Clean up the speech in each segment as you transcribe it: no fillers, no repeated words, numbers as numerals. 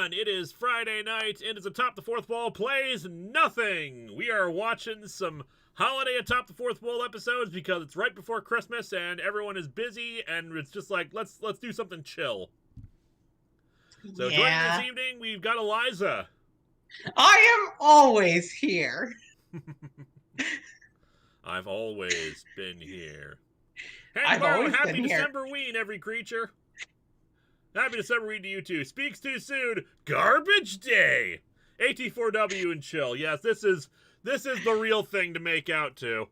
everyone! It is Friday night, and it's Atop the Fourth Wall plays nothing! We are watching some holiday Atop the Fourth Wall episodes because it's right before Christmas and everyone is busy, and it's just like, let's do something chill. So joining this evening, we've got Eliza. I am always here. I've always been here. Happy December-ween, every creature. Happy December-ween to you too. Speaks too soon. Garbage day. AT4W and chill. Yes, this is the real thing to make out to.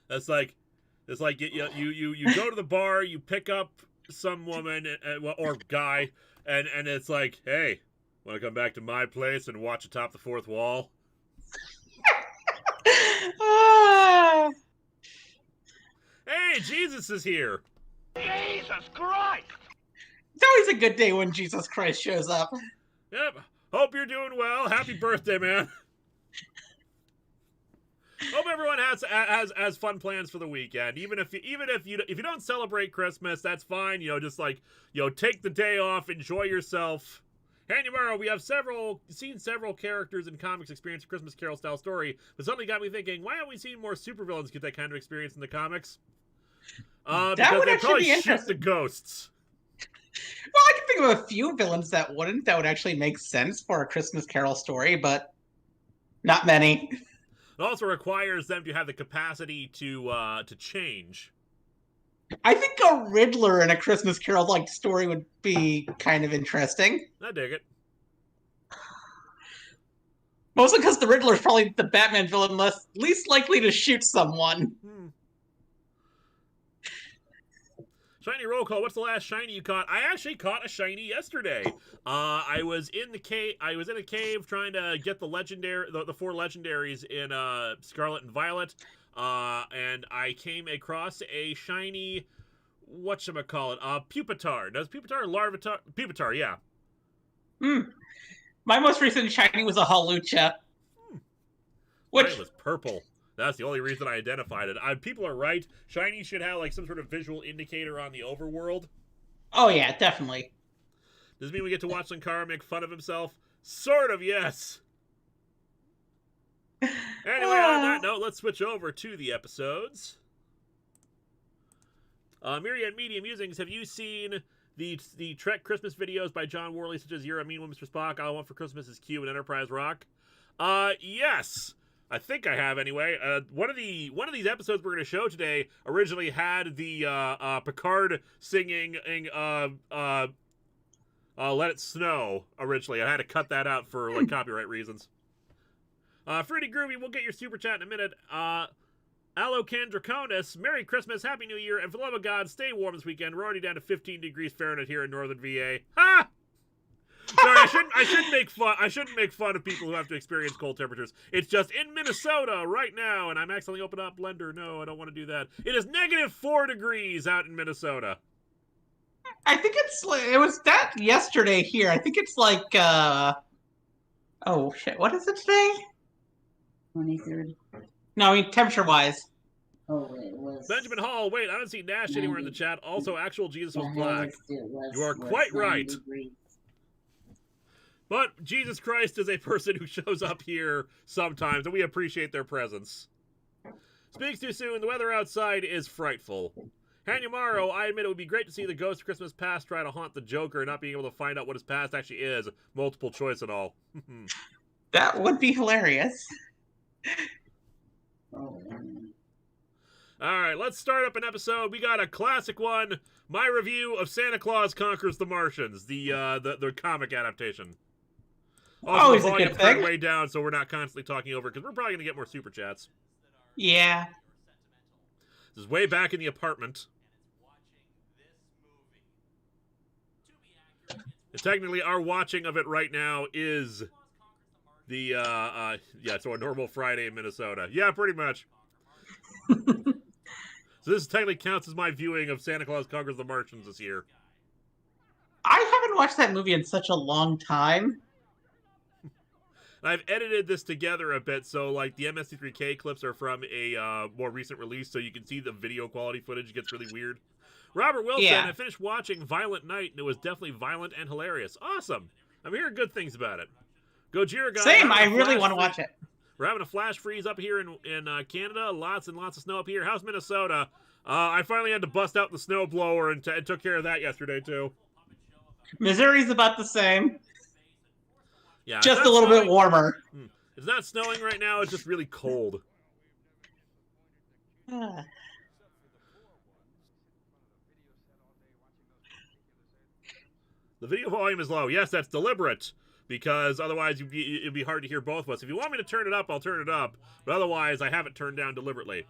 It's like you go to the bar, you pick up some woman or guy, and it's like, hey, want to come back to my place and watch Atop the Fourth Wall? Hey, Jesus is here. Jesus Christ! It's always a good day when Jesus Christ shows up. Yep. Hope you're doing well. Happy birthday, man. Hope everyone has fun plans for the weekend. Even if you don't celebrate Christmas, that's fine. Just take the day off, enjoy yourself. And tomorrow we have seen several characters in comics experience a Christmas Carol style story, but suddenly got me thinking, why haven't we seen more supervillains get that kind of experience in the comics? Because they probably shoot the ghosts. Well, I can think of a few villains that would actually make sense for a Christmas Carol story, but not many. It also requires them to have the capacity to change. I think a Riddler in a Christmas Carol-like story would be kind of interesting. I dig it. Mostly because the Riddler is probably the Batman villain least likely to shoot someone. Shiny roll call. What's the last shiny you caught? I actually caught a shiny yesterday. I was in the cave. I was in a cave trying to get the four legendaries in Scarlet and Violet. And I came across a shiny, whatchamacallit, Pupitar. Does Pupitar or Larvitar? Pupitar, yeah. My most recent shiny was a Halucha. Mine was purple. That's the only reason I identified it. People are right. Shiny should have like some sort of visual indicator on the overworld. Oh yeah, definitely. Does it mean we get to watch Linkara make fun of himself? Sort of, yes. Anyway, on that note, let's switch over to the episodes. Myriad Media Musings, have you seen the Trek Christmas videos by John Worley, such as You're a Mean One, Mr. Spock, All I Want for Christmas is Q, and Enterprise Rock? Yes. I think I have anyway. One of these episodes we're going to show today originally had the Picard singing "Let It Snow" originally. I had to cut that out for copyright reasons. Fruity Groovy, we'll get your super chat in a minute. Alocan Draconis, Merry Christmas, Happy New Year, and for the love of God, stay warm this weekend. We're already down to 15 degrees Fahrenheit here in northern VA. Ha! Sorry, I shouldn't make fun of people who have to experience cold temperatures. It's just in Minnesota right now, and I'm accidentally opening up Blender. No, I don't want to do that. It is -4 degrees out in Minnesota. I think it was that yesterday here. I think it's like, oh shit, what is it today? 23rd. No, I mean temperature-wise. Oh, it was... Benjamin Hall, wait, I don't see Nash 90. anywhere in the chat. Also, actual Jesus was The black. highest it was, You are quite right. degrees. But Jesus Christ is a person who shows up here sometimes, and we appreciate their presence. Speaks too soon, the weather outside is frightful. Hanyamaro, I admit it would be great to see the ghost of Christmas past try to haunt the Joker, not being able to find out what his past actually is. Multiple choice and all. That would be hilarious. Oh, man. Alright, let's start up an episode. We got a classic one. My review of Santa Claus Conquers the Martians, the comic adaptation. Also, the volume's turned way down, so we're not constantly talking over, because we're probably going to get more super chats. Yeah. This is way back in the apartment. And technically, our watching of it right now is the, so a normal Friday in Minnesota. Yeah, pretty much. So this technically counts as my viewing of Santa Claus Conquers the Martians this year. I haven't watched that movie in such a long time. And I've edited this together a bit, so like the MST3K clips are from a more recent release, so you can see the video quality footage gets really weird. Robert Wilson, Yeah. I finished watching Violent Night, and it was definitely violent and hilarious. Awesome. I'm hearing good things about it. Gojira guy. Same. I really want to watch it. We're having a flash freeze up here in Canada. Lots and lots of snow up here. How's Minnesota? I finally had to bust out the snow blower and took care of that yesterday, too. Missouri's about the same. Yeah, Just a little bit warmer. It's not snowing right now. It's just really cold. Ah. The video volume is low. Yes, that's deliberate, because otherwise it'd be hard to hear both of us. If you want me to turn it up, I'll turn it up. But otherwise, I have it turned down deliberately.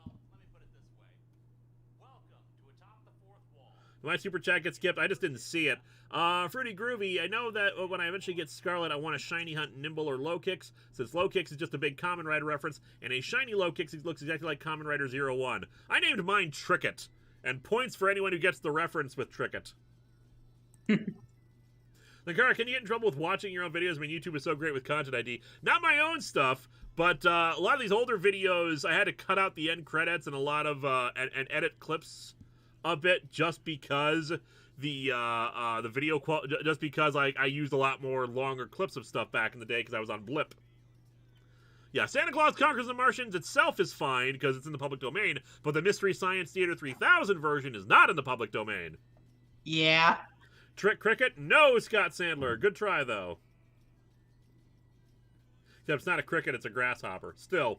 My super chat gets skipped. I just didn't see it. Fruity Groovy, I know that when I eventually get Scarlet, I want a shiny hunt nimble or low kicks, since low kicks is just a big Kamen Rider reference, and a shiny low kicks looks exactly like Kamen Rider 01. I named mine Tricket, and points for anyone who gets the reference with Tricket. Linkara, can you get in trouble with watching your own videos? I mean, YouTube is so great with content ID. Not my own stuff, but a lot of these older videos, I had to cut out the end credits and a lot of and edit clips a bit just because the video just because I used a lot more longer clips of stuff back in the day because I was on Blip. Yeah, Santa Claus Conquers the Martians itself is fine because it's in the public domain, but the Mystery Science Theater 3000 version is not in the public domain. Yeah. Trick Cricket? No, Scott Sandler. Good try, though. Except it's not a cricket, it's a grasshopper. Still.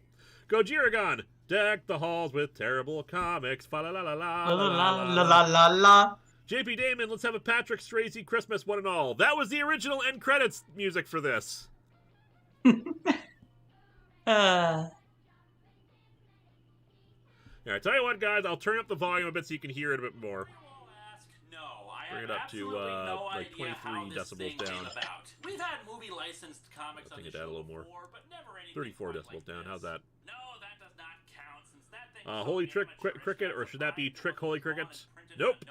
Gojiragon. Deck the halls with terrible comics. Fa la la la la La la la la la la. JP Damon, let's have a Patrick Swayze Christmas, one and all. That was the original end credits music for this. Yeah, I tell you what, guys, I'll turn up the volume a bit so you can hear it a bit more. Bring it up to like 23 decibels down. We've had movie licensed comics I think it down a little more. 34 decibels down. How's that? No, that does not count since that thing Holy Trick Cricket, or should that be Trick Holy Cricket? Nope.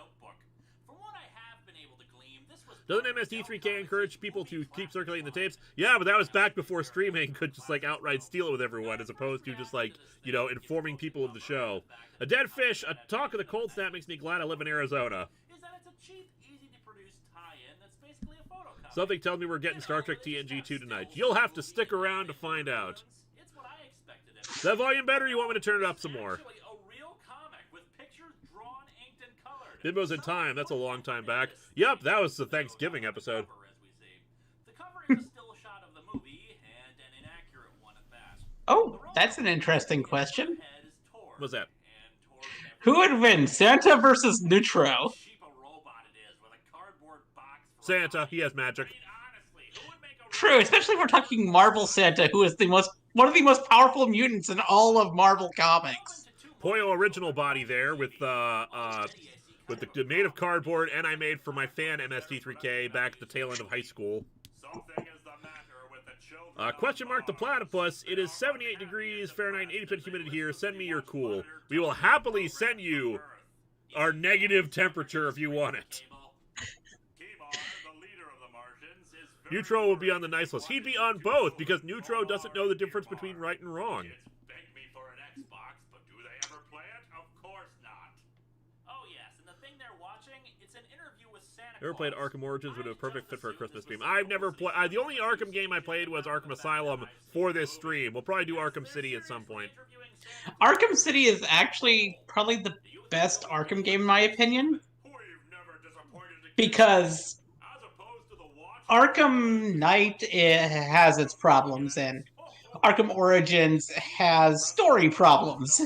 From what I have been able to glean, this was Doesn't MSD3K encourage people to keep circulating the tapes? Yeah, but that was back before streaming could just like outright steal it with everyone, as opposed to just like, you know, informing people of the show. A dead fish, a talk of the cold snap makes me glad I live in Arizona. is that it's a cheap, easy to produce tie-in that's basically a photocopier. Something tells me we're getting Star Trek TNG 2 tonight. You'll have to stick around to find out. It's what I expected. Is that volume better? You want me to turn it up some more? Actually, a real comic with pictures drawn, inked, and colored. Bimbo's in Time. That's a long time back. Yep, that was the Thanksgiving episode. The cover is a still shot of the movie, and an inaccurate one at that. Oh, that's an interesting question. What's that? Who would win, Santa versus Neutro? Santa. He has magic. True, especially if we're talking Marvel Santa, who is one of the most powerful mutants in all of Marvel Comics. Poyo original body there with the made of cardboard, and I made for my fan MST3K back at the tail end of high school. Question mark the platypus. It is 78 degrees Fahrenheit, 80% humidity here. Send me your cool. We will happily send you our negative temperature if you want it. Neutro will be on the nice list. He'd be on both because Neutro doesn't know the difference between right and wrong. Ever played Arkham Origins? Would be a perfect fit for a Christmas stream. I've never played. The only Arkham game I played was Arkham Asylum for this stream. We'll probably do Arkham City at some point. Arkham City is actually probably the best Arkham game in my opinion. Because Arkham Knight has its problems, and Arkham Origins has story problems.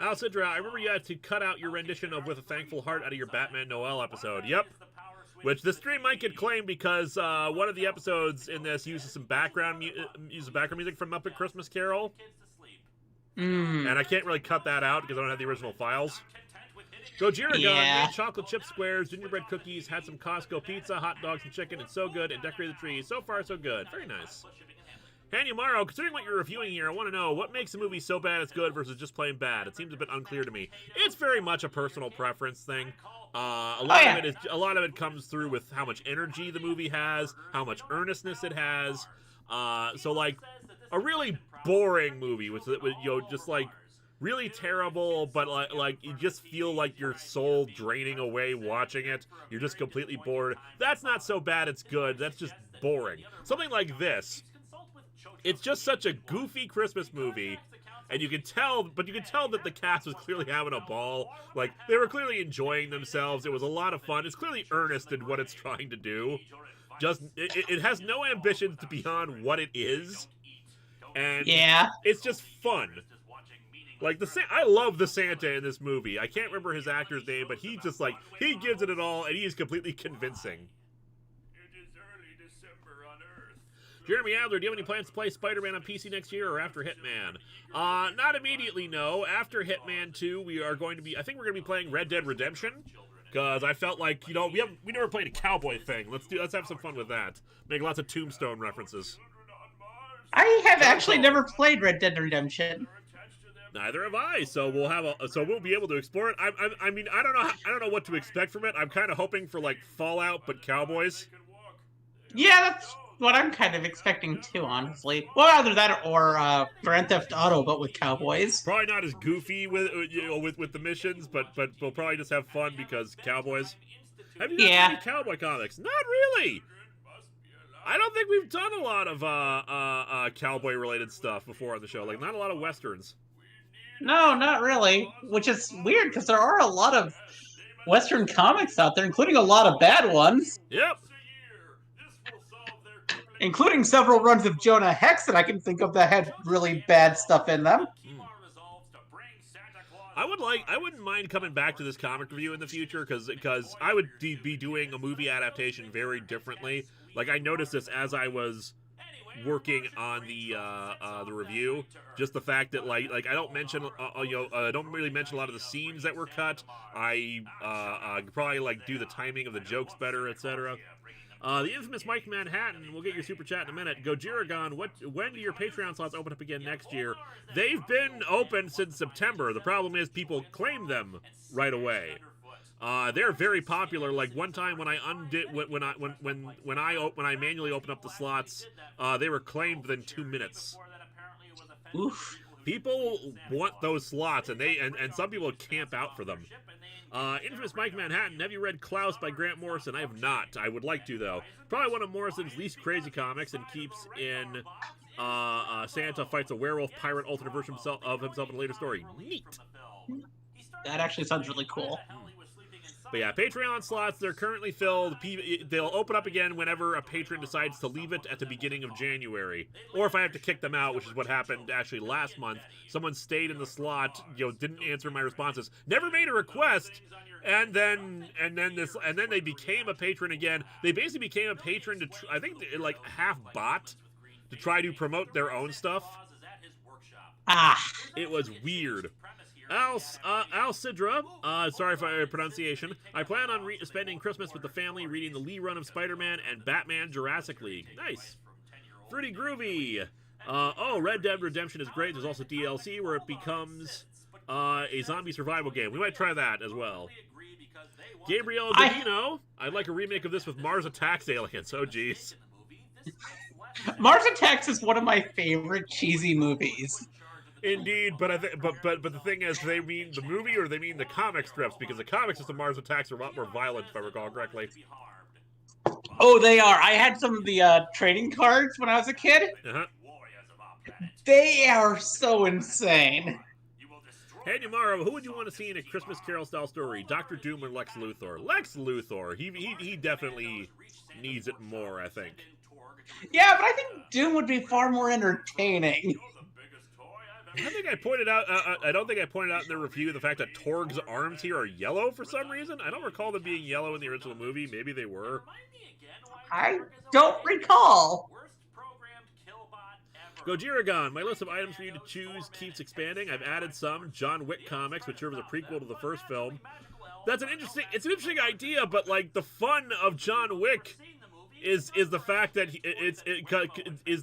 Al Sidra, I remember you had to cut out your rendition of With a Thankful Heart out of your Batman Noel episode. Yep. Which the stream might get claimed because one of the episodes in this uses some background music from Muppet Christmas Carol. And I can't really cut that out because I don't have the original files. Gojira made chocolate chip squares, gingerbread cookies, had some Costco pizza, hot dogs and chicken. It's so good, and decorated the tree. So far, so good. Very nice. Hanumaro, considering what you're reviewing here, I want to know what makes a movie so bad it's good versus just plain bad. It seems a bit unclear to me. It's very much a personal preference thing. A lot of it comes through with how much energy the movie has, how much earnestness it has. So like a really boring movie with just like really terrible, but like you just feel like your soul draining away watching it. You're just completely bored. That's not so bad it's good. That's just boring. Something like this. It's just such a goofy Christmas movie. And you can tell that the cast was clearly having a ball. Like, they were clearly enjoying themselves. It was a lot of fun. It's clearly earnest in what it's trying to do. It has no ambitions to beyond what it is. And Yeah. it's just fun. Like, I love the Santa in this movie. I can't remember his actor's name, but he just, like, he gives it all, and he is completely convincing. Jeremy Adler, do you have any plans to play Spider-Man on PC next year or after Hitman? Not immediately, no. After Hitman 2, I think we're gonna be playing Red Dead Redemption, because I felt like, we never played a cowboy thing. Let's have some fun with that. Make lots of Tombstone references. I have actually never played Red Dead Redemption. Neither have I. So we'll be able to explore it. I mean, I don't know what to expect from it. I'm kind of hoping for like Fallout but cowboys. Yeah, that's what I'm kind of expecting too, honestly. Well, either that or Grand Theft Auto, but with cowboys. Probably not as goofy with the missions, but we'll probably just have fun because cowboys. Have you done any cowboy comics? Not really. I don't think we've done a lot of cowboy related stuff before on the show. Like, not a lot of westerns. No, not really. Which is weird because there are a lot of Western comics out there, including a lot of bad ones. Yep. Including several runs of Jonah Hex that I can think of that had really bad stuff in them. I wouldn't mind coming back to this comic review in the future because I would be doing a movie adaptation very differently. Like, I noticed this as I was working on the review. Just the fact that like I don't mention I don't really mention a lot of the scenes that were cut. I probably like do the timing of the jokes better, etc. The infamous Mike Manhattan, we'll get your super chat in a minute. Gojiragon, when do your Patreon slots open up again next year? They've been open since September. The problem is people claim them right away. They're very popular. Like one time when I manually opened up the slots, they were claimed within 2 minutes. Oof. People want those slots, and some people camp out for them. Infamous Mike Manhattan, have you read Klaus by Grant Morrison? I have not. I would like to, though. Probably one of Morrison's least crazy comics, and keeps in Santa fights a werewolf pirate alternate version of himself in a later story. Neat. That actually sounds really cool. But yeah, Patreon slots, they're currently filled. They'll open up again whenever a patron decides to leave it at the beginning of January. Or if I have to kick them out, which is what happened actually last month. Someone stayed in the slot, didn't answer my responses, never made a request, and then they became a patron again. They basically became a patron to, I think, like half bot to try to promote their own stuff. It was weird. Al Sidra, sorry for my pronunciation. I plan on spending Christmas with the family reading the Lee run of Spider-Man and Batman Jurassic League. Nice. Fruity Groovy. Red Dead Redemption is great. There's also DLC where it becomes a zombie survival game. We might try that as well. Gabriel Davino, I'd like a remake of this with Mars Attacks aliens. Oh, jeez. Mars Attacks is one of my favorite cheesy movies. Indeed, but the thing is, they mean the movie or they mean the comic strips, because the comics of the Mars Attacks are a lot more violent, if I recall correctly. Oh, they are. I had some of the trading cards when I was a kid. Uh-huh. They are so insane. Hey, Yamaro, who would you want to see in a Christmas Carol style story? Dr. Doom or Lex Luthor? Lex Luthor. He definitely needs it more, I think. Yeah, but I think Doom would be far more entertaining. I don't think I pointed out. I don't think I pointed out in the review the fact that Torg's arms here are yellow for some reason. I don't recall them being yellow in the original movie. Maybe they were. I don't recall. Gojiragon, my list of items for you to choose keeps expanding. I've added some John Wick comics, which serve as a prequel to the first film. It's an interesting idea, but like the fun of John Wick is the fact that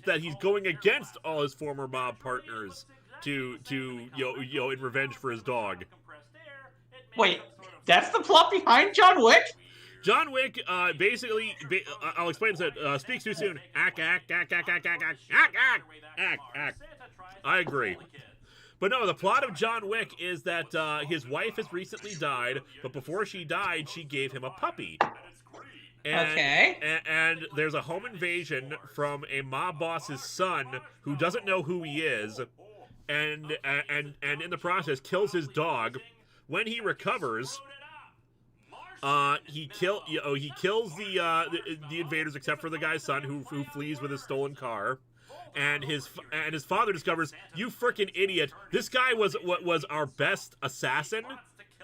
that he's going against all his former mob partners to in revenge for his dog. Wait, that's the plot behind John Wick? John Wick, basically, I'll explain this. Speaks too soon. Ack. I agree. But no, the plot of John Wick is that his wife has recently died, but before she died, she gave him a puppy. And there's a home invasion from a mob boss's son who doesn't know who he is, and in the process kills his dog. When he recovers, he kills the invaders except for the guy's son who flees with his stolen car. And his father discovers, you frickin' idiot, this guy was our best assassin.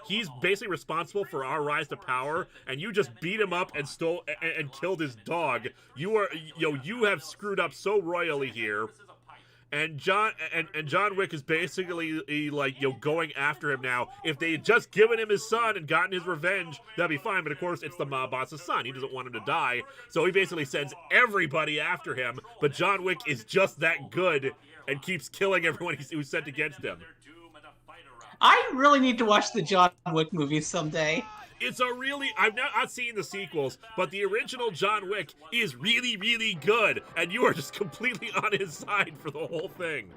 He's basically responsible for our rise to power, and you just beat him up and stole and killed his dog. You have screwed up so royally here. And John Wick is basically like going after him now. If they had just given him his son and gotten his revenge, that'd be fine. But of course, it's the mob boss's son. He doesn't want him to die, so he basically sends everybody after him. But John Wick is just that good and keeps killing everyone who's sent against him. I really need to watch the John Wick movies someday. It's I've not seen the sequels, but the original John Wick is really, really good, and you are just completely on his side for the whole thing.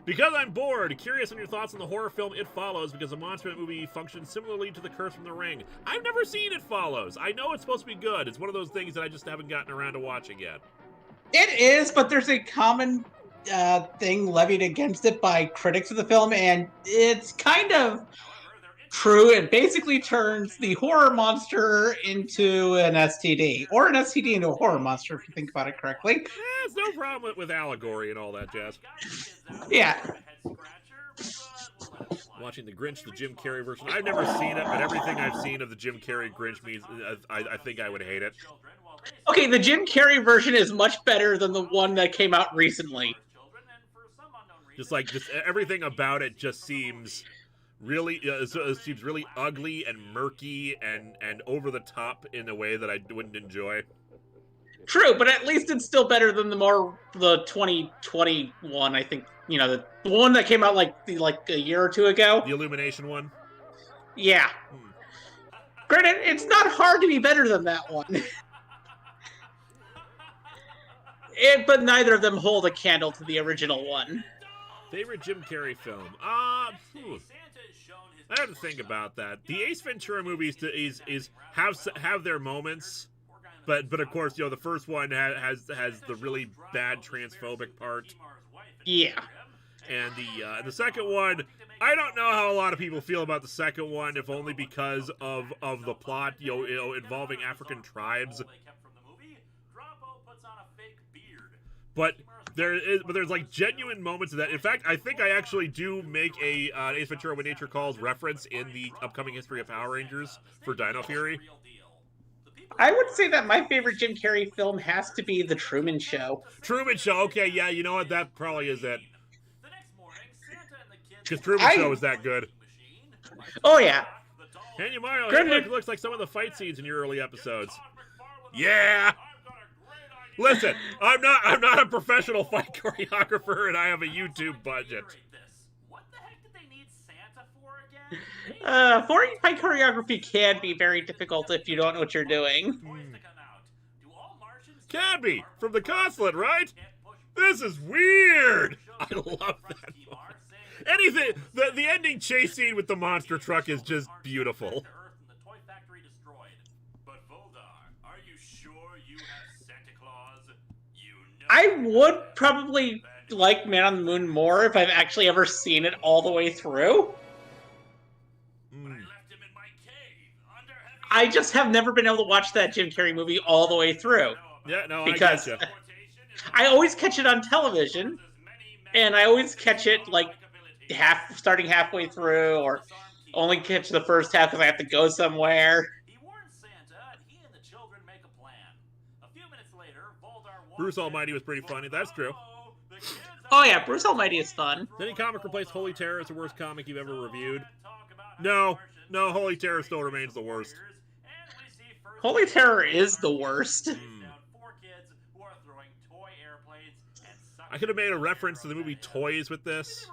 Because I'm bored, curious on your thoughts on the horror film It Follows, because the monster movie functions similarly to The Curse from the Ring. I've never seen It Follows. I know it's supposed to be good. It's one of those things that I just haven't gotten around to watching yet. It is, but there's a common thing levied against it by critics of the film, and it's kind of true. It basically turns the horror monster into an STD, or an STD into a horror monster, if you think about it correctly. It's no problem with allegory and all that jazz. Yeah. Watching The Grinch, the Jim Carrey version. I've never seen it, but everything I've seen of the Jim Carrey Grinch means I think I would hate it. Okay, the Jim Carrey version is much better than the one that came out recently. Just everything about it just seems really seems really ugly and murky and over the top in a way that I wouldn't enjoy. True, but at least it's still better than the 2021. I think the one that came out like a year or two ago. The Illumination one. Yeah. Granted, it's not hard to be better than that one. But neither of them hold a candle to the original one. Favorite Jim Carrey film? I have to think about that. The Ace Ventura movies have their moments, but of course the first one has the really bad transphobic part. Yeah. And the second one, I don't know how a lot of people feel about the second one, if only because of the plot, involving African tribes. But there's like genuine moments of that. In fact, I think I actually do make a Ace Ventura: When Nature Calls reference in the upcoming History of Power Rangers for Dino Fury. I would say that my favorite Jim Carrey film has to be The Truman Show. Truman Show, okay, yeah, you know what? That probably is it. Because Truman Show is that good. Oh yeah. Hey, Mario, it looks like some of the fight scenes in your early episodes. Yeah. Listen, I'm not a professional fight choreographer, and I have a YouTube budget. What the heck did they need Santa for again? Foreign fight choreography can be very difficult if you don't know what you're doing. Can be from the consulate, right? This is weird. I love that moment. Anything. The ending chase scene with the monster truck is just beautiful. I would probably like Man on the Moon more if I've actually ever seen it all the way through. I just have never been able to watch that Jim Carrey movie all the way through. Yeah, no, because I gotcha. I always catch it on television, and I always catch it like starting halfway through, or only catch the first half because I have to go somewhere. Bruce Almighty was pretty funny. That's true. Oh yeah, Bruce Almighty is fun. Did any comic replace Holy Terror as the worst comic you've ever reviewed? No, Holy Terror still remains the worst. Holy Terror is the worst. I could have made a reference to the movie Toys with this.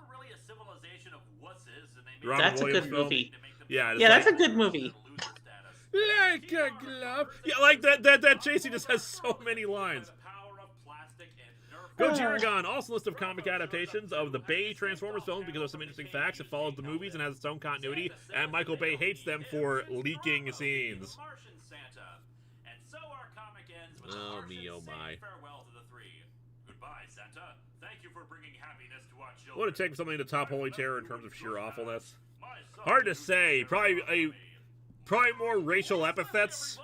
That's a good movie. Yeah, that's a good movie. Like a glove. Yeah, like that chase, he just has so many lines. Go Jiragon, also list of comic adaptations of the Bay Transformers films because of some interesting facts. It follows the movies and has its own continuity, and Michael Bay hates them for leaking scenes. Oh me, oh my. What would it take for something to top Holy Terror in terms of sheer awfulness? Hard to say. Probably more racial epithets.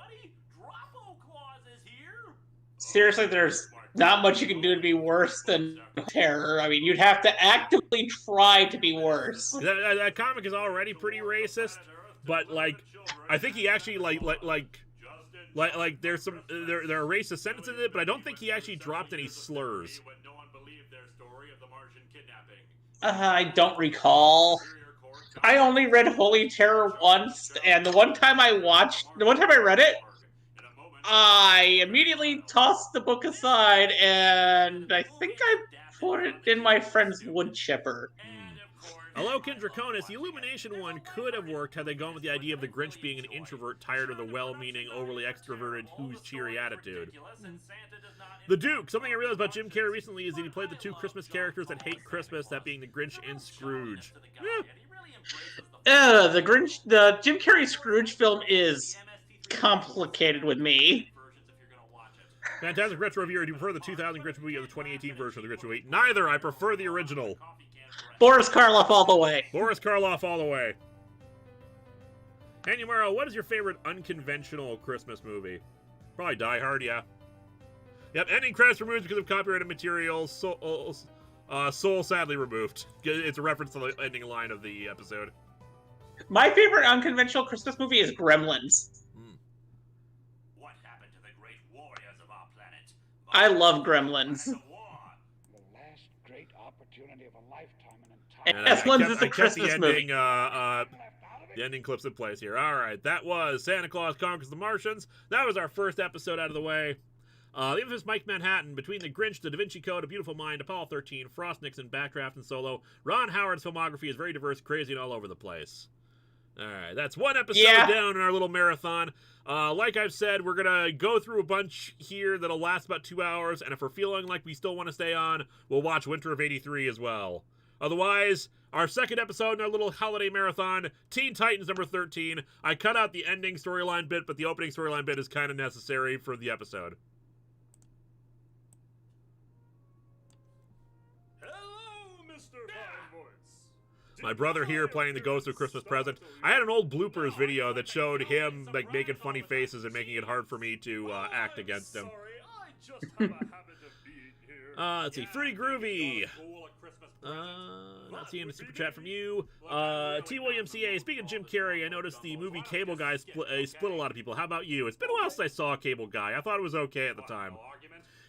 Seriously, there's not much you can do to be worse than Terror. I mean, you'd have to actively try to be worse. That comic is already pretty racist, but like, I think he actually like there's some there are racist sentences in it, but I don't think he actually dropped any slurs. I don't recall. I only read Holy Terror once, and the one time I read it, I immediately tossed the book aside, and I think I put it in my friend's wood chipper. Hello, Draconis. The Illumination one could have worked had they gone with the idea of the Grinch being an introvert, tired of the well-meaning, overly extroverted, who's cheery attitude. The Duke. Something I realized about Jim Carrey recently is that he played the two Christmas characters that hate Christmas, that being the Grinch and Scrooge. The Jim Carrey Scrooge film is complicated with me. Fantastic retro reviewer. Do you prefer the 2000 Grinch movie or the 2018 version of the Grinch movie? Neither. I prefer the original. Boris Karloff all the way. Boris Karloff all the way. Hanyamaro, what is your favorite unconventional Christmas movie? Probably Die Hard, yeah. Yep, ending credits removed because of copyrighted material. Soul sadly removed. It's a reference to the ending line of the episode. My favorite unconventional Christmas movie is Gremlins. What happened to the great warriors of our planet? I love Gremlins. The last great opportunity of a lifetime. And Gremlins is a Christmas movie. The ending clips in place here. All right, that was Santa Claus Conquers the Martians. That was our first episode out of the way. The infamous Mike Manhattan, Between the Grinch, The Da Vinci Code, A Beautiful Mind, Apollo 13, Frost Nixon, Backdraft, and Solo. Ron Howard's filmography is very diverse, crazy, and all over the place. All right, that's one episode down in our little marathon. Like I've said, we're going to go through a bunch here that'll last about 2 hours, and if we're feeling like we still want to stay on, we'll watch Winter of '83 as well. Otherwise, our second episode in our little holiday marathon, Teen Titans number 13. I cut out the ending storyline bit, but the opening storyline bit is kind of necessary for the episode. My brother here playing the Ghost of Christmas Present. I had an old bloopers video that showed him like making funny faces and making it hard for me to act against him. Let's see, Fruity Groovy. Not seeing a super chat from you. T. William CA. Speaking of Jim Carrey, I noticed the movie Cable Guy split a lot of people. How about you? It's been a while since I saw Cable Guy. I thought it was okay at the time.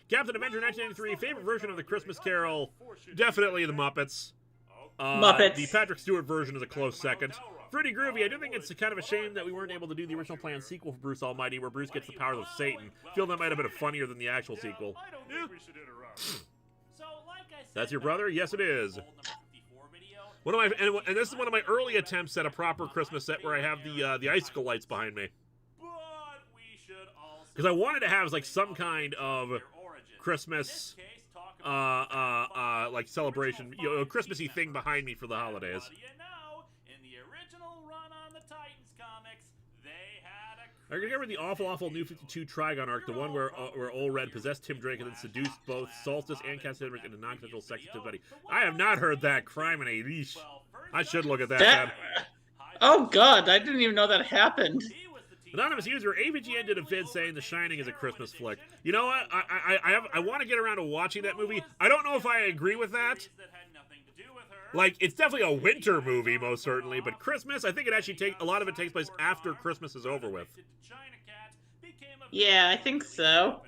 Captain Avenger 1993. Favorite version of the Christmas Carol? Definitely the Muppets. Muppets. The Patrick Stewart version is a close second. Fruity Groovy, I do think it's kind of a shame that we weren't able to do the original planned sequel for Bruce Almighty, where Bruce gets the powers of Satan. I feel that might have been funnier than the actual sequel. That's your brother? Yes, it is. One of my and this is one of my early attempts at a proper Christmas set where I have the icicle lights behind me. Because I wanted to have like some kind of Christmas like celebration, Christmassy thing behind me for the holidays. I remember the awful New 52 Trigon arc, the one where Old Red possessed Tim Drake and then seduced both Solstice and Cassidy into non-consensual sex with Buddy. I have not heard that. Criminy. Eesh. I should look at that. Oh god, I didn't even know that happened. Anonymous user, AVGN did a vid saying The Shining is a Christmas flick. You know what? I want to get around to watching that movie. I don't know if I agree with that. Like, it's definitely a winter movie, most certainly, but Christmas, I think it actually a lot of it takes place after Christmas is over with. Yeah, I think so.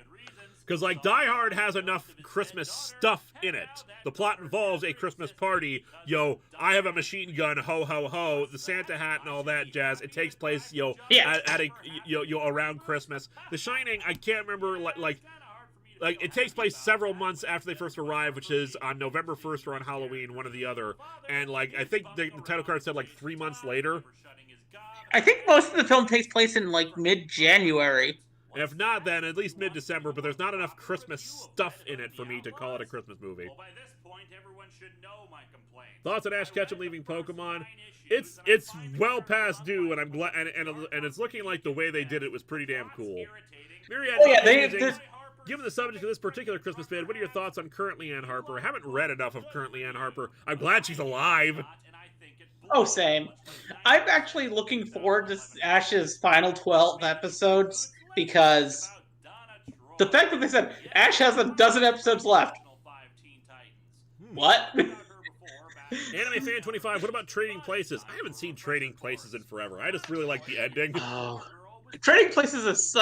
Because, like, Die Hard has enough Christmas stuff in it. The plot involves a Christmas party. I have a machine gun, ho, ho, ho, the Santa hat and all that jazz. It takes place, around Christmas. The Shining, I can't remember, like, it takes place several months after they first arrive, which is on November 1st or on Halloween, one or the other. And, like, I think the title card said, like, 3 months later. I think most of the film takes place in like mid-January. If not, then at least mid-December. But there's not enough Christmas stuff in it for me to call it a Christmas movie. Well, by this point, everyone should know my complaints. Thoughts on Ash Ketchum leaving Pokemon? It's well past due, and I'm glad. And it's looking like the way they did it was pretty damn cool. Myriad Oh, yeah, Musings, given the subject of this particular Christmas vid, what are your thoughts on currently Ann Harper? I haven't read enough of currently Ann Harper. I'm glad she's alive. Oh, same. I'm actually looking forward to Ash's final 12 episodes because the fact that they said Ash has a dozen episodes left. What? Anime Fan 25, what about Trading Places? I haven't seen Trading Places in forever. I just really like the ending. Oh. Trading Places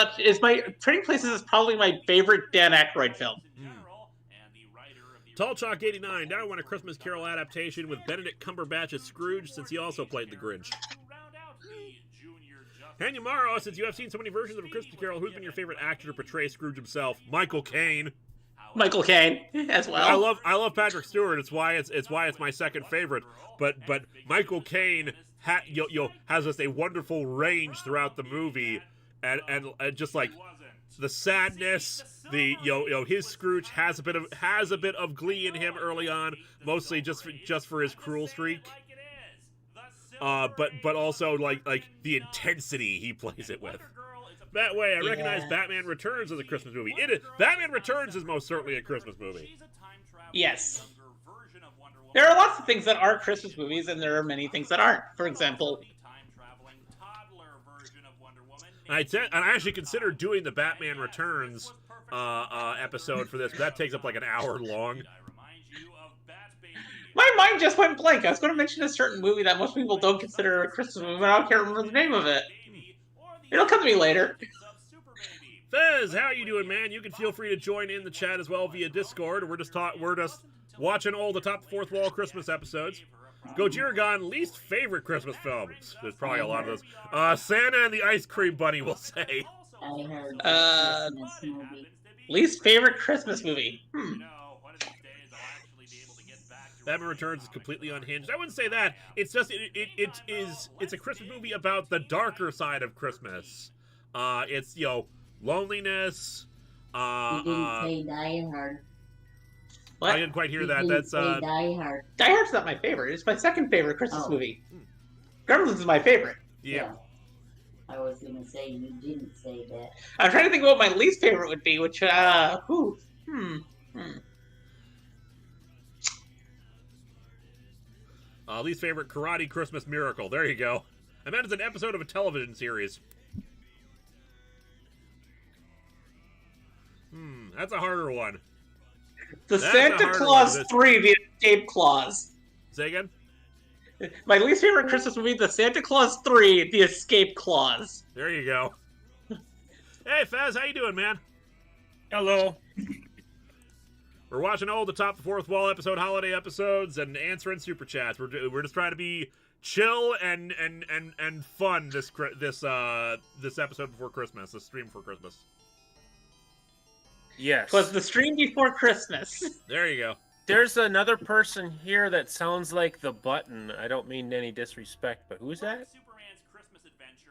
Trading Places is probably my favorite Dan Aykroyd film. Tall Chalk 89, now I want a Christmas Carol adaptation with Benedict Cumberbatch as Scrooge, since he also played the Grinch. Hanyamaro, since you have seen so many versions of a Christmas Carol, who's been your favorite actor to portray Scrooge himself? Michael Caine. Michael Caine as well. I love Patrick Stewart. It's why it's my second favorite. But Michael Caine has just a wonderful range throughout the movie, and just like the sadness, the his Scrooge has a bit of glee in him early on, mostly just for his cruel streak. But also like the intensity he plays it with. That way, I recognize Batman Returns as a Christmas movie. Batman Returns is most certainly a Christmas movie. Yes. There are lots of things that are Christmas movies, and there are many things that aren't. For example, I actually considered doing the Batman Returns episode for this, but that takes up like an hour long. My mind just went blank. I was going to mention a certain movie that most people don't consider a Christmas movie, but I can't remember the name of it. It'll come to me later. Fez, how you doing, man? You can feel free to join in the chat as well via Discord. We're just watching all the Top Fourth Wall Christmas episodes. Gojiragon, least favorite Christmas films. There's probably a lot of those. Santa and the Ice Cream Bunny will say. I heard Christmas movie. Least favorite Christmas movie. Batman Returns is completely unhinged. I wouldn't say that. It's just it's a Christmas movie about the darker side of Christmas. It's loneliness. You didn't say Die Hard. What? I didn't quite hear that. You That's didn't say Die Hard. Die Hard's not my favorite. It's my second favorite Christmas Oh. movie. Gremlins is my favorite. yeah. I was gonna say you didn't say that. I'm trying to think of what my least favorite would be, which Least favorite Karate Christmas Miracle. There you go. I meant it's an episode of a television series. That's a harder one. The That's a Santa hard Claus one. 3, The Escape Clause. Say again? My least favorite Christmas movie, The Santa Claus 3, The Escape Clause. There you go. Hey, Fez, how you doing, man? Hello. We're watching all the Top Fourth Wall episode, holiday episodes, and answering super chats. We're just trying to be chill and fun this episode before Christmas, this stream before Christmas. Yes. Was the stream before Christmas. There you go. There's another person here that sounds like the Button. I don't mean any disrespect, but who's that?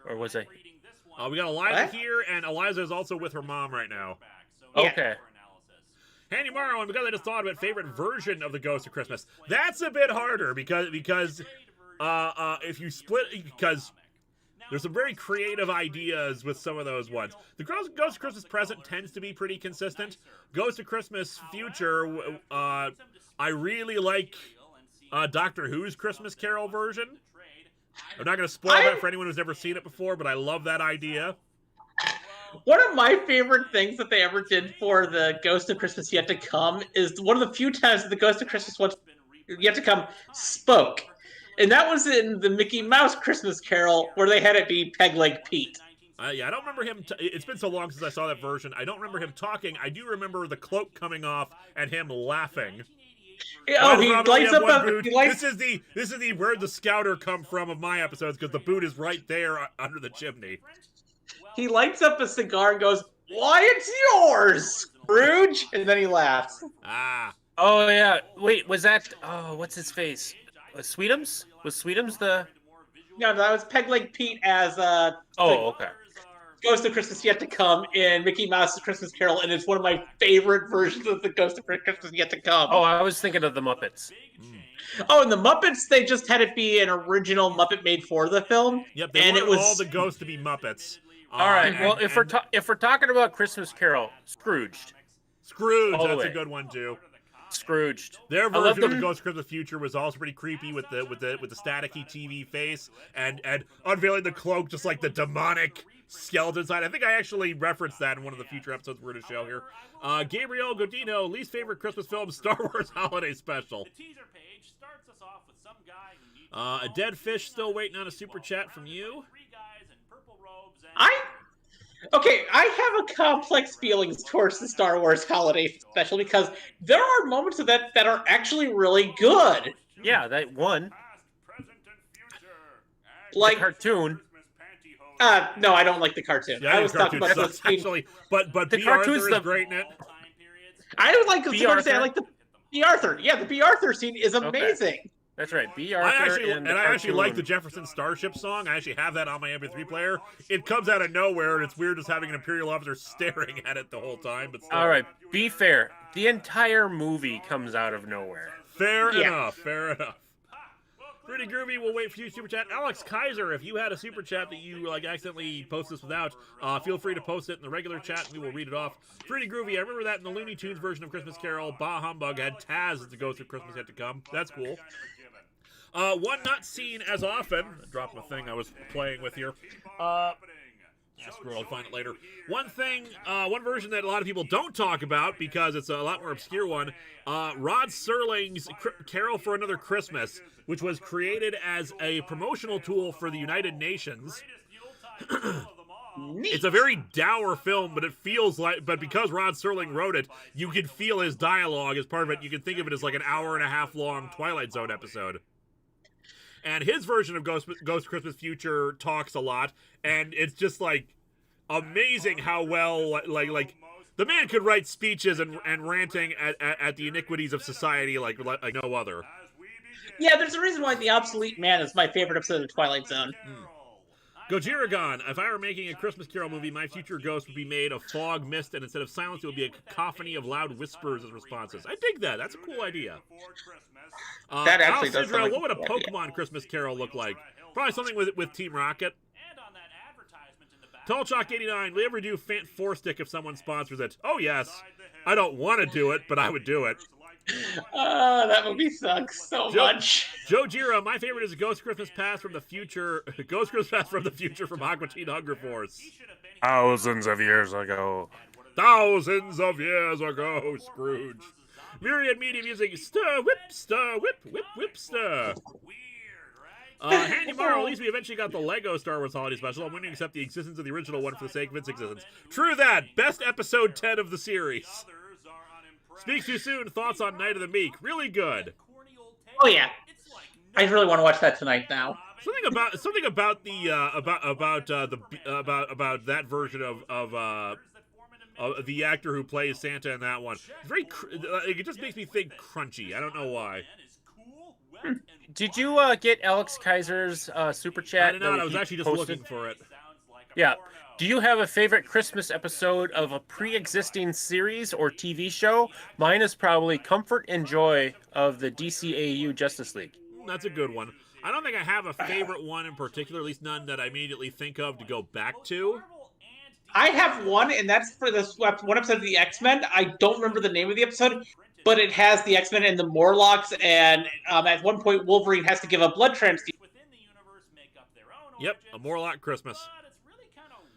Or was I? We got Eliza What? here, and Eliza is also with her mom right now. Yeah. Okay. Handy Morrow, and because I just thought about favorite version of the Ghost of Christmas, that's a bit harder because if you split, because there's some very creative ideas with some of those ones. The Ghost of Christmas Present tends to be pretty consistent. Ghost of Christmas Future, I really like Doctor Who's Christmas Carol version. I'm not going to spoil that for anyone who's never seen it before, but I love that idea. One of my favorite things that they ever did for the Ghost of Christmas Yet to Come is one of the few times that the Ghost of Christmas Yet to Come spoke. And that was in the Mickey Mouse Christmas Carol, where they had it be Peg Leg Pete. Yeah, I don't remember him. It's been so long since I saw that version. I don't remember him talking. I do remember the cloak coming off and him laughing. Oh, he lights up a... This is the where'd the scouter come from of my episodes, because the boot is right there under the chimney. He lights up a cigar and goes, "Why, it's yours, Scrooge!" And then he laughs. Ah. Oh yeah. Wait, was that? Oh, what's his face? Sweetums? Was Sweetums the? No, that was Peg Leg Pete as Oh, okay. Ghost of Christmas Yet to Come in Mickey Mouse's Christmas Carol, and it's one of my favorite versions of the Ghost of Christmas Yet to Come. Oh, I was thinking of the Muppets. Oh, and the Muppets, they just had it be an original Muppet made for the film. Yep, they and wanted it was all the ghosts to be Muppets. All right. Well, if we're talking about Christmas Carol, Scrooged. Scrooge, all the that's a way. good one too. Scrooged. Their I love version of them. the Ghost of Christmas Future was also pretty creepy with the staticky TV face and unveiling the cloak, just like the demonic skeleton side. I think I actually referenced that in one of the future episodes we're going to show here. Gabriel Godino, least favorite Christmas film, Star Wars Holiday Special. A dead fish still waiting on a super chat from you. Okay, I have a complex feelings towards the Star Wars Holiday Special because there are moments of that are actually really good. Yeah, that one. Like the cartoon. No, I don't like the cartoon. Yeah, I was talking about the scene. Actually, but The B. cartoon's Arthur is the- great in it. I don't like B. I Arthur? like the B. Arthur. Yeah, the B. Arthur scene is amazing. That's right. B. I Arthur actually and I actually like the cartoon. Jefferson Starship song. I actually have that on my MP3 player. It comes out of nowhere, and it's weird just having an Imperial officer staring at it the whole time. But still. All right, be fair. The entire movie comes out of nowhere. Fair enough. Fair enough. Pretty groovy. We'll wait for you, super chat. Alex Kaiser, if you had a super chat that you accidentally posted this without, feel free to post it in the regular chat, and we will read it off. Pretty groovy. I remember that in the Looney Tunes version of Christmas Carol, Bah Humbug had Taz as the Ghost of Christmas Yet to Come. That's cool. One not seen as often. I dropped my thing I was playing with here. I'll find it later. One version that a lot of people don't talk about because it's a lot more obscure one. Rod Serling's Carol for Another Christmas, which was created as a promotional tool for the United Nations. It's a very dour film, but it feels like, but because Rod Serling wrote it, you can feel his dialogue as part of it. You can think of it as like an hour and a half long Twilight Zone episode. And his version of Ghost Christmas Future talks a lot, and it's just like amazing how well like the man could write speeches and ranting at the iniquities of society like no other. Yeah, there's a reason why The Obsolete Man is my favorite episode of Twilight Zone. Gojiragon, if I were making a Christmas Carol movie, my future ghost would be made of fog, mist, and instead of silence, it would be a cacophony of loud whispers as responses. I dig that. That's a cool idea. That actually Al does sound Sidra, like what would a a cool idea. Pokemon Christmas Carol look like? Probably something with Team Rocket. Tallchalk89, will you ever do Fant 4-Stick if someone sponsors it? Oh, yes. I don't want to do it, but I would do it. That movie sucks so much. Joe Gira, my favorite is Ghost Christmas Past from the Future. Ghost Christmas Past from the Future from Aqua Teen Hunger Force. Thousands of years ago. Thousands of years ago, Scrooge. Myriad Media Music, stir, whip, whip, whip, stir. Handy Morrow, at least we eventually got the Lego Star Wars Holiday Special. I'm willing to accept the existence of the original one for the sake of its existence. True that. Best episode 10 of the series. Speak too soon. Thoughts on Night of the Meek. Really good. Oh yeah, I really want to watch that tonight now. Something about that version of the actor who plays Santa in that one. It's very it just makes me think crunchy. I don't know why. Did you get Alex Kaiser's super chat? I did not. I was actually just looking for it. Yeah. Do you have a favorite Christmas episode of a pre-existing series or TV show? Mine is probably Comfort and Joy of the DCAU Justice League. That's a good one. I don't think I have a favorite one in particular, at least none that I immediately think of to go back to. I have one, and that's for this one episode of the X-Men. I don't remember the name of the episode, but it has the X-Men and the Morlocks, and at one point Wolverine has to give a blood transfusion. Yep, a Morlock Christmas.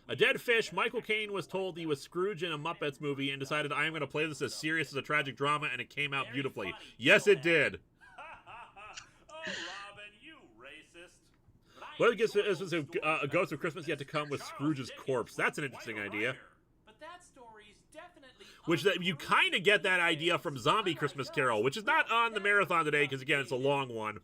A dead fish, Michael Caine was told he was Scrooge in a Muppets movie and decided, I am going to play this as serious as a tragic drama, and it came out beautifully. Yes, it did. What if this was a Ghost of Christmas Yet to Come with Scrooge's corpse? That's an interesting idea. Which that you kind of get that idea from Zombie Christmas Carol, which is not on the marathon today because again it's a long one.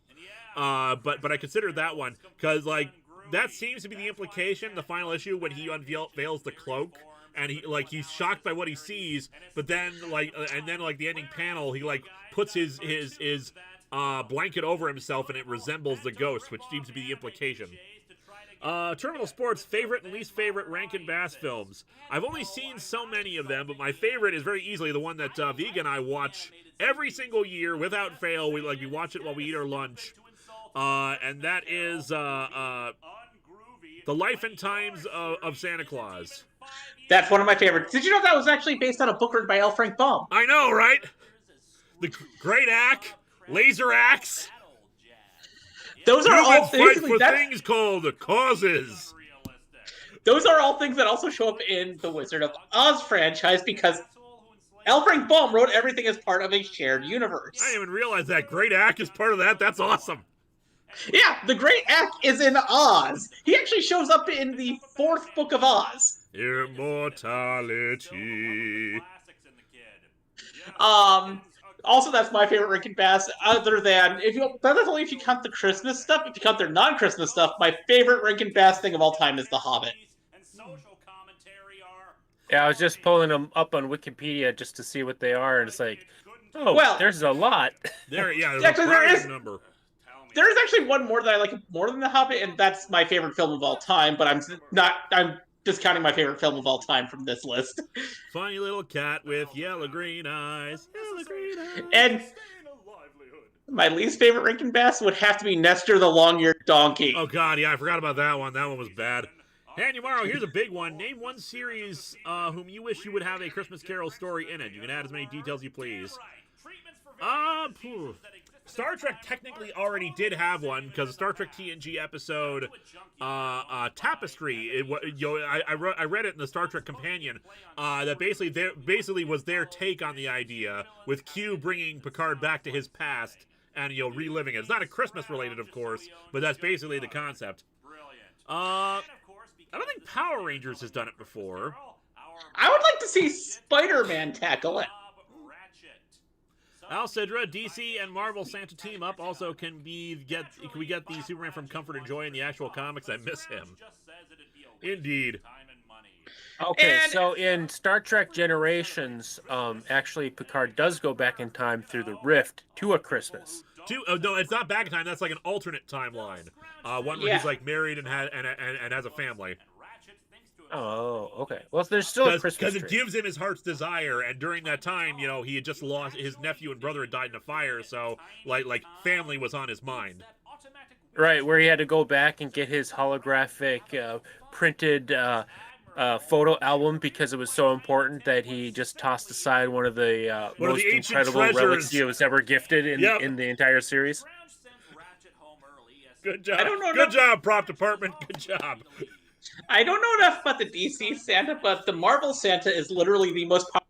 But I considered that one because like that seems to be the implication. The final issue when he unveils the cloak and he's shocked by what he sees, but then the ending panel he puts his blanket over himself and it resembles the ghost, which seems to be the implication. Terminal Sports, favorite and least favorite Rankin Bass films. I've only seen so many of them, but my favorite is very easily the one that Vega and I watch every single year without fail. We watch it while we eat our lunch, and that is The Life and Times of Santa Claus. That's one of my favorites. Did you know that was actually based on a book written by L. Frank Baum? I know, right? The Great Axe, Laser Axe. Those are all fight for things called causes. Those are all things that also show up in the Wizard of Oz franchise because L. Frank Baum wrote everything as part of a shared universe. I didn't even realize that Great Axe is part of that. That's awesome. Yeah, the Great Axe is in Oz. He actually shows up in the 4th book of Oz. Immortality. Also, that's my favorite Rankin Bass. Other than that's only if you count the Christmas stuff. If you count their non-Christmas stuff, my favorite Rankin Bass thing of all time is The Hobbit. Yeah, I was just pulling them up on Wikipedia just to see what they are, and it's like, oh, well, there's a lot. There's actually, a number. There is actually one more that I like more than The Hobbit, and that's my favorite film of all time. But I'm discounting my favorite film of all time from this list. Funny little cat with yellow-green eyes. And my least favorite Rankin Bass would have to be Nestor the Long-Eared Donkey. Oh, God, yeah, I forgot about that one. That one was bad. Hey, tomorrow, here's a big one. Name one series whom you wish you would have a Christmas Carol story in it. You can add as many details as you please. Star Trek technically already did have one because the Star Trek TNG episode Tapestry. I read it in the Star Trek Companion. That basically was their take on the idea, with Q bringing Picard back to his past and reliving it. It's not a Christmas related, of course, but that's basically the concept. I don't think Power Rangers has done it before. I would like to see Spider-Man tackle it. Al Sidra, DC and Marvel Santa team up. Also, can we get the Superman from Comfort and Joy in the actual comics? I miss him. Indeed. Okay, so in Star Trek Generations, actually Picard does go back in time through the rift to a Christmas. No, it's not back in time. That's like an alternate timeline. One where he's like married and has a family. Oh, okay. Well, there's still a Christmas because it gives him his heart's desire, and during that time, he had just lost his nephew and brother had died in a fire, so like family was on his mind. Right, where he had to go back and get his holographic printed photo album because it was so important that he just tossed aside one of the most incredible relics he was ever gifted in the entire series. Good job. Good job, prop department. Good job. I don't know enough about the DC Santa, but the Marvel Santa is literally the most popular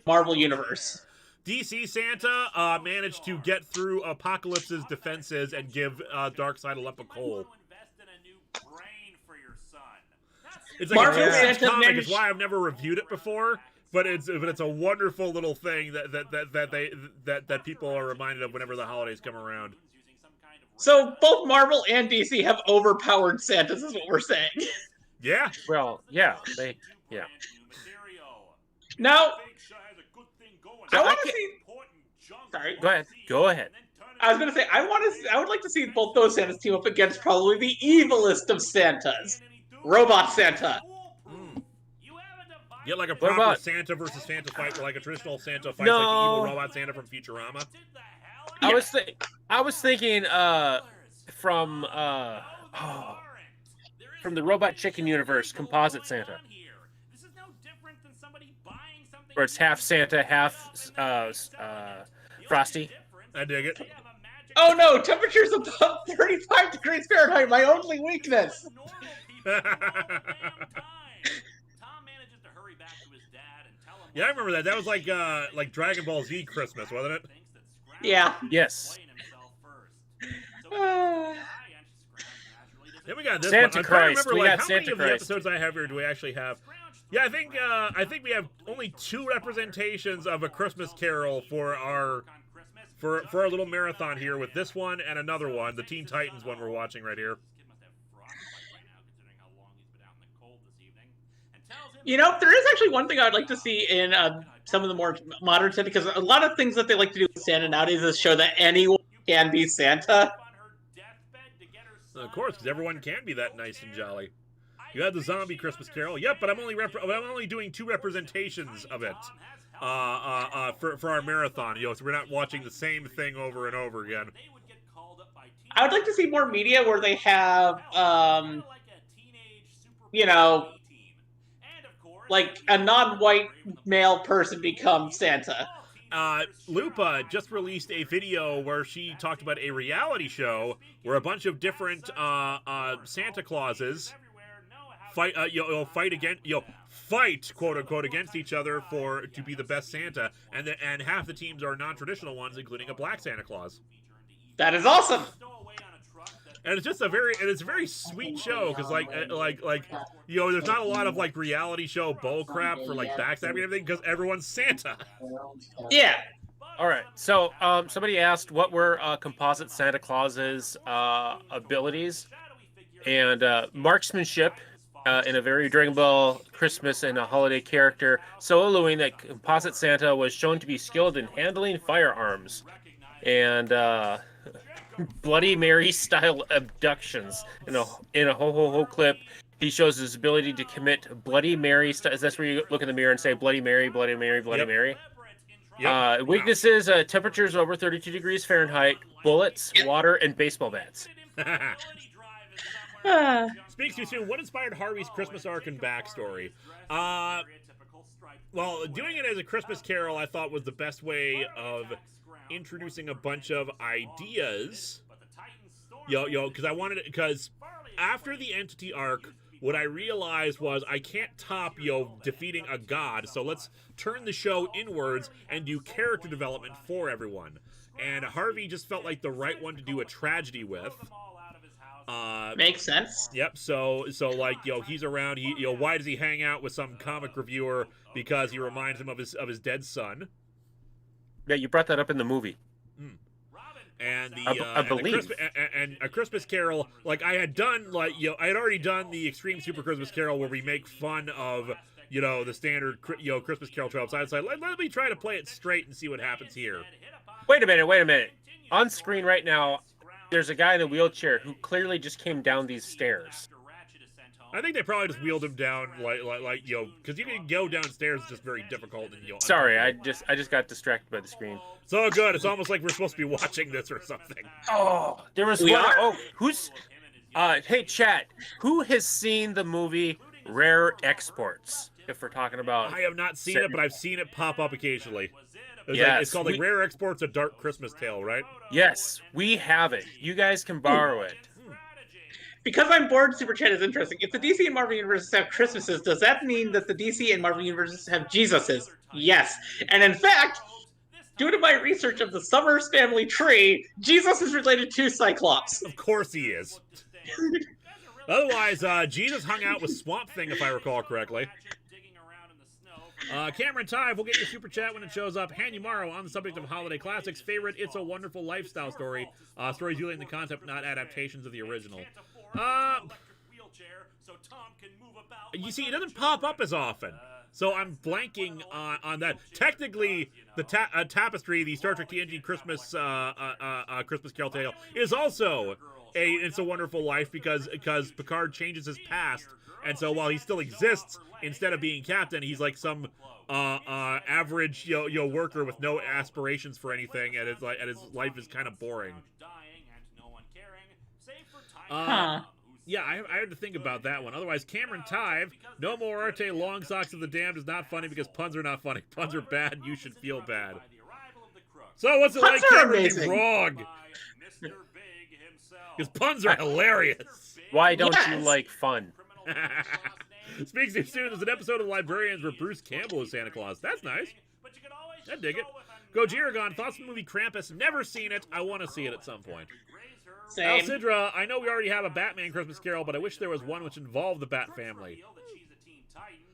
Marvel universe. DC Santa managed to get through Apocalypse's defenses and give Darkseid a lump of coal. It's like Marvel a Santa comic. It's why I've never reviewed it before, but it's a wonderful little thing that people are reminded of whenever the holidays come around. So both Marvel and DC have overpowered Santas, is what we're saying. Yeah. Well, yeah. Now, I want to see. Sorry. Go ahead. I was going to say I would like to see both those Santas team up against probably the evilest of Santas, Robot Santa. Get like a proper Santa versus Santa fight, like a traditional Santa fight, like the evil Robot Santa from Futurama. Yeah. I was thinking from the Robot Chicken universe, Composite Santa, where it's half Santa, half Frosty. I dig it. Oh no! Temperatures above 35 degrees Fahrenheit. My only weakness. Yeah, I remember that. That was like Dragon Ball Z Christmas, wasn't it? Yeah. Yes. Then we got this Santa one. Christ. How Santa many of the Christ. episodes I have here do we actually have? Yeah, I think we have only 2 representations of A Christmas Carol for our little marathon here, with this one and another one, the Teen Titans one we're watching right here. There is actually one thing I'd like to see in some of the more modern Santa, because a lot of things that they like to do with Santa nowadays is show that anyone can be Santa. Of course, because everyone can be that nice and jolly. You had the zombie Christmas Carol. Yep, but I'm only doing 2 representations of it for our marathon. So we're not watching the same thing over and over again. I would like to see more media where they have, like a non-white male person become Santa. Lupa just released a video where she talked about a reality show where a bunch of different Santa Clauses fight quote unquote against each other to be the best Santa, and half the teams are non-traditional ones, including a black Santa Claus. That is awesome. And it's just a very sweet show because there's not a lot of like reality show bull crap for like backstabbing and everything because everyone's Santa. Yeah. All right. So somebody asked what were composite Santa Claus's abilities, and marksmanship. In a very Dragon Ball Christmas and a holiday character, soloing that composite Santa was shown to be skilled in handling firearms, and Bloody Mary style abductions. In a ho ho ho clip, he shows his ability to commit Bloody Mary style. That's where you look in the mirror and say Bloody Mary, Bloody Mary, Bloody Mary. Yep. Weaknesses: temperatures over 32 degrees Fahrenheit, bullets, water, and baseball bats. Speaks too soon. What inspired Harvey's Christmas arc and backstory? Well, doing it as a Christmas Carol, I thought was the best way of introducing a bunch of ideas. Because after the Entity arc, what I realized was I can't top defeating a god. So let's turn the show inwards and do character development for everyone. And Harvey just felt like the right one to do a tragedy with. Makes sense. Yep. So he's around. Why does he hang out with some comic reviewer? Because he reminds him of his dead son. Yeah, you brought that up in the movie. And I believe and a Christmas Carol, like I had done, I had already done the Extreme Super Christmas Carol where we make fun of the standard Christmas Carol tropes. I decided let me try to play it straight and see what happens here. Wait a minute. On screen right now, there's a guy in a wheelchair who clearly just came down these stairs. I think they probably just wheeled him down, because you can go downstairs. It's just very difficult. And Sorry, I just got distracted by the screen. It's all good. It's almost like we're supposed to be watching this or something. Oh, there was one. Oh, who's? Hey, chat. Who has seen the movie Rare Exports? If we're talking about, I have not seen it, but I've seen it pop up occasionally. Yes, it's called Rare Exports: A Dark Christmas Tale, right? Yes, we have it. You guys can borrow it. Because I'm bored, Super Chat is interesting. If the DC and Marvel universes have Christmases, does that mean that the DC and Marvel universes have Jesuses? Yes. And in fact, due to my research of the Summers family tree, Jesus is related to Cyclops. Of course he is. Otherwise, Jesus hung out with Swamp Thing, if I recall correctly. Cameron Tive, we'll get your super chat when it shows up. Hanumaro, on the subject of holiday classics, favorite It's a Wonderful Lifestyle story. Stories usually in the concept, not adaptations of the original. You see, it doesn't pop up as often. So I'm blanking on that. Technically, the Tapestry, the Star Trek TNG Christmas Christmas Carol tale, is also It's a Wonderful Life because Picard changes his past. And so while he still exists, instead of being captain, he's like some average worker with no aspirations for anything, and his life is kind of boring. Yeah, I had to think about that one. Otherwise, Cameron Tive, No More Arte, Long Socks of the Damned is not funny because puns are not funny. Puns are bad, you should feel bad. So what's it like, Cameron, to be wrong? Because puns are hilarious. Why don't you like fun? Speaks too soon. There's an episode of Librarians where Bruce Campbell is Santa Claus. That's nice. I dig it. Gojiragon, thoughts on the movie Krampus? Never seen it. I want to see it at some point. Same. Alcidra, I know we already have a Batman Christmas Carol, but I wish there was one which involved the Bat family.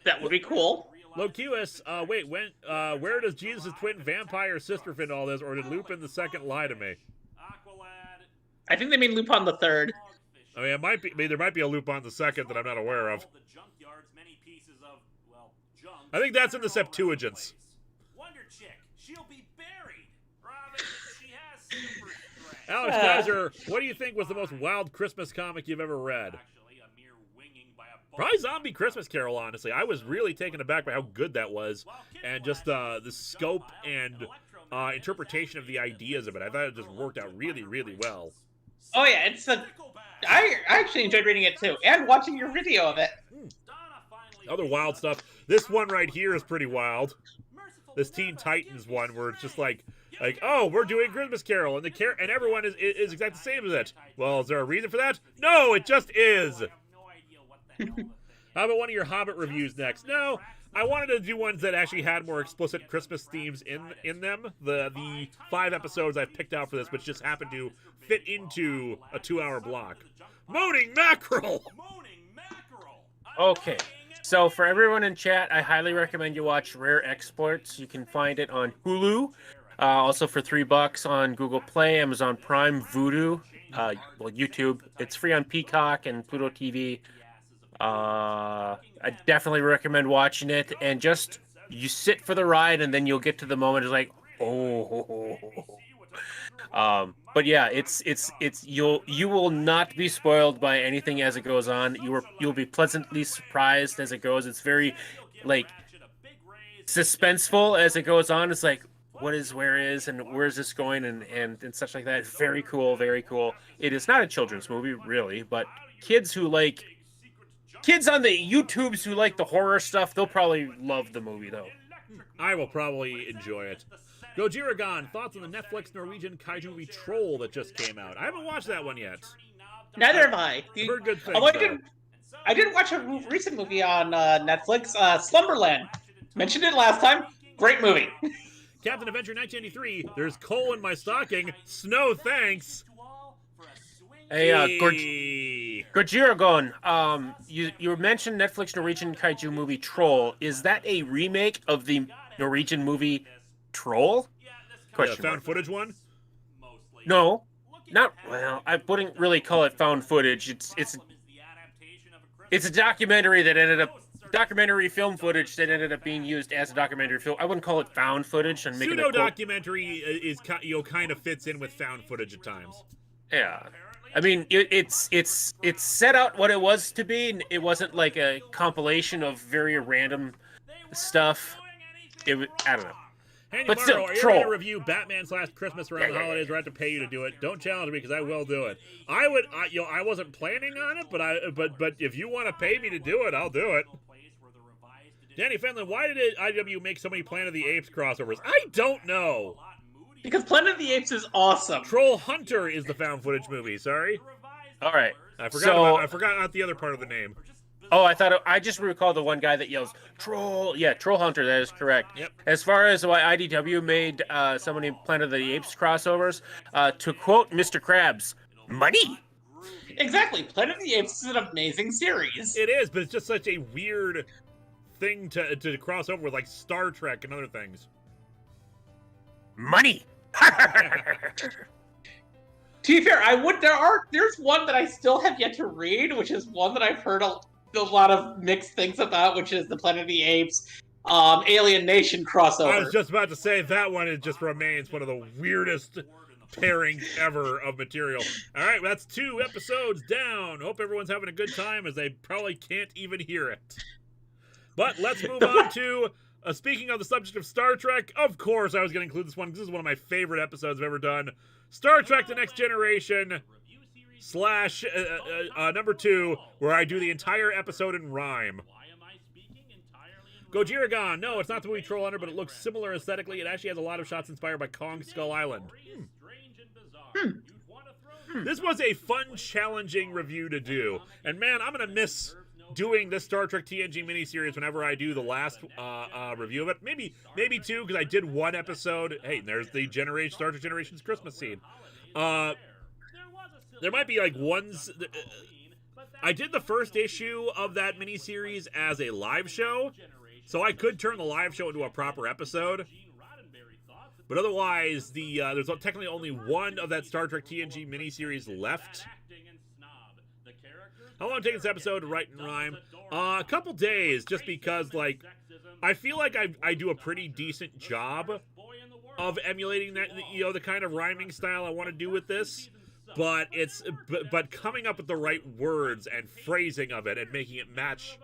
That would be cool. Locuus, where does Jesus' twin vampire sister fit in all this, or did Lupin the Second lie to me? I think they mean Lupin the Third. I mean, there might be a Lupin the Second that I'm not aware of. I think that's in the Septuagints. Wonder Chick, she'll be buried. Robin, she has Alex Kaiser, what do you think was the most wild Christmas comic you've ever read? Probably Zombie Christmas Carol, honestly. I was really taken aback by how good that was, and just the scope and interpretation of the ideas of it. I thought it just worked out really, really well. Oh yeah, I actually enjoyed reading it too, and watching your video of it. Other wild stuff. This one right here is pretty wild. This Teen Titans one, where it's just like, oh, we're doing Christmas Carol, and and everyone is exactly the same as it. Well, is there a reason for that? No, it just is. How about one of your Hobbit reviews next? No, I wanted to do ones that actually had more explicit Christmas themes in them. The 5 episodes I've picked out for this, which just happened to fit into a 2-hour block. Moaning Mackerel! Okay, so for everyone in chat, I highly recommend you watch Rare Exports. You can find it on Hulu, also for $3 on Google Play, Amazon Prime, Vudu, YouTube. It's free on Peacock and Pluto TV. I definitely recommend watching it, and just you sit for the ride, and then you'll get to the moment. It's like, oh. But yeah, it's you will not be spoiled by anything as it goes on. You'll be pleasantly surprised as it goes. It's very like suspenseful as it goes on. It's like, where is, and where is this going, and such like that. Very cool, very cool. It is not a children's movie, really, but kids on the YouTubes who like the horror stuff, they'll probably love the movie, though. I will probably enjoy it. Gojiragon, thoughts on the Netflix Norwegian kaiju movie Troll that just came out? I haven't watched that one yet. Neither have I. I've heard good things. I did watch a recent movie on Netflix, Slumberland. Mentioned it last time. Great movie. Captain Adventure 1983, there's coal in my stocking. Snow, thanks. Hey, Gojiragon, you mentioned Netflix Norwegian kaiju movie Troll. Is that a remake of the Norwegian movie Troll? Question found footage one? No, not well. I wouldn't really call it found footage. It's a documentary that ended up film footage that ended up being used as a documentary film. I wouldn't call it found footage. And making pseudo documentary is kind of fits in with found footage at times. Yeah. I mean, it's set out what it was to be. It wasn't like a compilation of very random stuff. I don't know. But still, are you going to review Batman/Christmas around the holidays, or I have to pay you to do it? Don't challenge me, because I will do it. I wasn't planning on it, but if you want to pay me to do it, I'll do it. Danny Fenlon, why did IDW make so many Planet of the Apes crossovers? I don't know. Because Planet of the Apes is awesome. Troll Hunter is the found footage movie. Sorry. All right. I forgot about the other part of the name. Oh, I just recall the one guy that yells "Troll." Yeah, Troll Hunter. That is correct. Yep. As far as why IDW made so many Planet of the Apes crossovers, to quote Mr. Krabs, money. Exactly. Planet of the Apes is an amazing series. It is, but it's just such a weird thing to cross over with, like Star Trek and other things. Money. To be fair, there's one that I still have yet to read, which is one that I've heard a lot of mixed things about, which is the Planet of the Apes Alien Nation crossover. I was just about to say that one just remains one of the weirdest pairings ever of material. All right, well, that's 2 episodes down. Hope everyone's having a good time, as they probably can't even hear it. But let's move on to speaking of the subject of Star Trek. Of course, I was going to include this one because this is one of my favorite episodes I've ever done. Star Trek: The Next Generation / number 2, where I do the entire episode in rhyme. Gojiragon, no, it's not the movie Troll Hunter, but it looks similar aesthetically. It actually has a lot of shots inspired by Kong Skull Island. This was a fun, challenging review to do. And man, I'm going to miss doing this Star Trek TNG miniseries whenever I do the last review of it. Maybe 2, because I did 1 episode. Hey, there's the Star Trek Generations Christmas scene. There might be like ones. I did the first issue of that miniseries as a live show, so I could turn the live show into a proper episode. But otherwise, there's technically only 1 of that Star Trek TNG miniseries left. How long did it take this episode to write and rhyme? A couple days, just because, like, I feel like I do a pretty decent job of emulating that, the kind of rhyming style I want to do with this. But but coming up with the right words and phrasing of it and making it match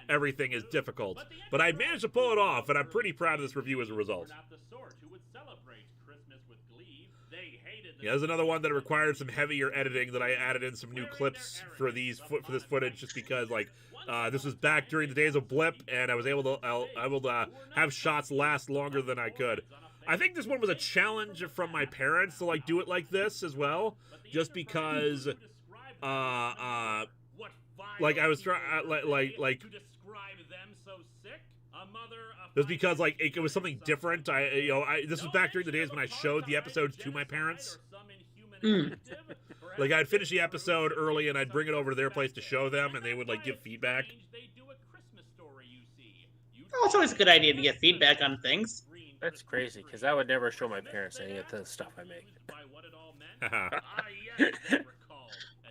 everything is difficult. But I managed to pull it off, and I'm pretty proud of this review as a result. Yeah, there's another one that required some heavier editing that I added in some new clips for this footage, just because this was back during the days of Blip, and I was able to have shots last longer than I could. I think this one was a challenge from my parents to do it like this as well, just because I was trying just because it was something different. This was back during the days when I showed the episodes to my parents. I'd finish the episode early and I'd bring it over to their place to show them, and they would give feedback. Oh, it's always a good idea to get feedback on things. That's crazy, because I would never show my parents any of the stuff I make.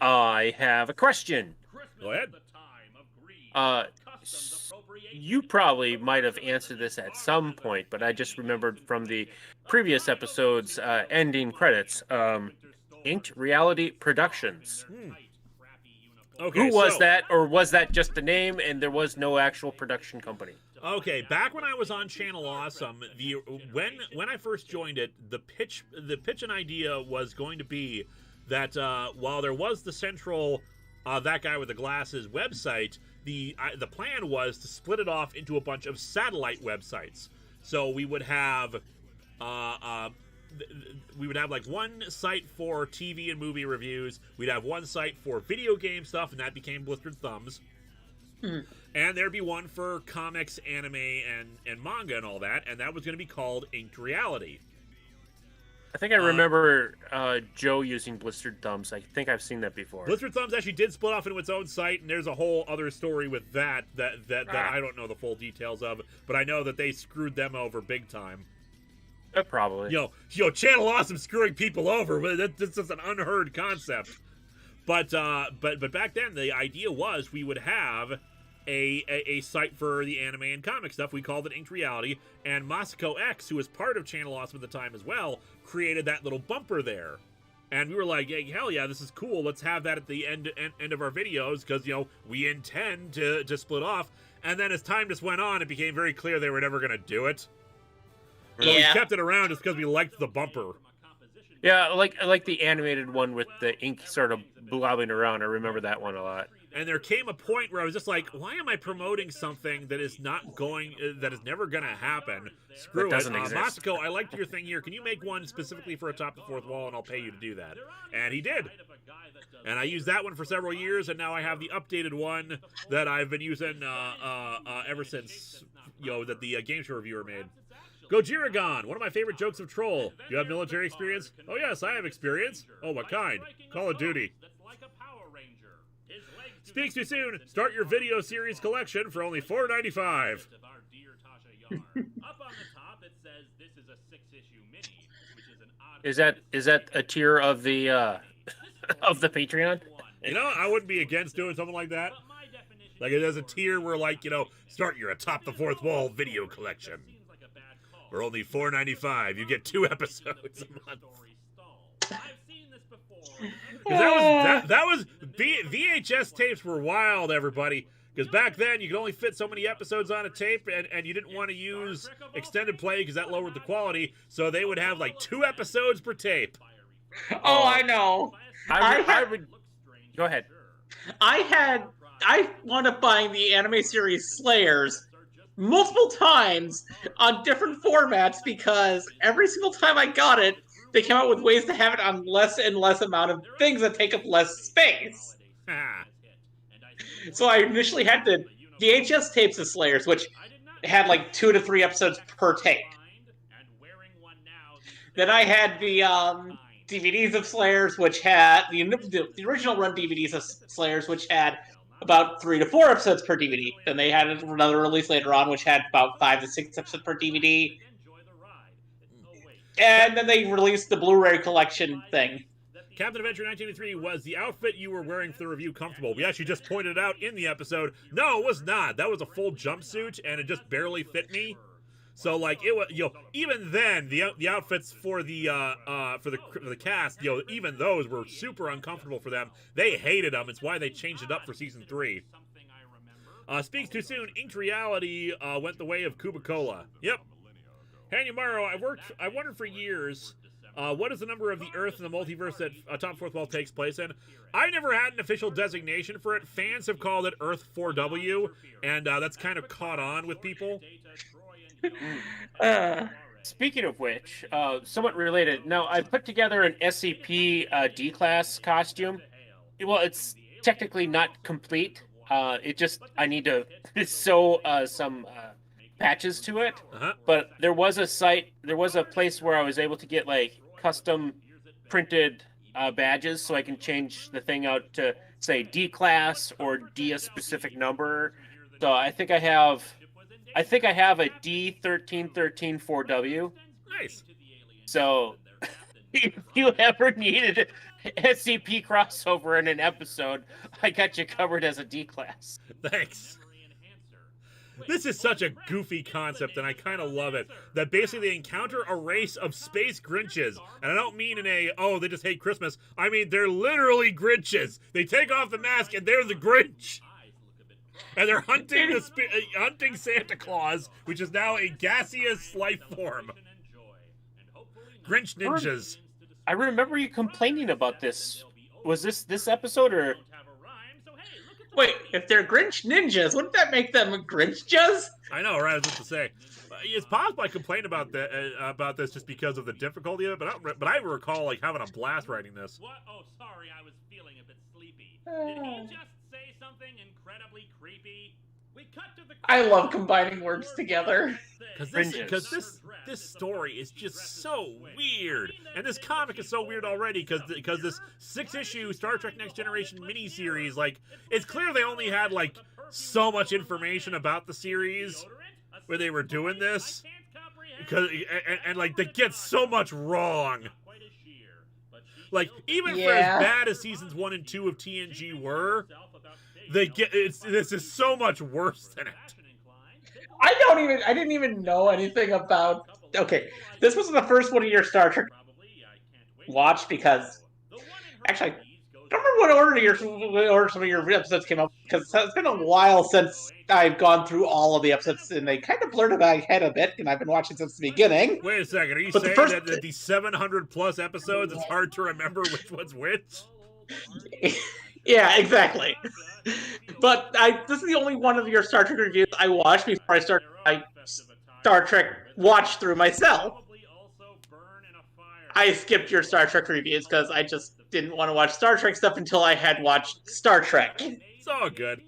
I have a question. Go ahead. You probably might have answered this at some point, but I just remembered from the previous episode's ending credits. Inked Reality Productions. Okay, who was that, or was that just a name and there was no actual production company? Okay, back when I was on Channel Awesome, when I first joined it, the pitch and idea was going to be that while there was the central That Guy with the Glasses website, the plan was to split it off into a bunch of satellite websites. So we would have one site for TV and movie reviews. We'd have one site for video game stuff, and that became Blistered Thumbs. And there'd be one for comics, anime, and manga and all that, and that was going to be called Inked Reality. I think I remember Joe using Blistered Thumbs. I think I've seen that before. Blistered Thumbs actually did split off into its own site, and there's a whole other story with that I don't know the full details of, but I know that they screwed them over big time. Probably. Channel Awesome screwing people over. This is an unheard concept. But back then the idea was we would have a site for the anime and comic stuff. We called it Inked Reality, and Masako X, who was part of Channel Awesome at the time as well, created that little bumper there. And we were like, hey, hell yeah, this is cool. Let's have that at the end of our videos, because we intend to split off. And then as time just went on, it became very clear they were never going to do it. So we kept it around just because we liked the bumper. Yeah, like the animated one with the ink sort of blobbing around. I remember that one a lot. And there came a point where I was just like, why am I promoting something that is that is never going to happen? Screw it. Masako, I liked your thing here. Can you make one specifically for Atop the Fourth Wall, and I'll pay you to do that? And he did. And I used that one for several years, and now I have the updated one that I've been using ever since, that the game show reviewer made. Gojiragon, one of my favorite jokes of Troll. Do you have military experience? Oh yes, I have experience. Oh, what kind? Call of Duty. Speaks too soon. Start your video series collection for only $4.95. Is that a tier of the of the Patreon? I wouldn't be against doing something like that. Like it has a tier where start your Atop the Fourth Wall video collection. For only $4.95, you get 2 episodes a month. That was VHS tapes were wild, everybody. Because back then you could only fit so many episodes on a tape, and you didn't want to use extended play because that lowered the quality. So they would have 2 episodes per tape. Oh, I know. I would go ahead. I wound up buying the anime series Slayers multiple times on different formats because every single time I got it, they came out with ways to have it on less and less amount of things that take up less space. So I initially had the VHS tapes of Slayers, which had 2 to 3 episodes per tape. Then I had the DVDs of Slayers, which had the original run DVDs of Slayers, which had about 3 to 4 episodes per DVD. Then they had another release later on, which had about 5 to 6 episodes per DVD. And then they released the Blu-ray collection thing. Captain Adventure 1983, was the outfit you were wearing for the review comfortable? We actually just pointed it out in the episode. No, it was not. That was a full jumpsuit, and it just barely fit me. So like it was, even then the outfits for the cast, even those were super uncomfortable for them. They hated them. It's why they changed it up for season 3. Speaks too soon. Inked reality went the way of Cuba-Cola. Yep. Hanyamaro, I wondered for years, what is the number of the Earth in the multiverse that Top4thWall takes place in? I never had an official designation for it. Fans have called it Earth 4W, and that's kind of caught on with people. Speaking of which, somewhat related. Now, I put together an SCP D-Class costume. Well, it's technically not complete. I need to sew some patches to it. But there was a place where I was able to get like custom printed badges, so I can change the thing out to say D-Class or D a specific number. So I think I have a D1313-4W. Nice. So if you ever needed SCP crossover in an episode, I got you covered as a D-Class. Thanks. This is such a goofy concept, and I kind of love it. That basically they encounter a race of space Grinches. And I don't mean in they just hate Christmas. I mean, they're literally Grinches. They take off the mask, and they're the Grinch. And they're hunting Santa Claus, which is now a gaseous life form. Grinch ninjas. I remember you complaining about this. Was this episode or? Wait, if they're Grinch ninjas, wouldn't that make them Grinchjas? I know, right? I was just to say. It's possible I complained about this just because of the difficulty of it, but I recall like having a blast writing this. What? Oh, sorry, I was feeling a bit sleepy. Did he just say something incredibly creepy? We cut to the. I love combining words together. Because this story is just so weird, and this comic is so weird already. Because this 6-issue Star Trek Next Generation miniseries, like it's clear they only had like so much information about the series where they were doing this, because and like they get so much wrong. Like even for as bad as seasons 1 and 2 of TNG were, this is so much worse than it. I didn't even know anything about. Okay, this was the first one of your Star Trek watched because actually I don't remember what order some of your episodes came up, because it's been a while since I've gone through all of the episodes, and they kind of blurred in my head a bit, and I've been watching since the beginning. Wait a second, are you saying that these 700 plus episodes, it's hard to remember which one's which? Yeah, exactly. But this is the only one of your Star Trek reviews I watched before I started my Star Trek watch through myself. I skipped your Star Trek reviews because I just didn't want to watch Star Trek stuff until I had watched Star Trek. It's all good.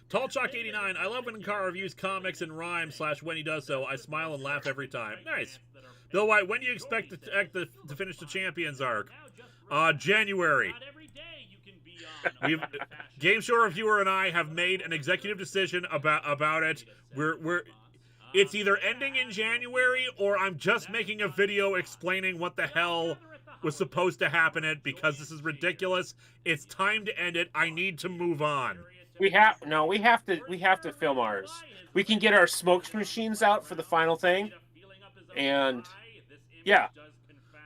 Tallchalk89, I love when Linkara reviews comics and rhyme / when he does so, I smile and laugh every time. Nice. Bill White, when do you expect to finish the Champions arc? January. Game Show Reviewer and I have made an executive decision about it. It's either ending in January, or I'm just making a video explaining what the hell was supposed to happen because this is ridiculous. It's time to end it. I need to move on. We have to film ours. We can get our smoke machines out for the final thing, and yeah,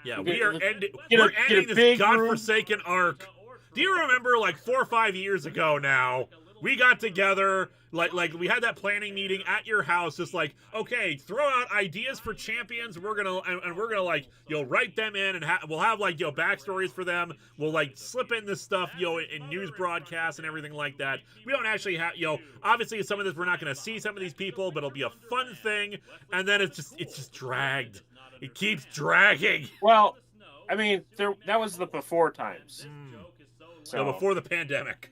we're ending this godforsaken arc. Do you remember, like 4 or 5 years ago now, we got together, like we had that planning meeting at your house, just like, okay, throw out ideas for champions. We're gonna like, write them in, and we'll have like, backstories for them. We'll like slip in this stuff, in news broadcasts and everything like that. We don't actually have, obviously some of this we're not gonna see some of these people, but it'll be a fun thing. And then it's just dragged. It keeps dragging. Well, I mean, that was the before times. So before the pandemic.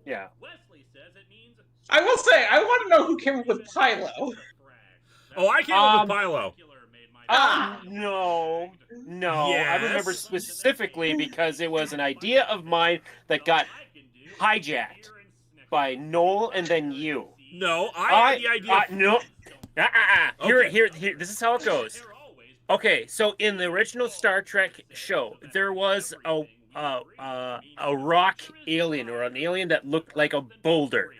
Yeah. I will say, I want to know who came up with Pylo. Oh, I came up with Pylo. No. Yes. I remember specifically because it was an idea of mine that got hijacked by Noel and then you. No, I had the idea. No. Okay. Here. This is how it goes. Okay, so in the original Star Trek show, there was a rock alien, or an alien that looked like a boulder.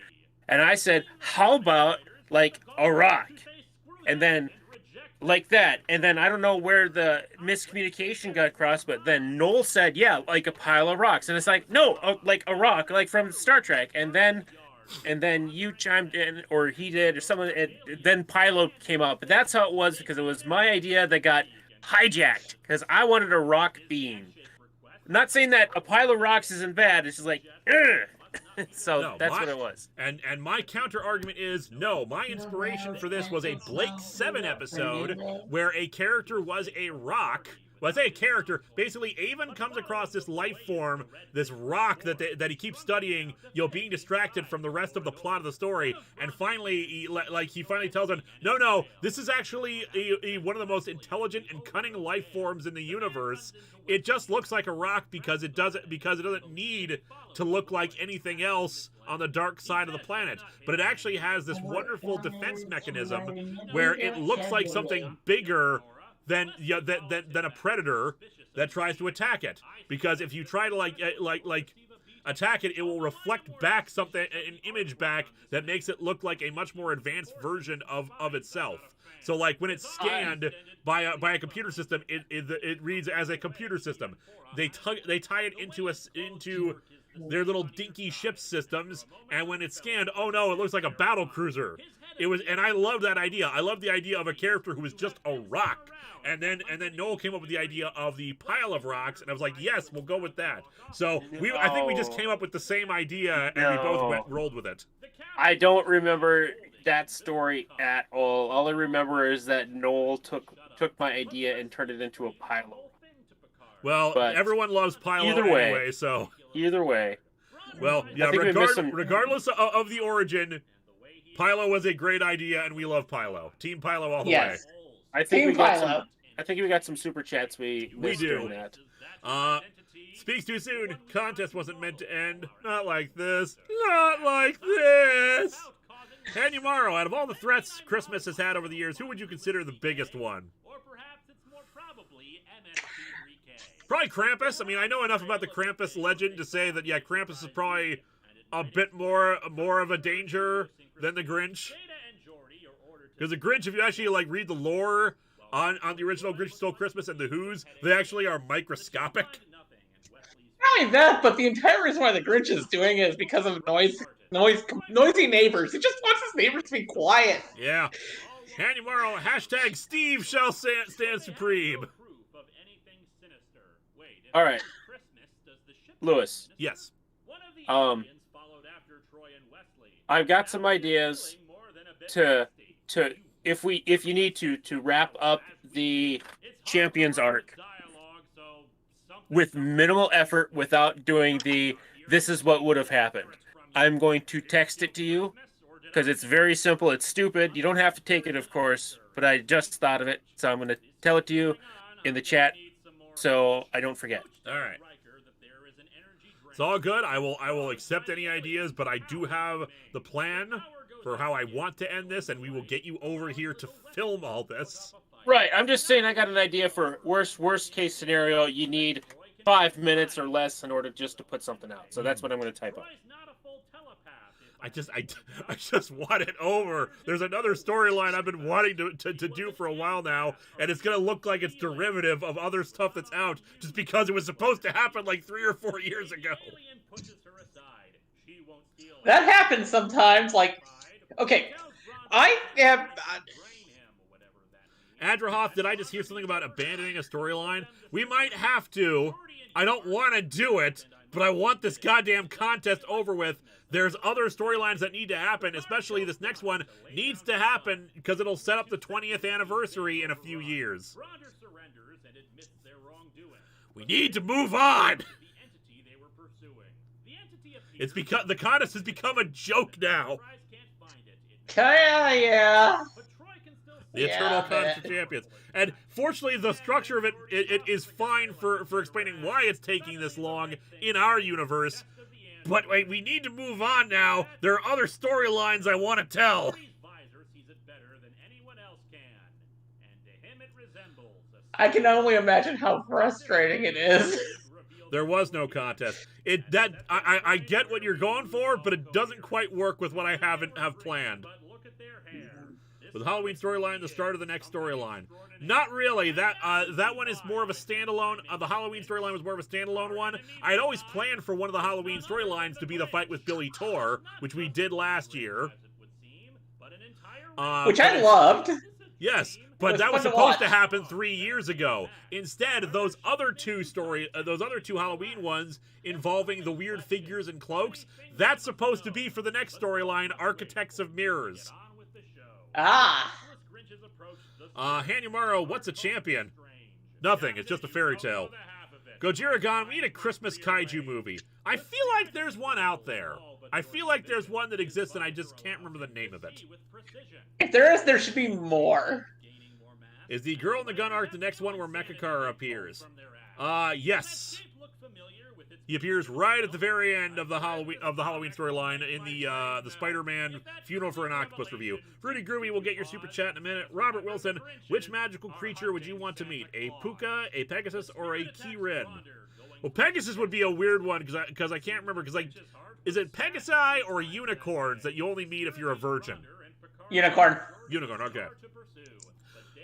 And I said, how about like a rock? And then like that. And then I don't know where the miscommunication got crossed, but then Noel said, yeah, like a pile of rocks. And it's like, no, like a rock, like from Star Trek. And then you chimed in, or he did, or someone, then Pilo came up. But that's how it was, because it was my idea that got hijacked, because I wanted a rock being. I'm not saying that a pile of rocks isn't bad, it's just like, ugh. So no, that's what it was. And my counter argument is, no, my inspiration for this was a Blake 7 episode where a character was a rock. Well, I say a character. Basically, Avon comes across this life form, this rock that he keeps studying, being distracted from the rest of the plot of the story. And finally, he finally tells him, no, this is actually one of the most intelligent and cunning life forms in the universe. It just looks like a rock because it doesn't need to look like anything else on the dark side of the planet. But it actually has this wonderful defense mechanism where it looks like something bigger than a predator that tries to attack it. Because if you try to like attack it, it will reflect back an image back that makes it look like a much more advanced version of itself. So like when it's scanned by a computer system, it reads as a computer system. They tie it into their little dinky ship systems, and when it's scanned, oh no, it looks like a battle cruiser. And I love that idea. I love the idea of a character who is just a rock. And then Noel came up with the idea of the pile of rocks, and I was like, yes, we'll go with that. So I think we just came up with the same idea, and we both rolled with it. I don't remember that story at all. All I remember is that Noel took my idea and turned it into a pilo. Well, but everyone loves pilo anyway, so... Either way. Well, yeah, regardless of the origin, pilo was a great idea, and we love pilo. Team pilo all the way. I think we got some super chats we do. That. Speaks too soon. Contest wasn't meant to end. Not like this. Not like this. Hanumaro, out of all the threats Christmas has had over the years, who would you consider the biggest one? Probably Krampus. I mean, I know enough about the Krampus legend to say that, yeah, Krampus is probably a bit more of a danger than the Grinch. Because the Grinch, if you actually read the lore on the original Grinch Stole Christmas and the Who's, they actually are microscopic. Not only that, but the entire reason why the Grinch is doing it is because of noisy neighbors. He just wants his neighbors to be quiet. Yeah. Hanumaro, hashtag Steve shall stand supreme. All right, Lewis. Yes. I've got some ideas to if you need to wrap up the Champions arc with minimal effort without doing this is what would have happened. I'm going to text it to you because it's very simple. It's stupid. You don't have to take it, of course, but I just thought of it, so I'm going to tell it to you in the chat so I don't forget. All right. It's all good. I will accept any ideas, but I do have the plan for how I want to end this, and we will get you over here to film all this. Right. I'm just saying I got an idea for worst case scenario. You need 5 minutes or less in order just to put something out. So that's what I'm going to type up. I just want it over. There's another storyline I've been wanting to do for a while now, and it's going to look like it's derivative of other stuff that's out just because it was supposed to happen like 3 or 4 years ago. That happens sometimes. Okay, I am... Adrahoff, did I just hear something about abandoning a storyline? We might have to. I don't want to do it, but I want this goddamn contest over with. There's other storylines that need to happen, especially this next one needs to happen because it'll set up the 20th anniversary in a few years. We need to move on. It's because the contest has become a joke now. Yeah. The Eternal Contest of Champions. And fortunately, the structure of it is fine for explaining why it's taking this long in our universe. But wait, we need to move on now. There are other storylines I want to tell. I can only imagine how frustrating it is. There was no contest. I get what you're going for, but it doesn't quite work with what I have planned. With the Halloween storyline, the start of the next storyline. Not really. That one is more of a standalone. The Halloween storyline was more of a standalone one. I had always planned for one of the Halloween storylines to be the fight with Billy Tor, which we did last year. Which I loved. Yes, but that was supposed to happen 3 years ago. Instead, those other two Halloween ones involving the weird figures and cloaks, that's supposed to be for the next storyline, Architects of Mirrors. Hanyamaro, what's a champion? Nothing, it's just a fairy tale. Gojira-gon, we need a Christmas kaiju movie. I feel like there's one out there. I feel like there's one that exists and I just can't remember the name of it. If there is, there should be more. Is the Girl in the Gun arc the next one where Mechakar appears? Yes. He appears right at the very end of the Halloween storyline in the Spider-Man Funeral for an Octopus review. Fruity Groovy will get your super chat in a minute. Robert Wilson, which magical creature would you want to meet? A Puka, a Pegasus, or a Kirin? Well, Pegasus would be a weird one because I can't remember is it Pegasi or unicorns that you only meet if you're a virgin? Unicorn. Unicorn, okay.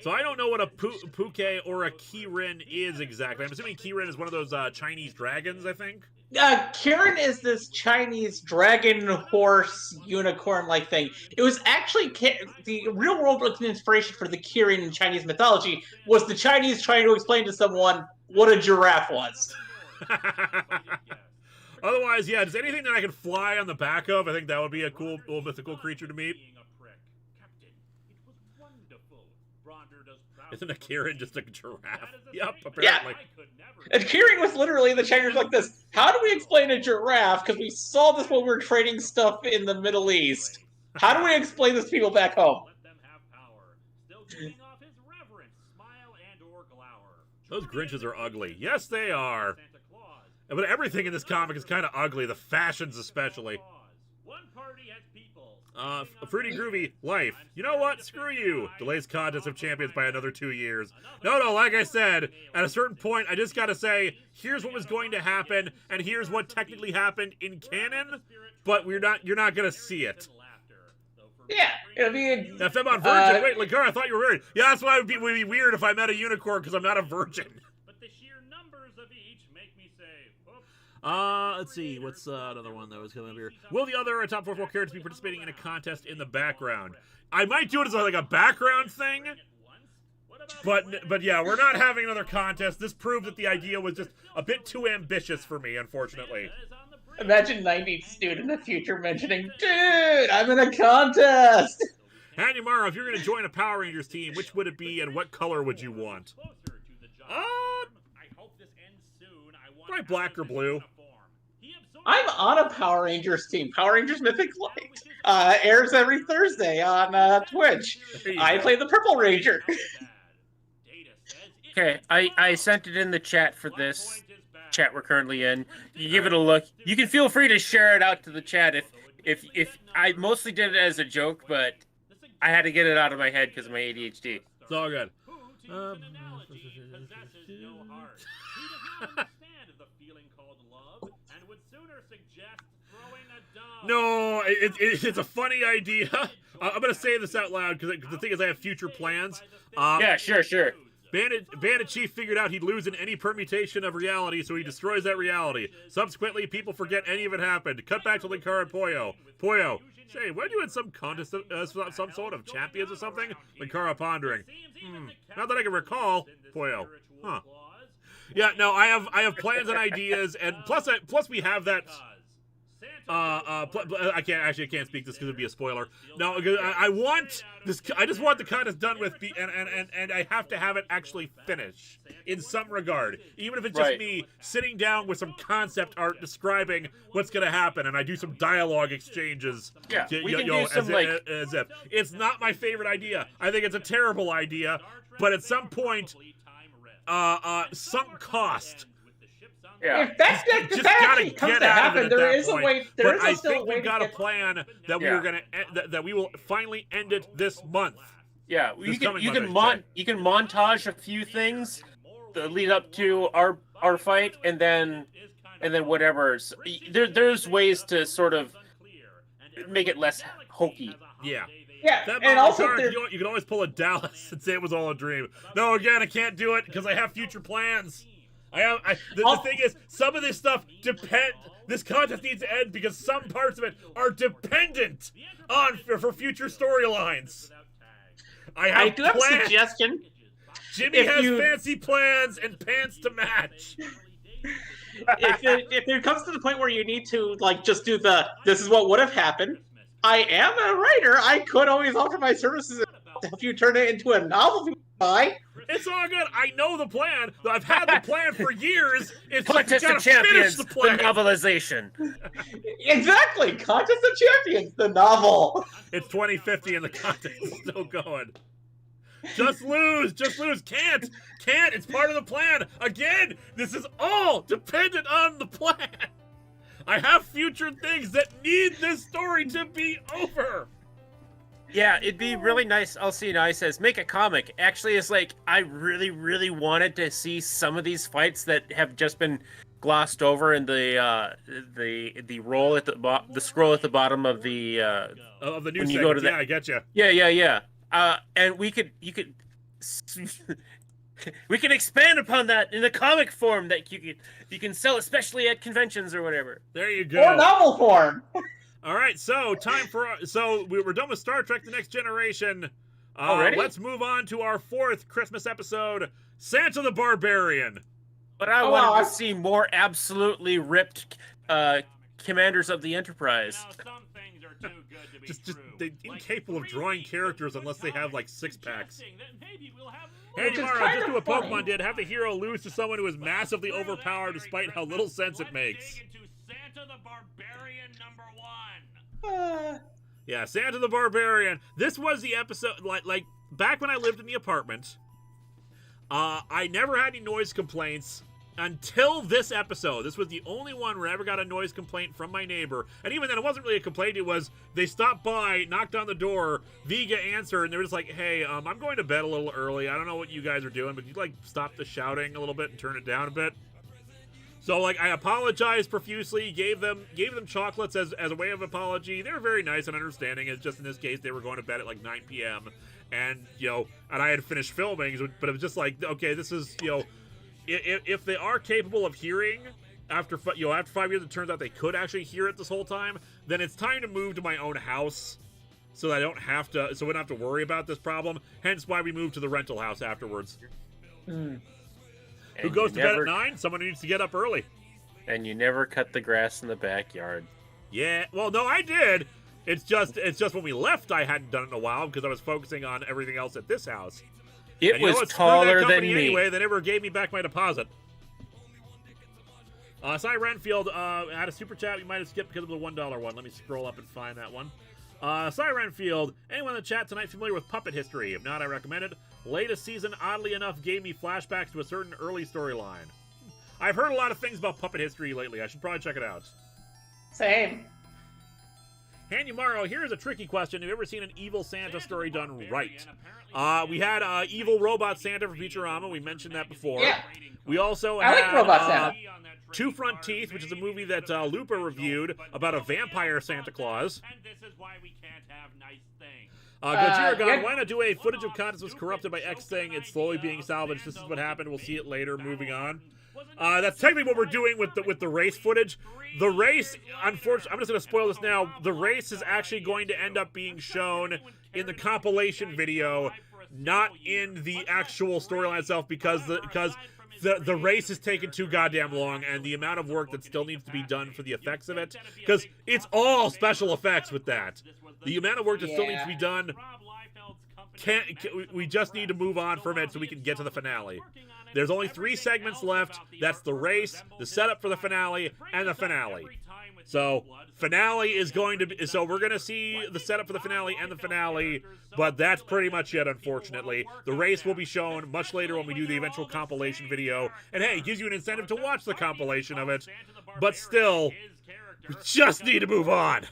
So I don't know what a Puke or a Kirin is exactly. I'm assuming Kirin is one of those Chinese dragons, I think. Kirin is this Chinese dragon horse unicorn-like thing. It was actually the real world inspiration for the Kirin in Chinese mythology was the Chinese trying to explain to someone what a giraffe was. Otherwise, yeah, just anything that I can fly on the back of, I think that would be a cool little mythical creature to meet. Isn't a Kirin just a giraffe? Yep, apparently. Yeah. And Kirin was literally the Chinese like this. How do we explain a giraffe? Because we saw this when we were trading stuff in the Middle East. How do we explain this to people back home? Those Grinches are ugly. Yes, they are. But everything in this comic is kind of ugly. The fashions especially. Fruity Groovy, life. You know what? Screw you. Delays Contest of Champions by another 2 years. No, like I said, at a certain point, I just gotta say, here's what was going to happen, and here's what technically happened in canon, but you're not gonna see it. Yeah, it'll be... If I'm on virgin, wait, Linkara, I thought you were married. Yeah, that's why it would be weird if I met a unicorn, because I'm not a virgin. Let's see, what's another one that was coming up here? Will the other top 4 characters be participating in a contest in the background? I might do it as like a background thing, but yeah, we're not having another contest. This proved that the idea was just a bit too ambitious for me, unfortunately. Imagine 90s dude in the future mentioning, dude, I'm in a contest! Hanyamaro, if you're going to join a Power Rangers team, which would it be and what color would you want? Probably black or blue. I'm on a Power Rangers team. Power Rangers Mythic Light airs every Thursday on Twitch. I play the Purple Ranger. Okay, I sent it in the chat for this chat we're currently in. You give it a look. You can feel free to share it out to the chat if I mostly did it as a joke, but I had to get it out of my head because of my ADHD. It's all good. No, it's a funny idea. I'm going to say this out loud because the thing is I have future plans. Yeah, sure. Bandit Chief figured out he'd lose in any permutation of reality, so he destroys that reality. Subsequently, people forget any of it happened. Cut back to Linkara and Poyo. Poyo, say, weren't you in some contest, some sort of champions or something? Linkara pondering. Not that I can recall. Poyo. Huh. Yeah, no, I have plans and ideas, and plus we have that. I can't speak this because it'd be a spoiler. No, I want this. I just want the contest done with, and I have to have it actually finish in some regard, even if it's just me sitting down with some concept art describing what's going to happen, and I do some dialogue exchanges. Yeah, we can do some as if it's not my favorite idea. I think it's a terrible idea, but at some point, sunk cost. Yeah. If that actually comes to happen, there is a way. But I think we've got a plan that we were gonna that we will finally end it this month. Yeah, you can montage a few things that lead up to our fight, and then whatever. There's ways to sort of make it less hokey. Yeah. Yeah, That and also Tarek, you can always pull a Dallas and say it was all a dream. No, again, I can't do it because I have future plans. The thing is, some of this stuff this contest needs to end because some parts of it are dependent on for future storylines. I do have a suggestion. Jimmy has fancy plans and pants to match. If it comes to the point where you need to just do this is what would have happened. I am a writer. I could always offer my services to help you turn it into a novel. It's all good. I know the plan. I've had the plan for years. It's Contest just of Champions, the plan. the novelization. Exactly. Contest of Champions, the novel. It's 2050 and the contest is still going. Just lose. Can't. It's part of the plan. Again, this is all dependent on the plan. I have future things that need this story to be over. Yeah, it'd be really nice. LC9 says, make a comic. Actually, it's like, I really, really wanted to see some of these fights that have just been glossed over in the roll at the scroll at the bottom of the news segment. Yeah, I get you. Yeah. And you could we can expand upon that in a comic form that you can sell, especially at conventions or whatever. There you go. Or novel form. All right, so we're done with Star Trek: The Next Generation. Already? Let's move on to our 4th Christmas episode, Santa the Barbarian. But I wanted to see more absolutely ripped commanders of the Enterprise. Some things are too good to be Just true. they're incapable of drawing characters unless they have like 6-packs. Hey, Which is tomorrow, kind just of do a funny. Pokemon did. Have the hero lose to someone who is massively overpowered despite how little sense it makes. Santa the Barbarian number 1. Yeah, Santa the Barbarian. This was the episode, like back when I lived in the apartment, I never had any noise complaints until this episode. This was the only one where I ever got a noise complaint from my neighbor. And even then, it wasn't really a complaint. It was, they stopped by, knocked on the door, Vega answered, and they were just like, hey, I'm going to bed a little early. I don't know what you guys are doing, but you stop the shouting a little bit and turn it down a bit. So, I apologized profusely, gave them chocolates as a way of apology. They were very nice and understanding. It's just in this case, they were going to bed at 9 p.m. And, and I had finished filming, but it was just okay, this is, if they are capable of hearing after 5 years, it turns out they could actually hear it this whole time, then it's time to move to my own house so that we don't have to worry about this problem. Hence why we moved to the rental house afterwards. Who goes to bed at 9? Someone who needs to get up early. And you never cut the grass in the backyard. Yeah, well, no, I did. It's just when we left, I hadn't done it in a while because I was focusing on everything else at this house. It was taller than me. Anyway, they never gave me back my deposit. Cy Renfield had a super chat we might have skipped because of the $1 one. Let me scroll up and find that one. Cy Renfield, anyone in the chat tonight familiar with Puppet History? If not, I recommend it. Latest season, oddly enough, gave me flashbacks to a certain early storyline. I've heard a lot of things about Puppet History lately. I should probably check it out. Same. Handy Morrow, here's a tricky question. Have you ever seen an evil Santa story done right? We had Evil Robot Santa from Futurama. We mentioned that before. Yeah. We also I like had Robot Santa. Two Front Teeth, which is a movie that Lupa reviewed about a vampire Santa Claus. And this is why we can't have nice things. Gojira Gone, yeah. why not do a footage of contest was corrupted by X thing? It's slowly being salvaged. This is what happened. We'll see it later. Moving on. That's technically what we're doing with the race footage. The race, unfortunately, I'm just going to spoil this now. The race is actually going to end up being shown in the compilation video, not in the actual storyline itself, because the race is taking too goddamn long, and the amount of work that still needs to be done for the effects of it, because it's all special effects with that. The amount of work that still needs to be done, we just need to move on from it so we can get to the finale. There's only 3 segments left. That's the race, the setup for the finale, and the finale. So, finale is going to be... So, we're going to see the setup for the finale and the finale, but that's pretty much it, unfortunately. The race will be shown much later when we do the eventual compilation video. And hey, it gives you an incentive to watch the compilation of it. But still, we just need to move on.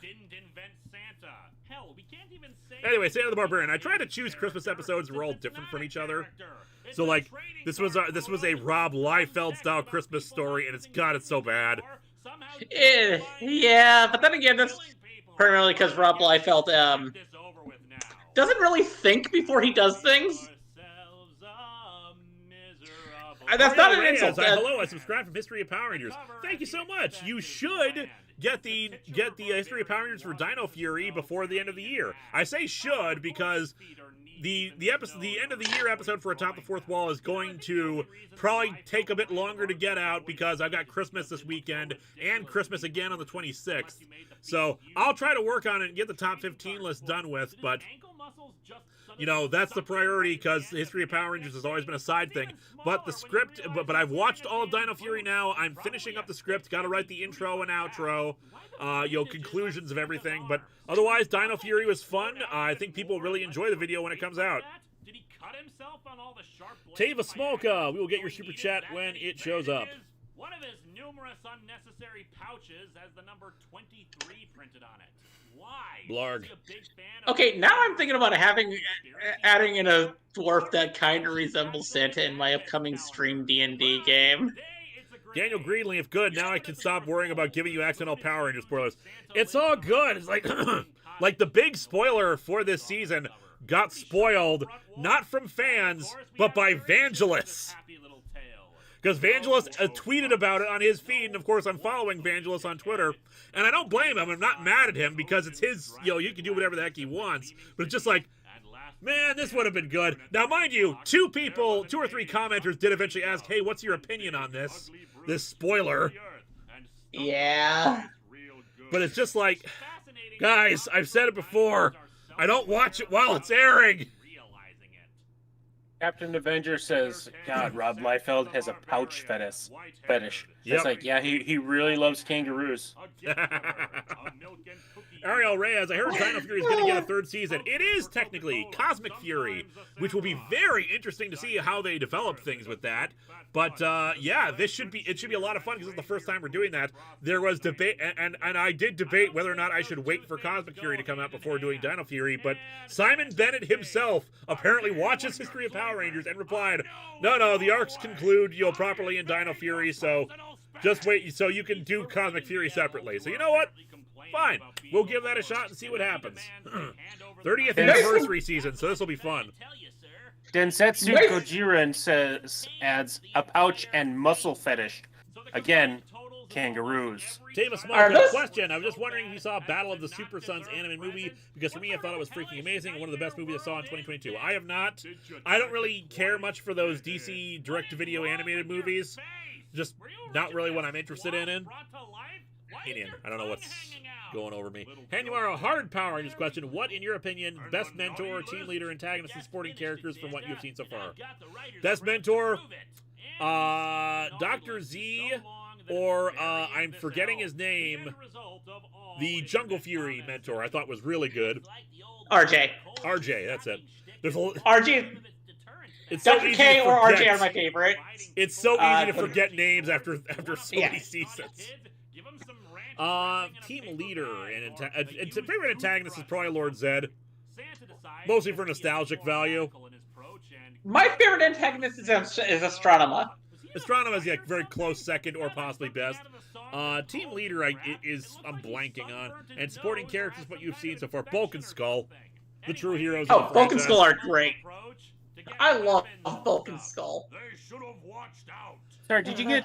Anyway, Santa the Barbarian. I tried to choose Christmas episodes that were all different from each other. So, this was a Rob Liefeld style Christmas story, and it's so bad. Yeah, but then again, that's primarily because Rob Liefeld doesn't really think before he does things. That's not an insult. Hello, I subscribe from History of Power Rangers. Thank you so much. You should get the History of Power Rangers for Dino Fury before the end of the year. I say should because the end of the year episode for Atop the Fourth Wall is going to probably take a bit longer to get out because I've got Christmas this weekend and Christmas again on the 26th. So I'll try to work on it and get the top 15 list done with, but you know, that's the priority because History of Power Rangers has always been a side thing. But the script, but I've watched all of Dino Fury now. I'm finishing up the script. Got to write the intro and outro, conclusions of everything. But otherwise, Dino Fury was fun. I think people really enjoy the video when it comes out. Tava Smolka, we will get your super chat when it shows up. One of his numerous unnecessary pouches has the number 23 printed on it. Why? Blarg. Okay, now I'm thinking about adding in a dwarf that kind of resembles Santa in my upcoming stream D&D game. Daniel Greenleaf, good. Now I can stop worrying about giving you accidental Power Ranger spoilers. It's all good. It's like, like the big spoiler for this season got spoiled, not from fans, but by Vangelis. Because Vangelis tweeted about it on his feed, and of course I'm following Vangelis on Twitter, and I don't blame him. I'm not mad at him because it's his, he can do whatever the heck he wants. But it's just like, man, this would have been good. Now, mind you, 2 or 3 commenters did eventually ask, hey, what's your opinion on this spoiler? Yeah. But it's just like, guys, I've said it before, I don't watch it while it's airing. Captain Avenger says, God, Rob Liefeld has a pouch fetish. Yep. It's like, yeah, he really loves kangaroos. Ariel Reyes, I heard Dino Fury is going to get a 3rd season. It is technically Cosmic Fury, which will be very interesting to see how they develop things with that. But yeah, it should be a lot of fun because it's the first time we're doing that. There was debate, and I did debate whether or not I should wait for Cosmic Fury to come out before doing Dino Fury. But Simon Bennett himself apparently watches History of Power Rangers and replied, "No, the arcs conclude properly in Dino Fury, so just wait so you can do Cosmic Fury separately." So you know what? Fine. We'll give that a shot and see what happens. 30th anniversary season, so this will be fun. Densetsu Gojiren adds a pouch and muscle fetish. Again, kangaroos. Tava Small, question. I was just wondering if you saw Battle of the Super Sons anime movie, because for me, I thought it was freaking amazing and one of the best movies I saw in 2022. I have not. I don't really care much for those DC direct-to-video animated movies. Just not really what I'm interested in. I don't know what's going over me. Hanumara, hard Power Rangers question. What, in your opinion, best mentor, team leader, antagonist, and supporting characters from what you've seen so far? Best mentor, Dr. Z, or I'm forgetting his name, the Jungle Fury mentor I thought was really good. RJ, that's it. There's RJ. It's so Dr. K or RJ are my favorite. It's so easy to forget names after so many seasons. Team leader and favorite antagonist is probably Lord Zed, mostly for nostalgic value. My favorite antagonist is Astronema. Astronema is very close second or possibly best. Team leader I'm blanking on, and supporting characters what you've seen so far. Bulk and Skull, the true heroes. Oh, Bulk and Skull are great. I love Bulk and Skull. Sorry, did you get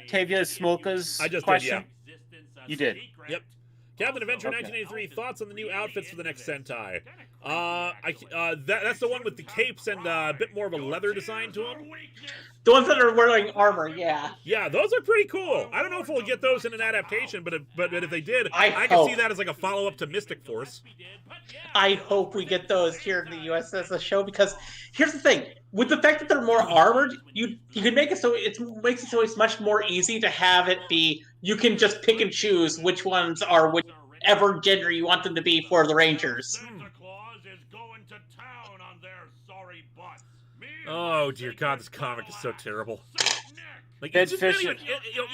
Tavia Smolka's I just question? did, yeah. You did. Yep. Captain Adventure 1983. Thoughts on the new outfits for the next Sentai? That's the one with the capes and a bit more of a leather design to them. The ones that are wearing armor, yeah. Yeah, those are pretty cool. I don't know if we'll get those in an adaptation, but if they did, I can see that as like a follow-up to Mystic Force. I hope we get those here in the U.S. as a show, because here's the thing. With the fact that they're more armored, you can make it so it makes it so it's much more easy to have it be, you can just pick and choose which ones are whichever gender you want them to be for the Rangers. Oh dear God, this comic is so terrible. Like it's just not even,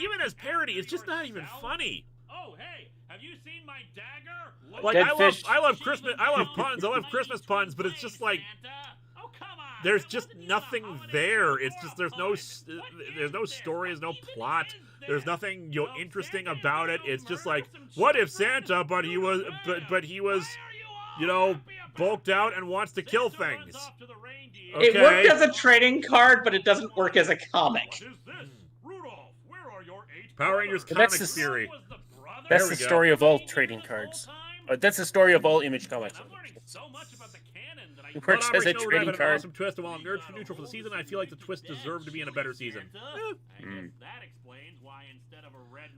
even as parody, it's just not even funny. Oh hey, have you seen my dagger? Like I love Christmas, I love puns, I love Christmas puns, but it's just like there's just nothing there. It's just there's no story, there's no plot, there's nothing interesting about it. It's just like, what if Santa, but he was you know, bulked out and wants to kill things. It worked as a trading card, but it doesn't work as a comic. Power Rangers comic theory. That's the story of all trading cards. That's the story of all Image comics. It works as a trading card. Awesome twist, and while I'm neutral for the season, I feel like the twist deserved to be in a better season.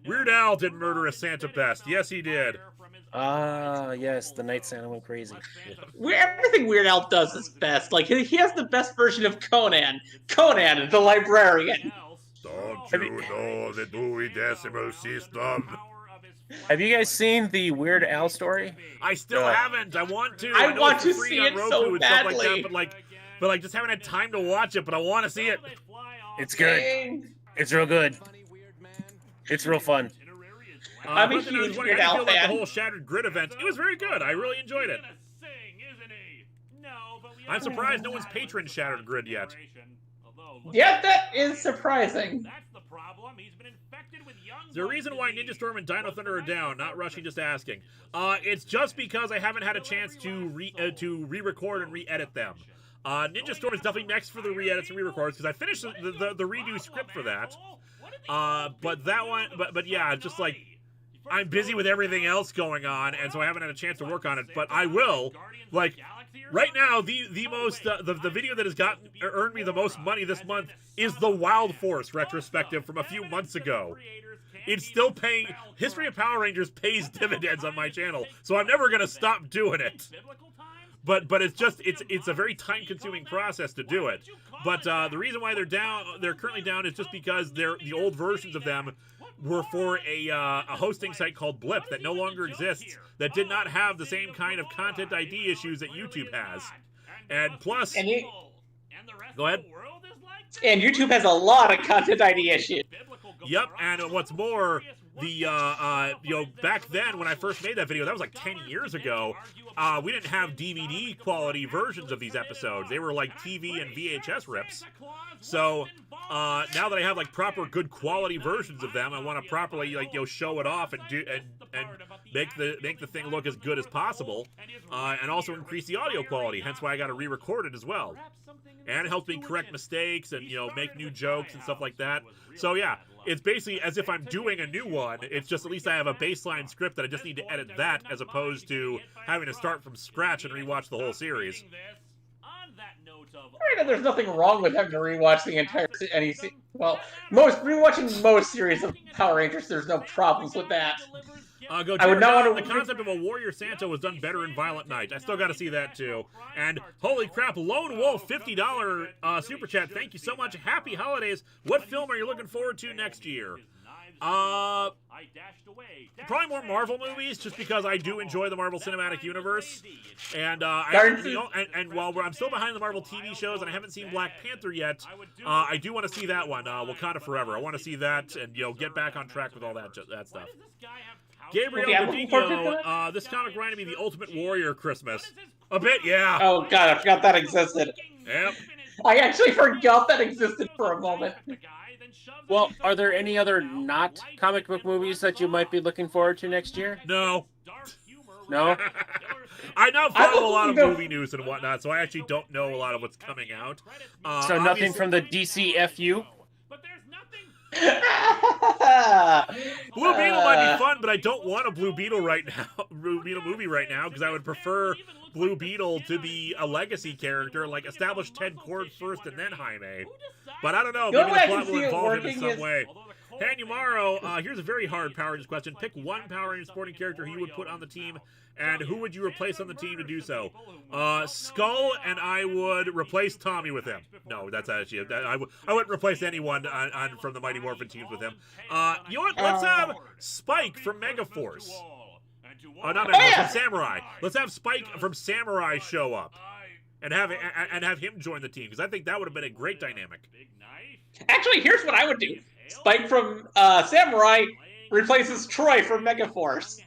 Weird Al did murder a Santa best. Yes, he did. Yes, the Night Santa went crazy. Everything Weird Al does is best. Like, he has the best version of Conan. Conan, the librarian. Don't you know the Dewey Decimal System? Have you guys seen the Weird Al story? I still haven't. I want to. I know want it's to free see on it Roku so and stuff badly. like that, but just haven't had time to watch it. But I want to see it. It's good. It's real good. It's real fun. I'm a huge Weird Al about the fan. whole Shattered Grid event. It was very good. I really enjoyed it. I'm surprised no one's patroned Shattered Grid yet. Yeah, that is surprising. Is there a reason why Ninja Storm and Dino Thunder are down? Not rushing, just asking. It's just because I haven't had a chance to re-record and re-edit them. Ninja Storm is definitely next for the re-edits and re-records because I finished the redo script for that. But that one, but yeah, just like I'm busy with everything else going on, and so I haven't had a chance to work on it. But I will. Like right now, the video that has earned me the most money this month is the Wild Force retrospective from a few months ago. It's still paying. History of Power Rangers pays dividends on my channel, so I'm never gonna stop doing it. But it's a very time-consuming process to do it. But the reason why they're currently down is just because the old versions of them were for a hosting site called Blip that no longer exists, that did not have the same kind of content ID issues that YouTube has. And plus, go ahead. And YouTube has a lot of content ID issues. Yep, and what's more, back then when I first made that video, that was like 10 years ago, we didn't have DVD quality versions of these episodes. They were like TV and VHS rips. So now that I have like proper good quality versions of them, I want to properly show it off and make the thing look as good as possible, and also increase the audio quality. Hence why I got to re-record it as well. And it helps me correct mistakes and make new jokes and stuff like that. So yeah, it's basically as if I'm doing a new one. It's just at least I have a baseline script that I just need to edit that, as opposed to having to start from scratch and rewatch the whole series. I know there's nothing wrong with having to rewatch the entire rewatching most series of Power Rangers. There's no problems with that. I would not want to. The concept of a Warrior Santa was done better in Violent Night. I still got to see that too. And holy crap, Lone Wolf $50 super chat. Thank you so much. Happy holidays. What film are you looking forward to next year? Probably more Marvel movies, just because I do enjoy the Marvel Cinematic Universe. And while I'm still behind the Marvel TV shows and I haven't seen Black Panther yet, I do want to see that one, Wakanda Forever. I want to see that and get back on track with all that stuff. Gabriel Godinho, this comic reminded me of the Ultimate Warrior Christmas. A bit, yeah. Oh god, I forgot that existed. Yep. I actually forgot that existed for a moment. Well, are there any other not comic book movies that you might be looking forward to next year? No. No? I now follow a lot of movie news and whatnot, so I actually don't know a lot of what's coming out. So nothing from the DCFU? Blue Beetle might be fun, but I don't want a Blue Beetle movie right now, because I would prefer Blue Beetle to be a legacy character, like establish Ted Kord first and then Jaime. But I don't know, maybe the plot will involve him in some way. Hanumaro, here's a very hard Power Rangers question. Pick one Power Rangers sporting character who you would put on the team, and who would you replace on the team to do so? Skull, and I would replace Tommy with him. No, that's actually... I wouldn't replace anyone from the Mighty Morphin teams with him. You know what? Let's have Spike from Megaforce. Not Megaforce, from Samurai. Let's have Spike from Samurai show up. And have him join the team, because I think that would have been a great dynamic. Actually, here's what I would do. Spike from Samurai replaces Troy from Megaforce.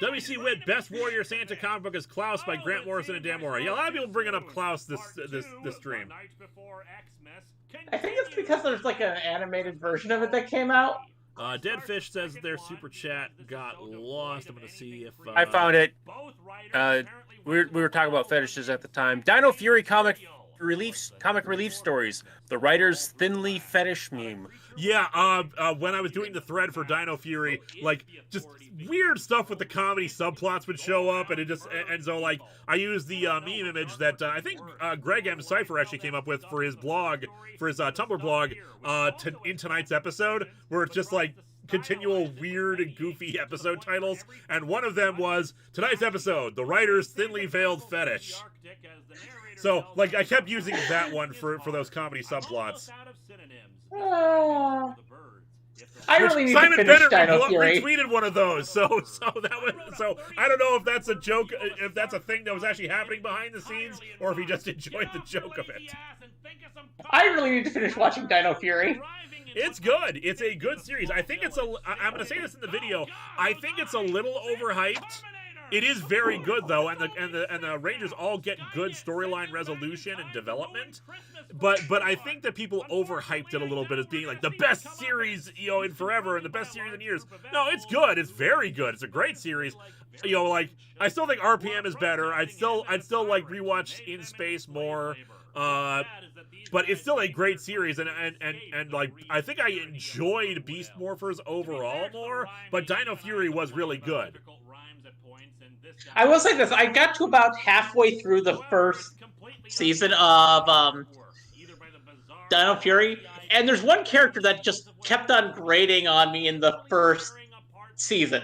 WC Wit, Best Warrior Santa comic book is Klaus by Grant Morrison and Dan Mora. Yeah, a lot of people bringing up Klaus this stream. I think it's because there's like an animated version of it that came out. Deadfish says their super chat got lost. I'm going to see if... I found it. We were talking about fetishes at the time. Dino Fury comic relief stories. The writer's thinly fetish meme. Yeah, when I was doing the thread for Dino Fury, like, just weird stuff with the comedy subplots would show up, and so, like, I used the meme image that I think Greg M. Cypher actually came up with for his blog, for his Tumblr blog, in tonight's episode, where it's just, like, continual weird and goofy episode titles, and one of them was, tonight's episode, the writer's thinly veiled fetish. So, like, I kept using that one for those comedy subplots. I really need Simon to finish Bennett Dino Fury. retweeted one of those, so I don't know if that's a joke, if that's a thing that was actually happening behind the scenes, or if he just enjoyed the joke of it. I really need to finish watching Dino Fury. It's good. It's a good series. I think it's I'm going to say this in the video. I think it's a little overhyped. It is very good though, and the Rangers all get good storyline resolution and development. But I think that people overhyped it a little bit as being like the best series, in forever and the best series in years. No, it's good. It's very good. It's a great series. Like, I still think RPM is better. I'd still like rewatch In Space more. But it's still a great series, and like, I think I enjoyed Beast Morphers overall more, but Dino Fury was really good. I will say this, I got to about halfway through the first season of Dino Fury, and there's one character that just kept on grating on me in the first season.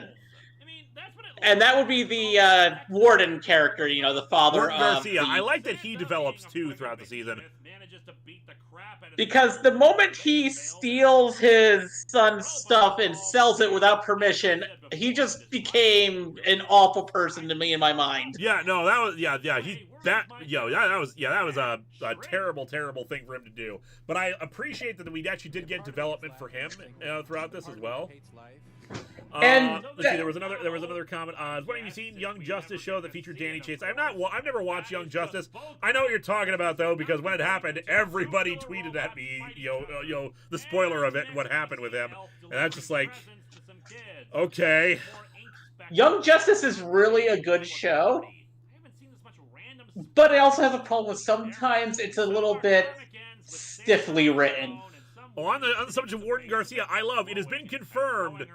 And that would be the Warden character, the father Warden Garcia. of... I like that he develops, too, throughout the season. Because the moment he steals his son's stuff and sells it without permission, he just became an awful person to me in my mind. Yeah, no, that was that was a terrible thing for him to do. But I appreciate that we actually did get development for him throughout this as well. And let's see, there was another comment. What have you seen Young Justice show that featured Danny Chase? I've never watched Young Justice. I know what you're talking about though, because when it happened, everybody tweeted at me, the spoiler of it and what happened with him, and that's just like, okay. Young Justice is really a good show, but it also has a problem with sometimes it's a little bit stiffly written. Oh, on the subject of Warden Garcia, it has been confirmed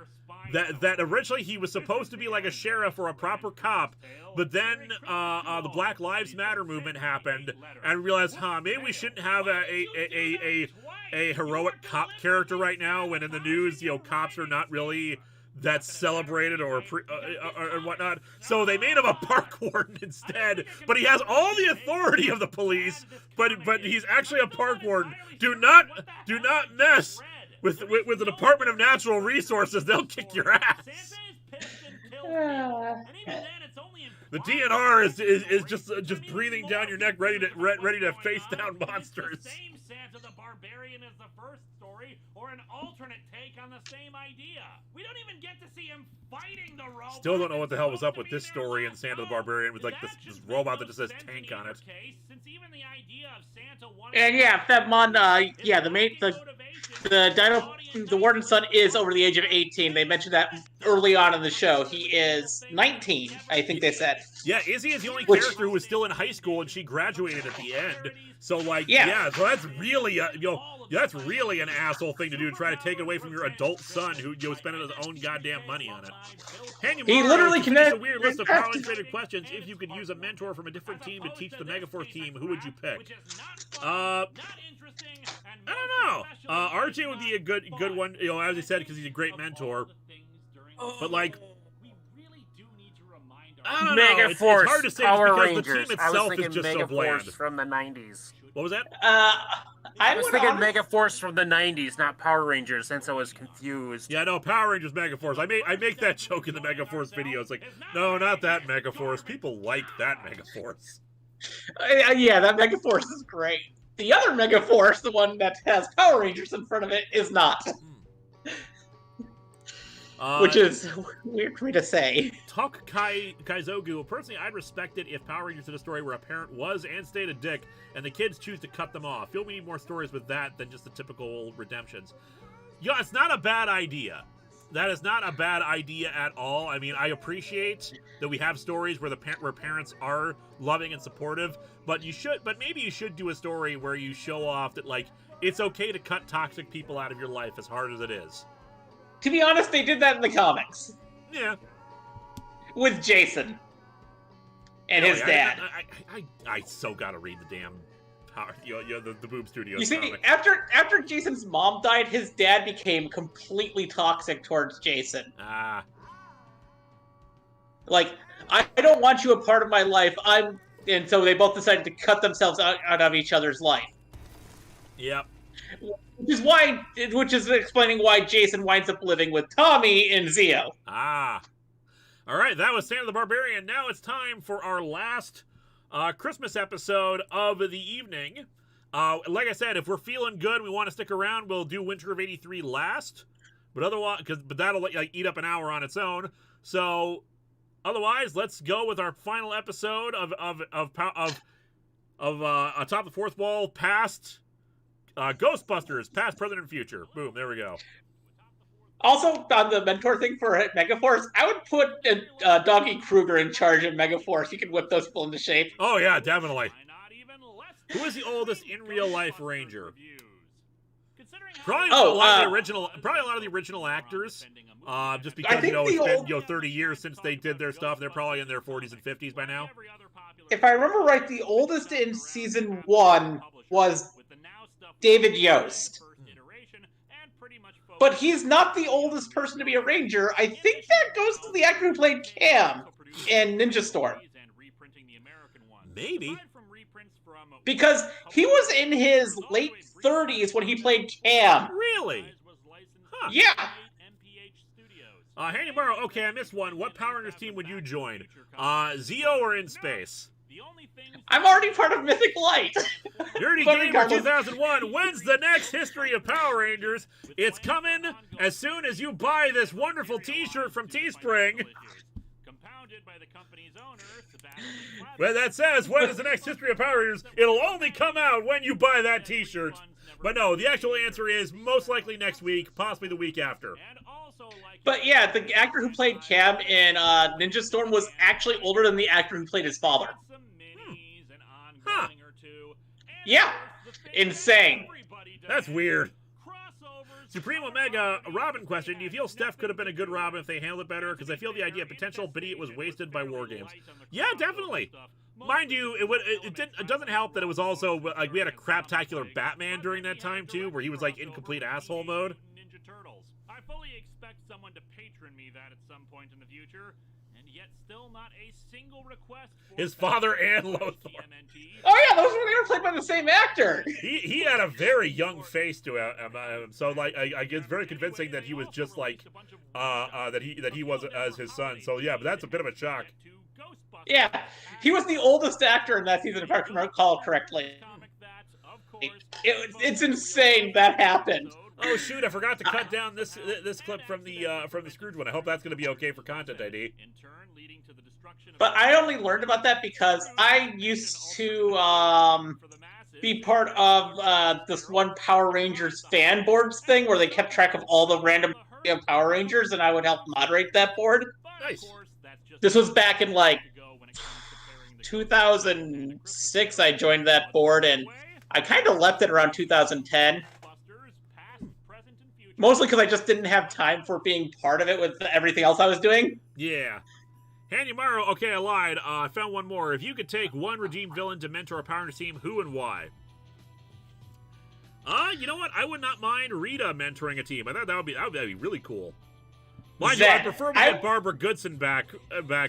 that originally he was supposed to be like a sheriff or a proper cop, but then the Black Lives Matter movement happened, and realized, maybe we shouldn't have a heroic cop character right now, when in the news, cops are not really that celebrated or whatnot. So they made him a park warden instead, but he has all the authority of the police, but he's actually a park warden. Do not mess with the Department of Natural Resources. They'll kick your ass. The DNR is just breathing down your neck, ready to face down monsters. Santa the Barbarian is the first story, or an alternate take on the same idea. We don't even get to see him fighting the robot. Still don't know what the hell was up with this story in Santa the Barbarian with like this robot that just says tank on it. And yeah, Fedmon, the Warden's son is over the age of 18. They mentioned that early on in the show. He is 19, I think they said. Yeah, Izzy is the only character who was still in high school, and she graduated at the end. So so that's really that's really an asshole thing to do, to try to take it away from your adult son who spending his own goddamn money on it. He literally connected a weird list of power-related questions. If you could use a mentor from a different team to teach the Megaforce team, who would you pick? I don't know. RJ would be a good one, as I said, because he's a great mentor. But like, I don't know. It's hard to say Power because Rangers. the team itself is just so bland. From the 90s. What was that? I was thinking Megaforce from the 90s, not Power Rangers, since I was confused. Yeah, no, Power Rangers Megaforce. I make that joke in the Megaforce videos. Like, no, not that Megaforce. People like that Megaforce. Yeah, that Megaforce is great. The other Megaforce, the one that has Power Rangers in front of it, is not. Which is weird for me to say. Talk Kaizogu. Personally, I'd respect it if Power Rangers in a story where a parent was and stayed a dick, and the kids choose to cut them off. Feel we need more stories with that than just the typical redemptions. Yeah, it's not a bad idea. That is not a bad idea at all. I mean, I appreciate that we have stories where where parents are loving and supportive, but maybe you should do a story where you show off that, like, it's okay to cut toxic people out of your life as hard as it is. To be honest, they did that in the comics. Yeah. With Jason and his dad. I so gotta read the damn the Boob Studios You see, comic. after Jason's mom died, his dad became completely toxic towards Jason. Ah. Like, I don't want you a part of my life. And so they both decided to cut themselves out of each other's life. Yep. Which is explaining why Jason winds up living with Tommy in Zeo. Ah. All right, that was Sam the Barbarian. Now it's time for our last Christmas episode of the evening. Like I said, if we're feeling good, we want to stick around, we'll do Winter of '83 last. But otherwise, but that'll like eat up an hour on its own. So otherwise, let's go with our final episode of Atop the Fourth Wall, past Ghostbusters, past, present, and future. Boom, there we go. Also, on the mentor thing for Megaforce, I would put Doggy Kruger in charge of Megaforce. He can whip those people into shape. Oh yeah, definitely. Who is the oldest in real life Ranger? Probably a lot of the original actors. Just because it's been 30 years since they did their stuff. They're probably in their 40s and 50s by now. If I remember right, the oldest in season 1 was David Yost. But he's not the oldest person to be a Ranger. I think that goes to the actor who played Cam in Ninja Storm. Maybe. Because he was in his late 30s when he played Cam. Really? Huh. Yeah. Handy Morrow, okay, I missed one. What Power Rangers team would you join? Zeo or In Space? I'm already part of Mythic Light. Dirty Gamer 2001. When's the next History of Power Rangers? It's coming as soon as you buy this wonderful t-shirt from Teespring. Well, that says, when is the next History of Power Rangers? It'll only come out when you buy that t-shirt. But no, the actual answer is most likely next week, possibly the week after. But yeah, the actor who played Cam in Ninja Storm was actually older than the actor who played his father. Huh. Yeah. Insane. That's weird. Supreme Omega, Robin question. Do you feel Steph could have been a good Robin if they handled it better? Because I feel the idea of potential Biddy was wasted by War Games. Yeah, definitely. Mind you, it doesn't help that it was also, like, we had a craptacular Batman during that time, too, where he was, like, in complete asshole mode. I fully expect someone to patron me that at some point in the future, and yet still not a single request for his father and Lothar. Oh yeah, they were played by the same actor. He had a very young face to him, so like I get very convincing that he was just like that he was as his son. So yeah, but that's a bit of a shock. Yeah, he was the oldest actor in that season, if I can recall correctly. It's insane that happened. Oh shoot! I forgot to cut down this clip from the Scrooge one. I hope that's going to be okay for Content ID. But I only learned about that because I used to be part of this one Power Rangers fan boards thing where they kept track of all the random Power Rangers, and I would help moderate that board. Nice. This was back in like 2006. I joined that board, and I kind of left it around 2010. Mostly because I just didn't have time for being part of it with everything else I was doing. Yeah. Handy Morrow, okay, I lied. I found one more. If you could take one redeemed villain to mentor a Power Rangers team, who and why? You know what? I would not mind Rita mentoring a team. I thought that would be really cool. Mind you, I prefer we get Barbara Goodson back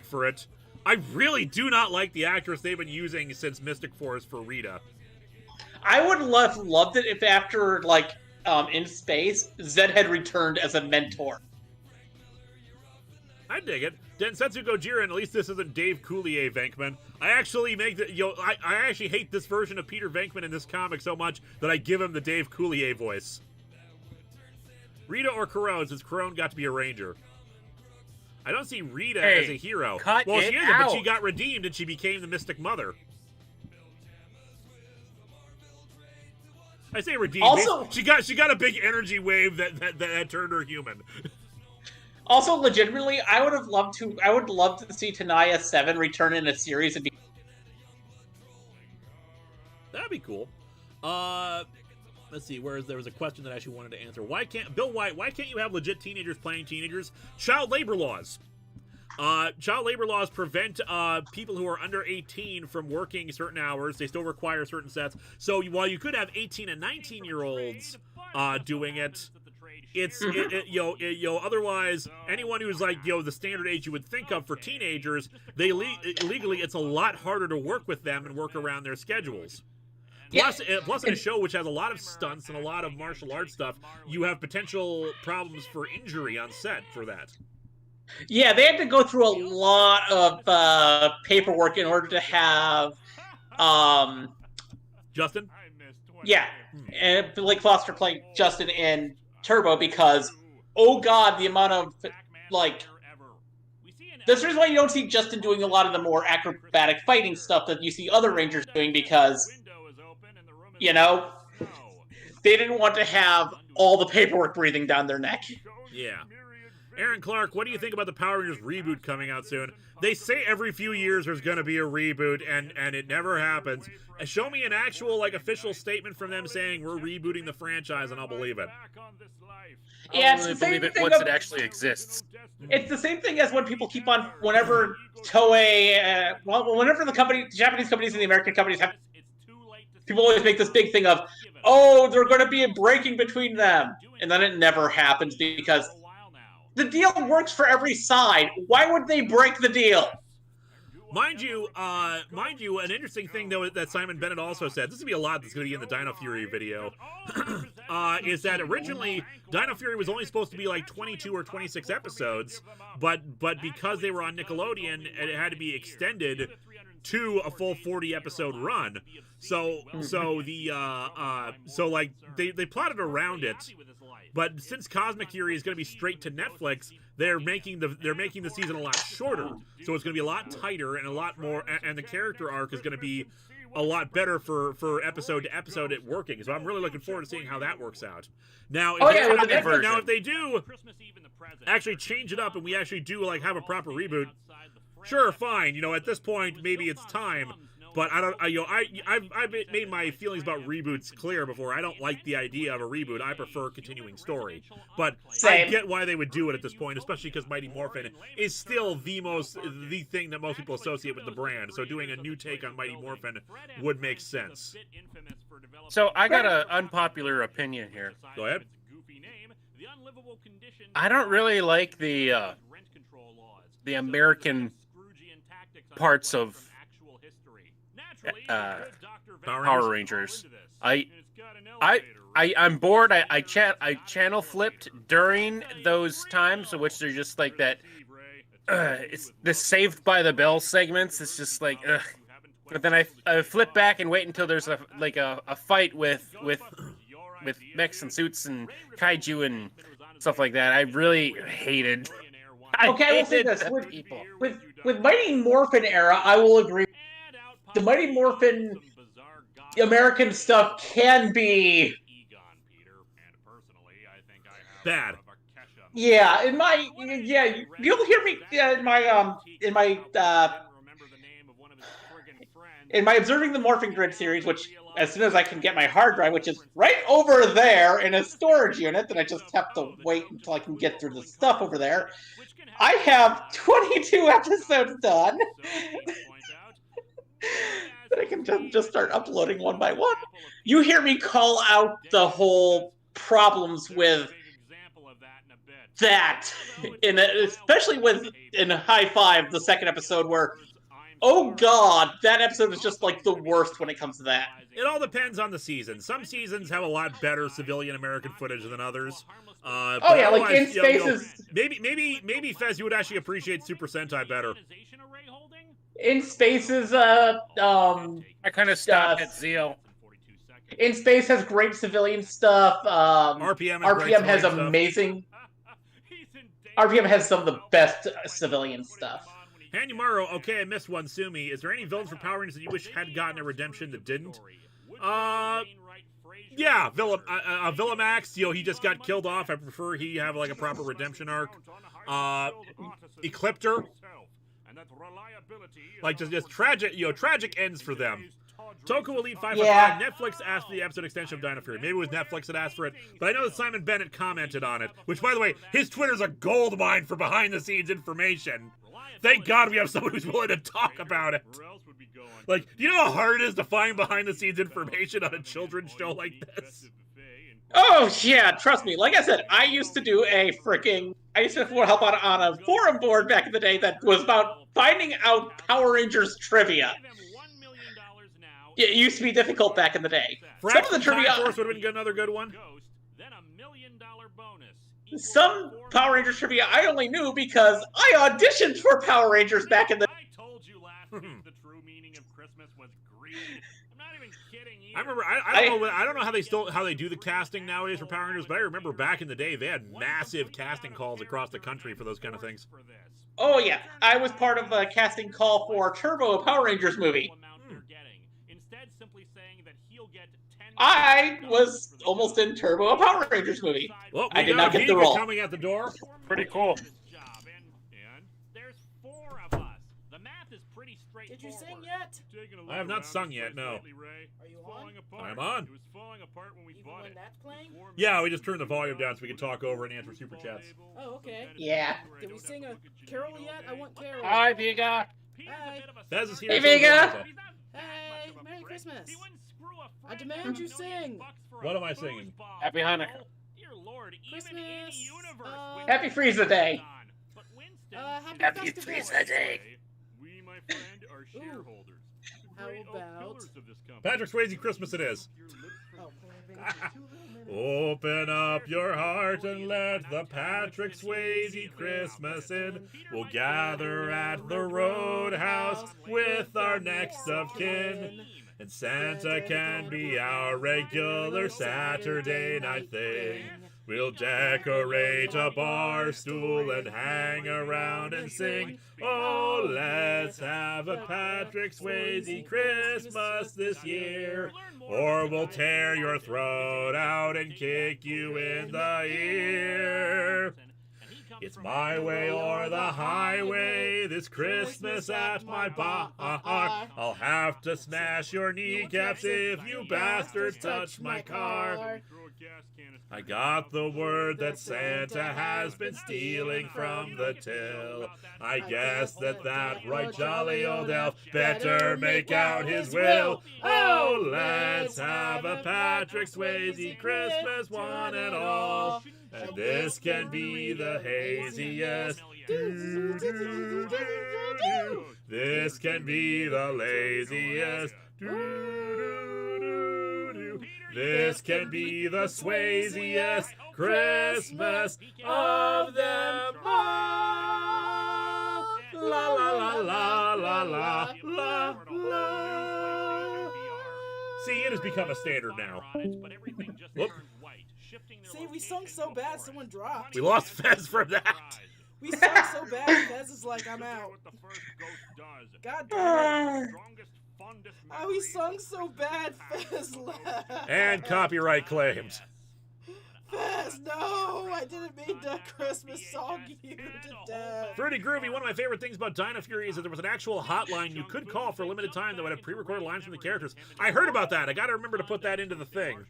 for it. I really do not like the actress they've been using since Mystic Force for Rita. I would have loved it if after, like, In Space, Zed had returned as a mentor. I dig it. Densetsu Gojira, and at least this isn't Dave Coulier Venkman. I actually I actually hate this version of Peter Venkman in this comic so much that I give him the Dave Coulier voice. Rita or Corone, since Corone got to be a Ranger. I don't see Rita as a hero. Well, she isn't, but she got redeemed and she became the Mystic Mother. I say redeemed. Also, she got a big energy wave that turned her human. Also, legitimately, I would love to see Tanaya 7 return in a series and be. That'd be cool. Let's see. There was a question that I actually wanted to answer. Why can't you have legit teenagers playing teenagers? Child labor laws. Child labor laws prevent people who are under 18 from working certain hours. They still require certain sets. So while you could have 18 and 19-year-olds doing it, otherwise anyone who's like the standard age you would think of for teenagers, legally it's a lot harder to work with them and work around their schedules. Plus, in a show which has a lot of stunts and a lot of martial arts stuff, you have potential problems for injury on set for that. Yeah, they had to go through a lot of paperwork in order to have Justin? Yeah, and Blake Foster playing Justin in Turbo because, oh god, the amount of, like... That's the reason why you don't see Justin doing a lot of the more acrobatic fighting stuff that you see other Rangers doing because, they didn't want to have all the paperwork breathing down their neck. Yeah. Aaron Clark, what do you think about the Power Rangers reboot coming out soon? They say every few years there's going to be a reboot, and it never happens. Show me an actual, official statement from them saying we're rebooting the franchise, and I'll believe it. Yeah, it's the same thing once it actually exists. It's the same thing as when people keep on, whenever Toei, whenever the Japanese companies and the American companies have, people always make this big thing of, oh, they're going to be a breaking between them, and then it never happens because the deal works for every side. Why would they break the deal? Mind you, an interesting thing though that Simon Bennett also said, this is gonna be a lot that's gonna be in the Dino Fury video, is that originally Dino Fury was only supposed to be 22 or 26 episodes, but because they were on Nickelodeon, it had to be extended to a full 40 episode run. So they plotted around it. But since Cosmic Fury is going to be straight to Netflix, they're making the season a lot shorter. So it's going to be a lot tighter and a lot more, and the character arc is going to be a lot better for episode to episode it working. So I'm really looking forward to seeing how that works out. Now, if they do actually change it up and we actually do have a proper reboot, sure, fine. At this point, maybe it's time. But I've made my feelings about reboots clear before. I don't like the idea of a reboot. I prefer continuing story. But I get why they would do it at this point, especially because Mighty Morphin is still the thing that most people associate with the brand. So doing a new take on Mighty Morphin would make sense. So I got an unpopular opinion here. Go ahead. I don't really like the American parts of Power Rangers. I'm bored. I channel flipped during those times, which they're just like that. It's the Saved by the Bell segments. It's just like, ugh. But then I flip back and wait until there's a fight with mechs and suits and kaiju and stuff like that. I really hated. I will say this with Mighty Morphin era, I will agree. The Mighty Morphin American stuff can be bad. Yeah, you'll hear me in my Observing the Morphin Grid series, which as soon as I can get my hard drive, which is right over there in a storage unit, that I just have to wait until I can get through the stuff over there. I have 22 episodes done. That I can just start uploading one by one. You hear me call out the whole problems with that, especially in High Five, the second episode, where, oh god, that episode is just the worst when it comes to that. It all depends on the season. Some seasons have a lot better civilian American footage than others. In Spaces. Maybe Fez, you would actually appreciate Super Sentai better. In Spaces, I kind of stopped at Zeo. In Space has great civilian stuff. RPM has amazing. RPM has some of the best civilian stuff. Hanumaro, okay, I missed one. Sumi, is there any villains for Power Rangers that you wish had gotten a redemption that didn't? Yeah, Villamax, he just got killed off. I prefer he have like a proper redemption arc. Ecliptor, like just tragic, tragic ends for them. Toku Elite 5 Yeah. Netflix asked for the episode extension of Dino Fury. Maybe it was Netflix that asked for it, but I know that Simon Bennett commented on it, which, by the way, his Twitter's a gold mine for behind-the-scenes information. Thank God we have someone who's willing to talk about it. Like, do you know how hard it is to find behind-the-scenes information on a children's show like this? Oh yeah, trust me. Like I said, I used to help out on a forum board back in the day that was about finding out Power Rangers trivia. It used to be difficult back in the day. Some of the trivia Force would have been another good one. Some Power Rangers trivia I only knew because I auditioned for Power Rangers back in the. I told you last week the true meaning of Christmas was greed. I'm not even kidding either. I remember. I don't know how they do the casting nowadays for Power Rangers, but I remember back in the day they had massive casting calls across the country for those kind of things. Oh yeah, I was part of a casting call for Turbo, a Power Rangers movie. I was almost in Turbo, a Power Rangers movie. Well, I did not get the role. Coming at the door. Pretty cool. And there's 4 of us. The math is pretty straightforward. Did you sing yet? I have not sung yet, no. Are you on? I'm on. It was falling apart when we Even bought when it. that's playing? Yeah, we just turned the volume down so we can talk over and answer super chats. Oh, okay. Yeah. Did we sing a carol yet? I want carol. Hi, Vega. Hi. Fez is here. Hey, Vega. Hey, Merry Christmas. I demand you sing. What am I singing? Happy Hanukkah. Dear Lord, even in Christmas, any universe, Happy Frieza Day. But Winston, Happy Festivus. we, my friend, are shareholders. How about... Patrick Swayze Christmas it is. Oh, Open up your heart and let the Patrick Swayze Christmas in. We'll gather at the Roadhouse with our next of kin. And Santa can be our regular Saturday night thing. We'll decorate a bar stool and hang around and sing. Oh, let's have a Patrick Swayze Christmas this year. Or we'll tear your throat out and kick you in the ear. It's my way or the highway this Christmas at my bar. I'll have to smash your kneecaps if you bastards touch my car. I got the word that Santa has been stealing from the till. I guess that right jolly old elf better make out his will. Oh, let's have a Patrick Swayze Christmas one and all. And this can be the haziest. This can be the laziest. This can be the Swayziest Christmas of them all. La la la la la la la la. See, it has become a standard now. Whoop. see, we sung so bad, someone dropped. We lost Fez from that. We sung so bad, Fez is like, I'm out. God damn it. Oh, we sung so bad, Fez left. And copyright claims. Fez, no! I didn't mean to Christmas song you to death. Pretty groovy. One of my favorite things about Dino Fury is that there was an actual hotline you could call for a limited time that would have pre-recorded lines from the characters. I heard about that. I gotta remember to put that into the thing.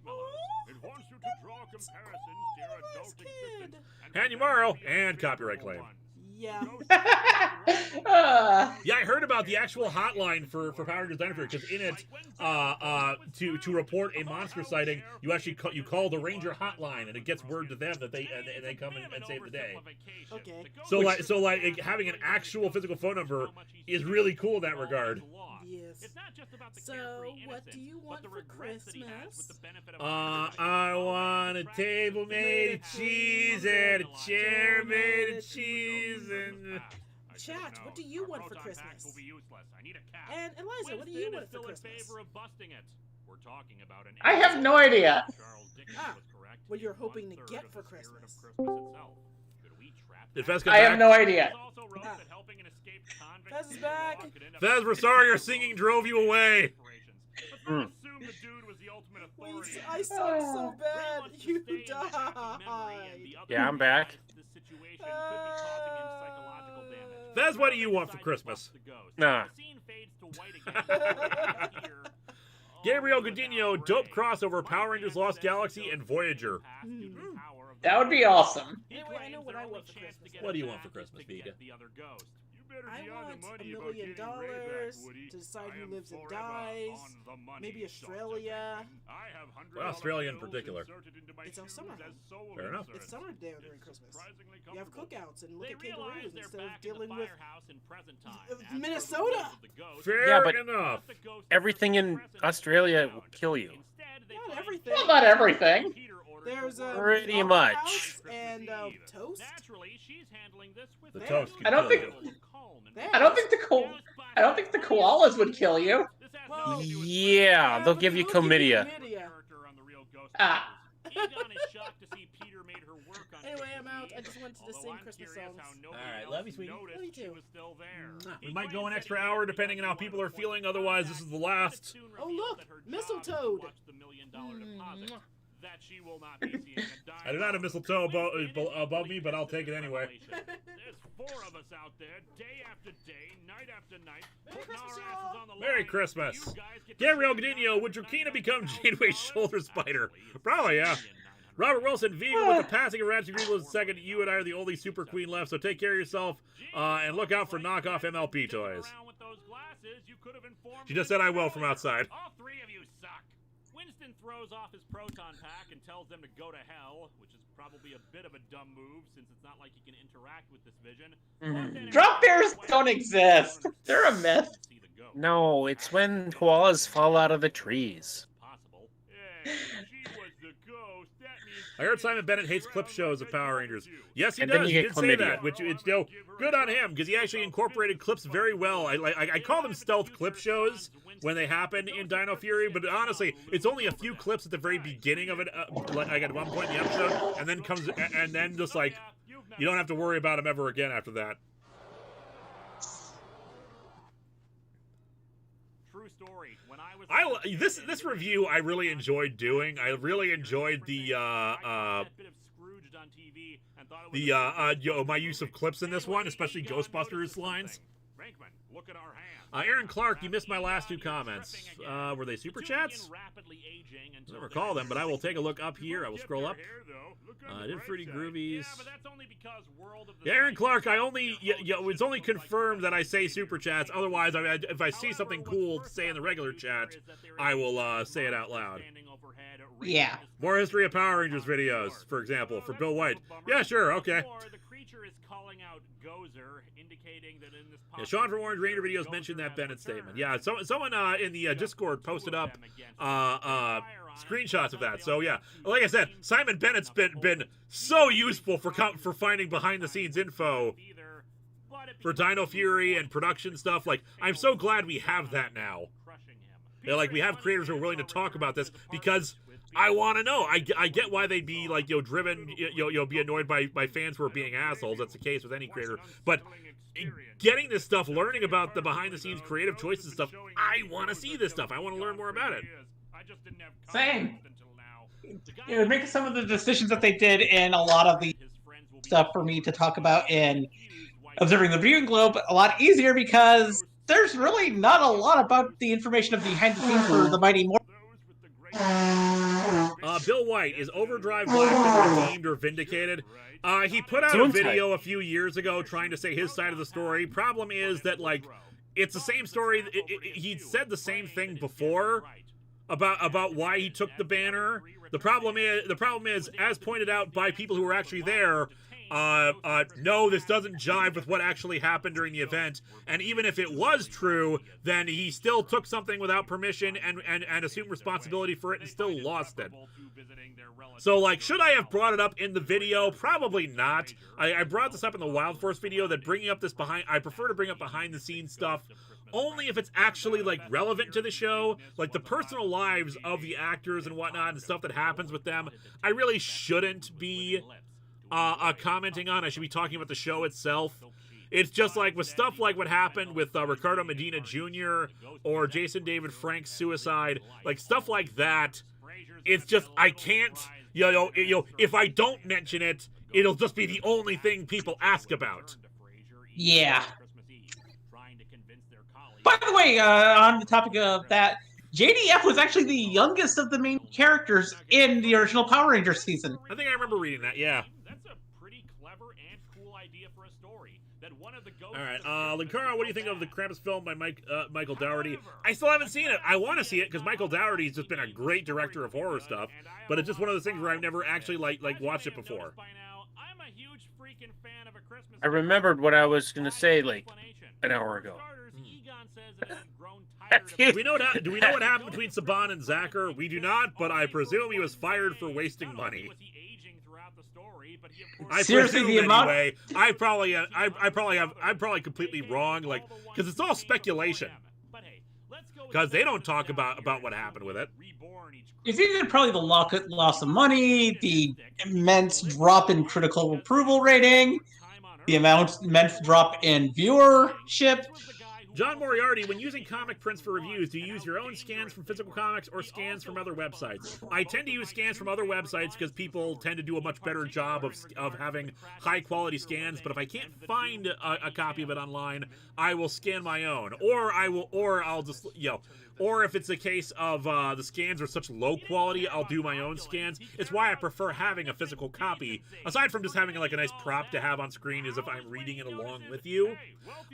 And Yamaro, and copyright claim. Yeah. Yeah, I heard about the actual hotline for Power Rangers Dino Fury, because in it, to report a monster sighting, you actually call the Ranger hotline, and it gets word to them that they come and save the day. Okay. So like having an actual physical phone number is really cool in that regard. Yes. So, what do you want for Christmas? I want a table made of cheese and a chair made of cheese and... Chat, what do you want for Christmas? And Eliza, what do you want for Christmas? I have no idea. Ah, what you're hoping to get for Christmas. Did Fez come I back? have no idea. Fez is back. Fez, we're sorry our singing drove you away. I suck so bad. You died. Yeah, I'm back. Fez, what do you want for Christmas? Nah. Gabriel Godinho, dope crossover, Power Rangers Lost Galaxy and Voyager. That would be awesome. Anyway, I know what I want for Christmas. What do you want for Christmas, Vega? I want $1 million to decide who lives and dies. Maybe Australia. Well, Australia in particular. It's our summer. Fair enough. It's summer down during Christmas. You have cookouts and look at kangaroos instead of dealing with Minnesota. Fair but enough. Everything in Australia will kill you. Not everything. Well, not everything. There's Pretty Waffle much. House and toast. The toast could I don't kill think. you. I don't think the koalas would kill you. Well, Yeah, they'll give you chlamydia. Ah. Anyway, I'm out. I just wanted to sing Christmas songs. Alright, love you, sweetie. Love you too. We might go an extra hour depending on how people are feeling. Otherwise, this is the last. Oh look, mistletoe. That she will not be seeing a I do not have mistletoe above me, but I'll take it anyway. There's 4 of us out there, day after day, night after night, putting our Christmas, asses on the line. Merry Christmas. You guys get to Gabriel see Godinho, would Drakina become Janeway's shoulder spider? Probably, yeah. Robert Wilson, Viva, with the passing of Ratchet Greenwood II, you and I are the only super queen left, so take care of yourself and look out for knockoff MLP toys. She just said I will from outside. All 3 of you suck. Winston throws off his proton pack and tells them to go to hell, which is probably a bit of a dumb move since it's not like he can interact with this vision. Drop bears don't exist. They're a myth. No, it's when koalas fall out of the trees. I heard Simon Bennett hates clip shows of Power Rangers. Yes, he And then does. you He get did say chlamydia. that, which it's good on him because he actually incorporated clips very well. I call them stealth clip shows when they happen in Dino Fury, but honestly, it's only a few clips at the very beginning of it, like at one point in the episode, and then just like you don't have to worry about him ever again after that. True story. When I was This review I really enjoyed doing. I really enjoyed my use of clips in this one, especially Ghostbusters lines. Look at our hands. Aaron Clark, you missed my last 2 comments. Were they super chats? I don't recall them, but I will take a look up here. I will scroll up. Did Fruity Groovies. Yeah, Aaron Clark, it's only confirmed that I say super chats. Otherwise, if I see something cool to say in the regular chat, I will say it out loud. Yeah. More History of Power Rangers videos, for example, for Bill White. Yeah, sure, okay. Yeah, Sean from Orange Ranger Videos mentioned that Bennett statement. Yeah, someone in the Discord posted up screenshots of that. So yeah, like I said, Simon Bennett's been so useful for finding behind the scenes info for Dino Fury and production stuff. Like, I'm so glad we have that now. Yeah, like we have creators who are willing to talk about this because I want to know. I get why they'd be like driven, be annoyed by fans who are being assholes. That's the case with any creator. But getting this stuff, learning about the behind the scenes creative choices stuff, I want to see this stuff. I want to learn more about it. Same. It would make some of the decisions that they did in a lot of the stuff for me to talk about in Observing the Viewing Globe a lot easier because there's really not a lot about the information of behind the scenes for the Mighty Morphin. Bill White, is Overdrive Black been redeemed or vindicated? He put out a video a few years ago trying to say his side of the story. Problem is that, like, it's the same story. He'd said the same thing before about why he took the banner. The problem is, as pointed out by people who were actually there, no, this doesn't jive with what actually happened during the event. And even if it was true, then he still took something without permission and assumed responsibility for it and still lost it. So, like, should I have brought it up in the video? Probably not. I brought this up in the Wild Force video that bringing up this I prefer to bring up behind the scenes stuff only if it's actually, like, relevant to the show. Like, the personal lives of the actors and whatnot and stuff that happens with them, I really shouldn't be commenting on. I should be talking about the show itself. It's just like with stuff like what happened with Ricardo Medina Jr. or Jason David Frank's suicide, like stuff like that. It's just I can't, if I don't mention it, it'll just be the only thing people ask about. Yeah. By the way, on the topic of that, JDF was actually the youngest of the main characters in the original Power Rangers season. I think I remember reading that, yeah. That's a pretty clever and cool idea for a story. That one of the all right, Linkara, what do you think of the Krampus film by Michael Dougherty? I still haven't seen it. I want to see it because Michael Dougherty's just been a great director of horror stuff, but it's just one of those things where I've never actually like watched it before. I remembered what I was going to say like an hour ago. Do we know what happened between Saban and Zacher? We do not, but I presume he was fired for wasting money. Seriously, the amount. Anyway, I'm probably completely wrong, like because it's all speculation. Because they don't talk about what happened with it. It's either probably the loss of money, the immense drop in critical approval rating, the immense drop in viewership. John Moriarty, when using comic prints for reviews, do you use your own scans from physical comics or scans from other websites? I tend to use scans from other websites because people tend to do a much better job of having high quality scans. But if I can't find a copy of it online, I will scan my own, or I'll just or if it's a case of the scans are such low quality, I'll do my own scans. It's why I prefer having a physical copy, aside from just having like a nice prop to have on screen as if I'm reading it along with you.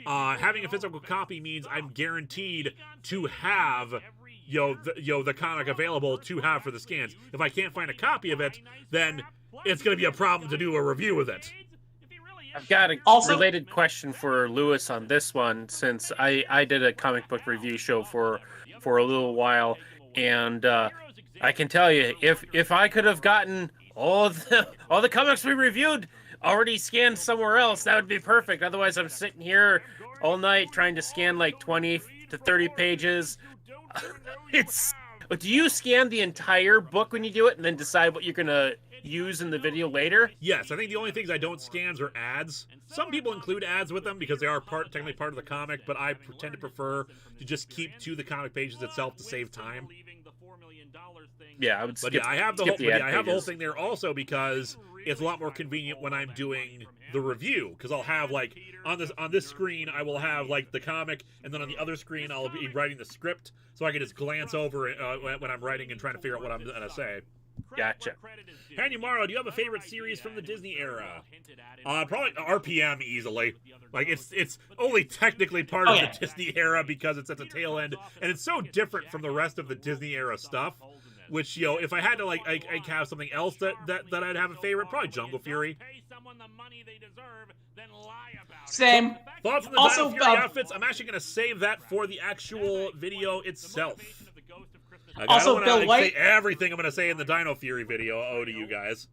Having a physical copy means I'm guaranteed to have the comic available to have for the scans. If I can't find a copy of it, then it's going to be a problem to do a review with it. I've got a related question for Lewis on this one, since I did a comic book review show for a little while, and I can tell you, if I could have gotten all the comics we reviewed already scanned somewhere else, that would be perfect. Otherwise, I'm sitting here all night trying to scan like 20 to 30 pages. Do you scan the entire book when you do it and then decide what you're gonna use in the video later? Yes, I think the only things I don't scan are ads. Some people include ads with them because they are technically part of the comic, but I tend to prefer to just keep to the comic pages itself to save time. Yeah, I would skip, I have the whole thing there also because it's a lot more convenient when I'm doing the review, because I'll have like on this screen I will have like the comic, and then on the other screen I'll be writing the script, so I can just glance over it when I'm writing and trying to figure out what I'm gonna say. Gotcha. Handy Morrow, do you have a favorite series from the Disney era? Probably RPM easily. Like it's only technically part of the Disney era because it's at the tail end, and it's so different from the rest of the Disney era stuff. Which, if I had to like have something else that I'd have a favorite, probably Jungle Fury. Same. Thoughts on the Dino Fury outfits? I'm actually going to save that for the actual video itself. Like, also, Bill White. Say everything I'm going to say in the Dino Fury video to you guys.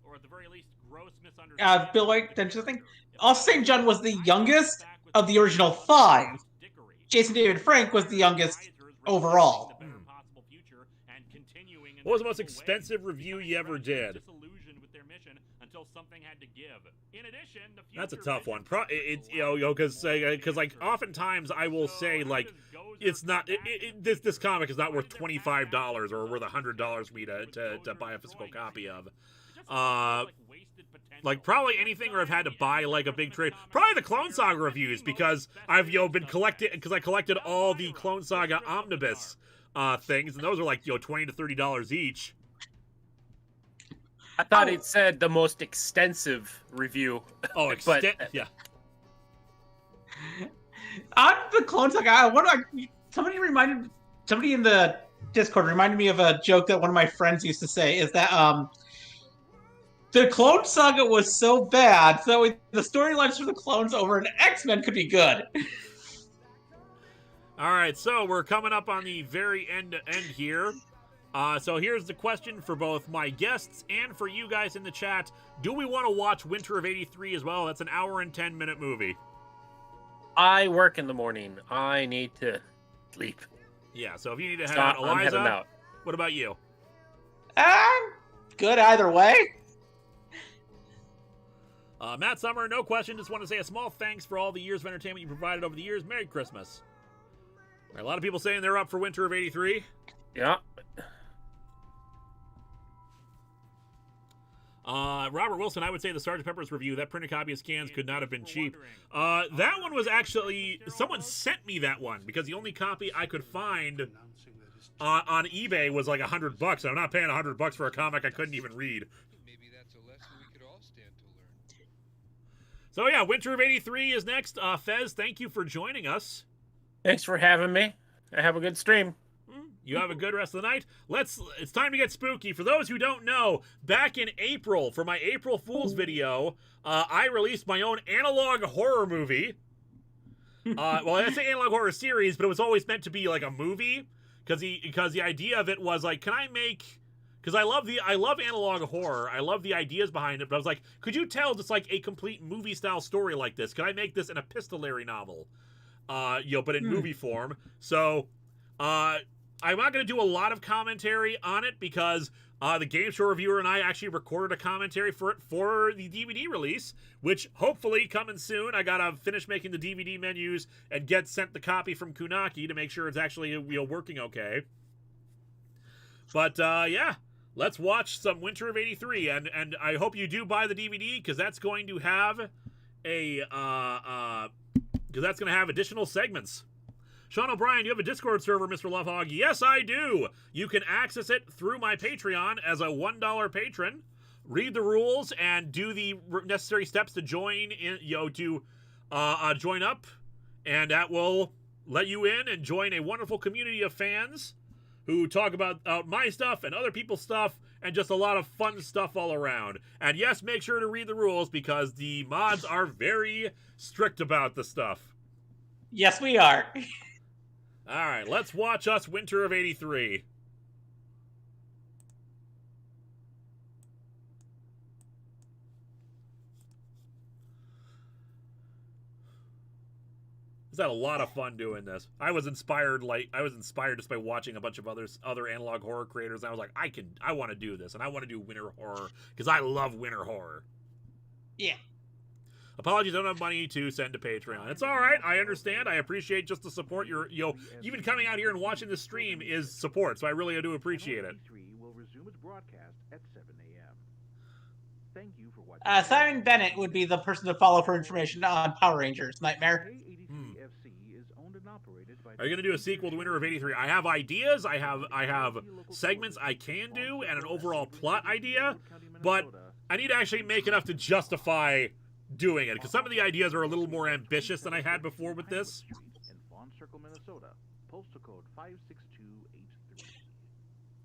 Bill White, don't you think? Also, St. John was the youngest of the original 5. Jason David Frank was the youngest overall. What was the most expensive review you ever did? That's a tough one. Because like oftentimes I will say like it's not this comic is not worth $25 or worth $100 for me to buy a physical copy of. Like probably anything where I've had to buy like a big trade. Probably the Clone Saga reviews, because I've been I collected all the Clone Saga omnibus things, and those are like $20 to $30 each. I thought it said the most extensive review. Oh, yeah. On the Clone Saga, somebody in the Discord reminded me of a joke that one of my friends used to say, is that the Clone Saga was so bad, so the storylines for the clones over in X-Men could be good. All right, so we're coming up on the very end here. So here's the question for both my guests and for you guys in the chat. Do we want to watch Winter of '83 as well? That's an hour and 10-minute movie. I work in the morning. I need to sleep. Yeah, so if you need to head out, Eliza, I'm heading out. What about you? Good either way. Matt Summer, no question. Just want to say a small thanks for all the years of entertainment you provided over the years. Merry Christmas. All right, a lot of people saying they're up for Winter of '83. Yeah. Robert Wilson, I would say the Sgt. Pepper's review, that printed copy of scans could not have been cheap. That one was actually, someone sent me that one because the only copy I could find on eBay was like $100. I'm not paying $100 for a comic I couldn't even read. Maybe that's a lesson we could all stand to learn. So yeah, Winter of '83 is next. Fez, thank you for joining us. Thanks for having me. I have a good stream. You have a good rest of the night. It's time to get spooky. For those who don't know, back in April, for my April Fool's video, I released my own analog horror movie. Well, I say analog horror series, but it was always meant to be like a movie, because the idea of it was like, can I make? Because I love analog horror. I love the ideas behind it, but I was like, could you tell just like a complete movie style story like this? Could I make this an epistolary novel? But in movie form. So, I'm not going to do a lot of commentary on it because the Game Show Reviewer and I actually recorded a commentary for it for the DVD release, which hopefully coming soon. I got to finish making the DVD menus and get sent the copy from Kunaki to make sure it's actually working okay. But yeah, let's watch some Winter of '83, and I hope you do buy the DVD because that's going to have additional segments. Sean O'Brien, you have a Discord server, Mr. Lovehog. Yes, I do. You can access it through my Patreon as a $1 patron. Read the rules and do the necessary steps to join join up, and that will let you in and join a wonderful community of fans who talk about my stuff and other people's stuff and just a lot of fun stuff all around. And yes, make sure to read the rules because the mods are very strict about the stuff. Yes, we are. All right, let's watch us Winter of '83. I've had a lot of fun doing this. I was inspired just by watching a bunch of other analog horror creators. And I was like, I want to do this, and I want to do winter horror because I love winter horror. Yeah. Apologies, I don't have money to send to Patreon. It's all right. I understand. I appreciate just the support. Even coming out here and watching the stream is support, so I really do appreciate it. Will resume its broadcast at 7 a.m. Thank you for watching. Simon Bennett would be the person to follow for information on Power Rangers Nightmare. Are you going to do a sequel to Winter of '83? I have ideas. I have segments I can do and an overall plot idea, but I need to actually make enough to justify doing it because some of the ideas are a little more ambitious than I had before with this. In Fawn Circle, Minnesota, postal code 56283.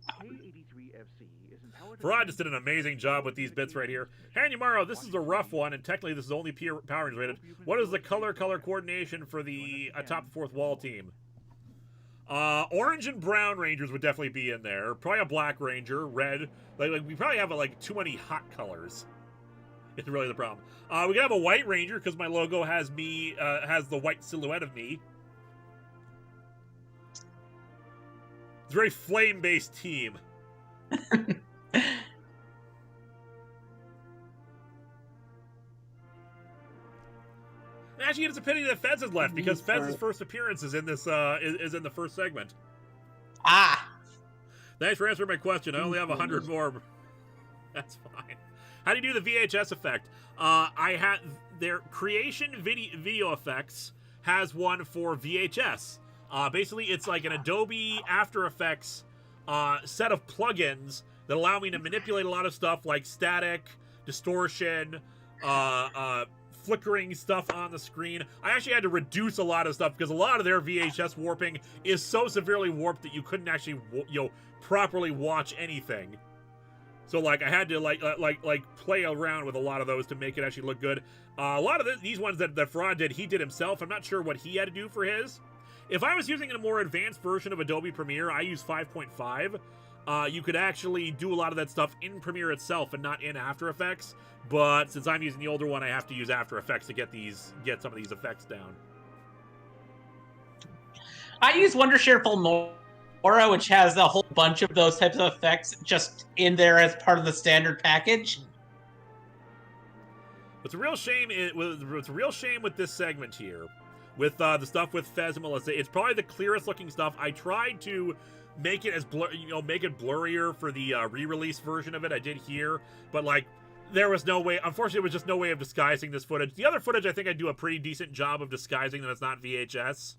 K83FC is empowered. Farad just did an amazing job with these bits right here. Hanyamaro, this is a rough one, and technically this is only Power Rangers rated. What is the color coordination for the Atop the Fourth Wall team? Orange and brown Rangers would definitely be in there. Probably a black Ranger, red. Like we probably have too many hot colors. It's really the problem. We can have a white Ranger because my logo has me, has the white silhouette of me. It's a very flame-based team. Actually, it's a pity that Fez is left because Fez's first appearance is in this is in the first segment. Ah. Thanks for answering my question. I only have 100 more. That's fine. How do you do the VHS effect? I had their Creation video Effects has one for VHS. Basically, it's like an Adobe After Effects set of plugins that allow me to manipulate a lot of stuff like static, distortion, flickering stuff on the screen. I actually had to reduce a lot of stuff because a lot of their VHS warping is so severely warped that you couldn't actually properly watch anything. So like I had to like play around with a lot of those to make it actually look good. A lot of these ones that Farad did, he did himself. I'm not sure what he had to do for his. If I was using a more advanced version of Adobe Premiere, I use 5.5. You could actually do a lot of that stuff in Premiere itself and not in After Effects. But since I'm using the older one, I have to use After Effects to get some of these effects down. I use Wondershare Filmora, which has a whole bunch of those types of effects just in there as part of the standard package. What's a real shame with this segment here, with the stuff with Fez and Melissa, it's probably the clearest looking stuff. I tried to make it as make it blurrier for the re-release version of it. I did here, but like there was no way. Unfortunately, there was just no way of disguising this footage. The other footage, I think I do a pretty decent job of disguising that it's not VHS.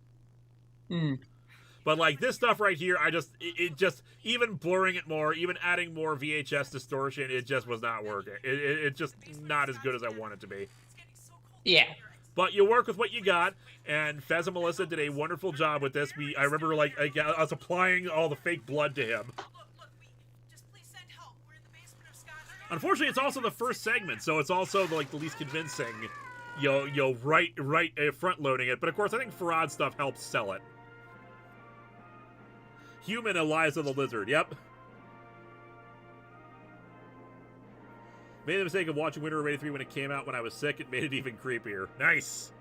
But like this stuff right here, it just even blurring it more, even adding more VHS distortion, it just was not working. It's just not as good as I want it to be. Yeah. But you work with what you got, and Fez and Melissa did a wonderful job with this. I remember I was applying all the fake blood to him. Unfortunately, it's also the first segment, so it's also like the least convincing. Front loading it. But of course, I think Farad stuff helps sell it. Human Eliza the Lizard. Yep. Made the mistake of watching Winter of '83 when it came out when I was sick. It made it even creepier. Nice.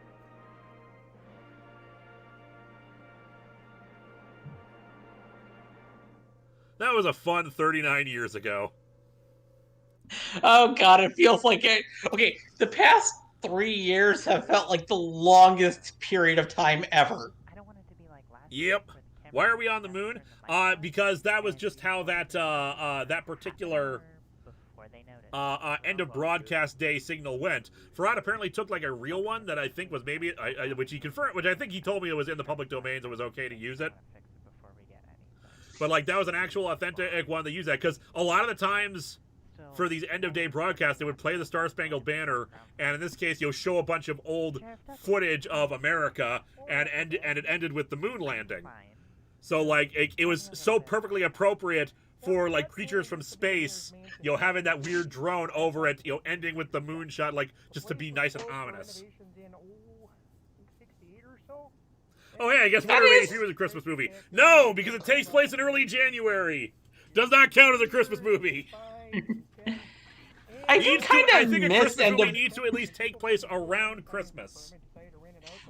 That was a fun 39 years ago. Oh god, it feels like it. Okay, the past 3 years have felt like the longest period of time ever. Yep. Why are we on the moon? Because that was just how that that particular end of broadcast day signal went. Farad apparently took like a real one that I think was maybe which he confirmed, which I think he told me it was in the public domain, so it was okay to use it. But like that was an actual authentic one to use that, because a lot of the times for these end of day broadcasts, they would play the Star Spangled Banner, and in this case, you'll show a bunch of old footage of America, and it ended with the moon landing. So like it was so perfectly appropriate for like creatures from space, having that weird drone over it, ending with the moon shot, like just to be nice and ominous. Oh yeah, I guess Winter of '83 was a Christmas movie. No, because it takes place in early January. Does not count as a Christmas movie. I think a Christmas movie needs to at least take place around Christmas.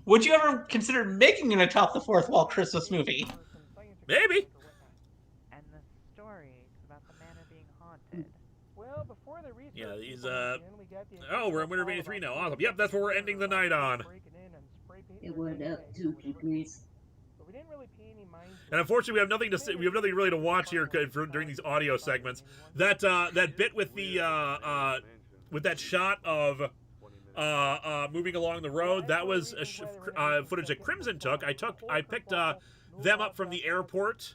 Would you ever consider making an Atop the Fourth Wall Christmas movie? Maybe. And the story about the manor being haunted. Well, before the yeah, these oh, we're in Winter of '83 now. Awesome. Yep, that's what we're ending the night on. It went up 2 degrees. And unfortunately, we have nothing to say, we have nothing really to watch here during these audio segments. That bit with the with that shot of moving along the road, that was footage that Crimson took. I picked them up from the airport.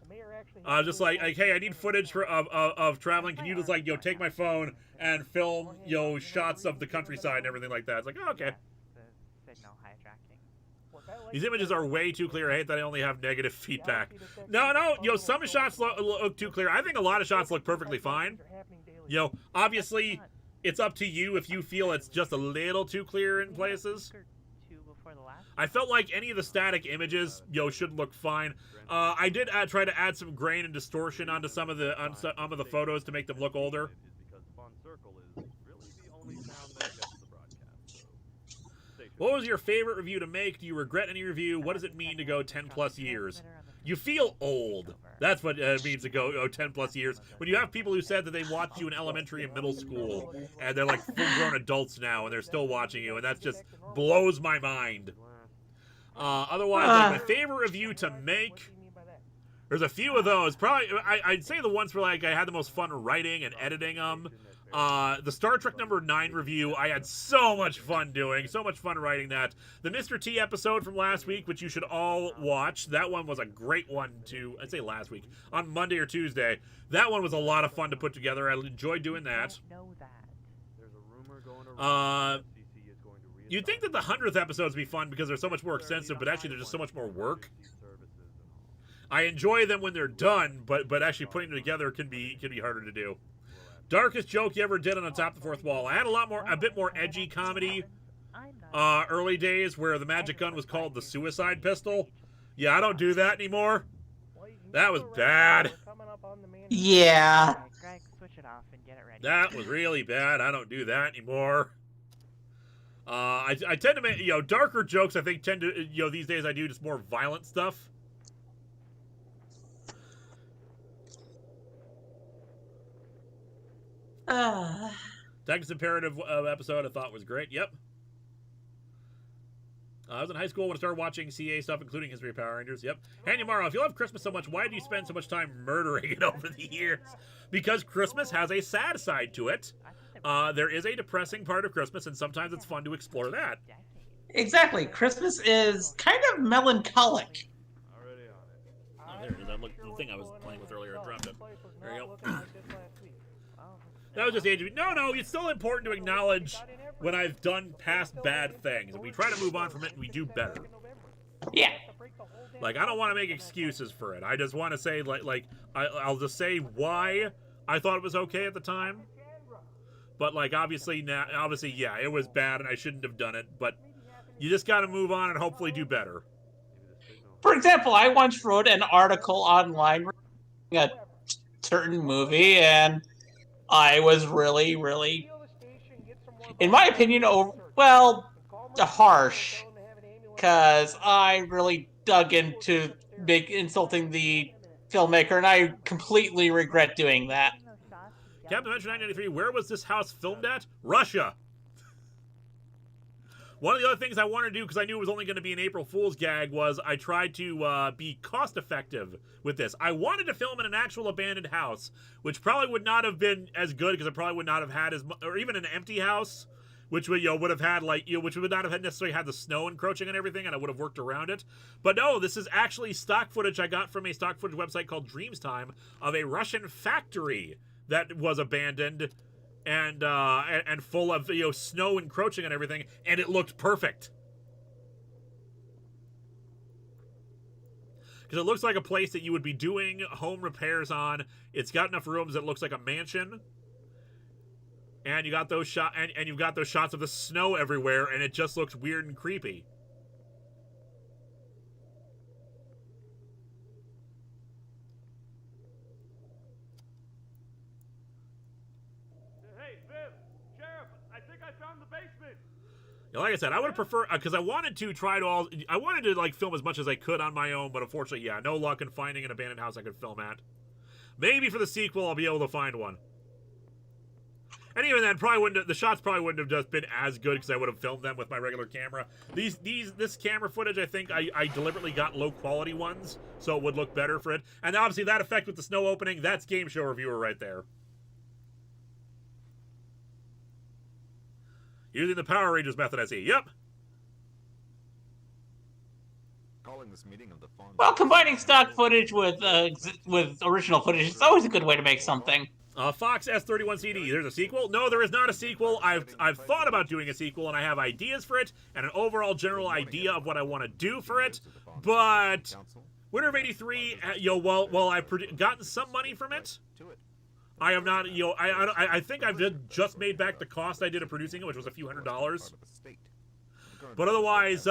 Just like, hey, I need footage of traveling. Can you just like take my phone and film shots of the countryside and everything like that? It's like, oh, okay. These images are way too clear. I hate that I only have negative feedback. No, some shots look too clear. I think a lot of shots look perfectly fine. Obviously, it's up to you if you feel it's just a little too clear in places. I felt like any of the static images, should look fine. I did try to add some grain and distortion onto some of the photos to make them look older. What was your favorite review to make? Do you regret any review? What does it mean to go 10 plus years? You feel old. That's what it means to go 10 plus years. When you have people who said that they watched you in elementary and middle school, and they're like full-grown adults now, and they're still watching you, and that just blows my mind. Otherwise, like, my favorite review to make, there's a few of those. Probably, I'd say the ones where like I had the most fun writing and editing them. The Star Trek #9 review, I had so much fun doing, so much fun writing that. The Mr. T episode from last week, which you should all watch, that one was a great one I'd say last week, on Monday or Tuesday. That one was a lot of fun to put together. I enjoyed doing that. You'd think that the 100th episodes would be fun because they're so much more extensive, but actually they're just so much more work. I enjoy them when they're done, but actually putting them together can be harder to do. Darkest joke you ever did on Atop the Fourth Wall. I had a bit more edgy comedy early days where the magic gun was called the suicide pistol. Yeah, I don't do that anymore. That was bad. Yeah. That was really bad. I don't do that anymore. I tend to make, darker jokes, I think, tend to, these days I do just more violent stuff. Texas Imperative episode I thought was great. Yep. I was in high school when I started watching CA stuff, including History of Power Rangers. Yep. Hanyamaro, if you love Christmas so much, why do you spend so much time murdering it over the years? Because Christmas has a sad side to it. There is a depressing part of Christmas, and sometimes it's fun to explore that. Exactly. Christmas is kind of melancholic. Oh, there it is. The thing I was playing with earlier, I dropped it. There you go. That was just age. No, it's still important to acknowledge when I've done past bad things, and we try to move on from it, and we do better. Yeah. Like, I don't want to make excuses for it. I just want to say, I'll just say why I thought it was okay at the time. But, like, obviously, yeah, it was bad, and I shouldn't have done it. But you just got to move on and hopefully do better. For example, I once wrote an article online regarding a certain movie, and I was really, really, in my opinion, harsh, because I really dug into insulting the filmmaker, and I completely regret doing that. Captain Adventure 993, where was this house filmed at? Russia. One of the other things I wanted to do, because I knew it was only going to be an April Fool's gag, was I tried to be cost-effective with this. I wanted to film in an actual abandoned house, which probably would not have been as good, because it probably would not have had as much, or even an empty house, which would, would have had, which would not have necessarily had the snow encroaching and everything, and I would have worked around it. But no, this is actually stock footage I got from a stock footage website called Dreams Time of a Russian factory that was abandoned and full of snow encroaching and everything, and it looked perfect. Because it looks like a place that you would be doing home repairs on. It's got enough rooms that it looks like a mansion, and you got those and you've got those shots of the snow everywhere, and it just looks weird and creepy. Like I said, I would have preferred, because I wanted to film as much as I could on my own, but unfortunately, yeah, no luck in finding an abandoned house I could film at. Maybe for the sequel, I'll be able to find one. And even then, the shots probably wouldn't have just been as good, because I would have filmed them with my regular camera. This camera footage, I think I deliberately got low quality ones, so it would look better for it. And obviously that effect with the snow opening, that's Game Show Reviewer right there. Using the Power Rangers method, I see. Yep. Well, combining stock footage with original footage is always a good way to make something. Fox S31CD. There's a sequel? No, there is not a sequel. I've thought about doing a sequel, and I have ideas for it, and an overall general idea of what I want to do for it. But Winter of '83, while I've gotten some money from it, I have not, I think I've just made back the cost I did of producing it, which was a few $100s. But otherwise,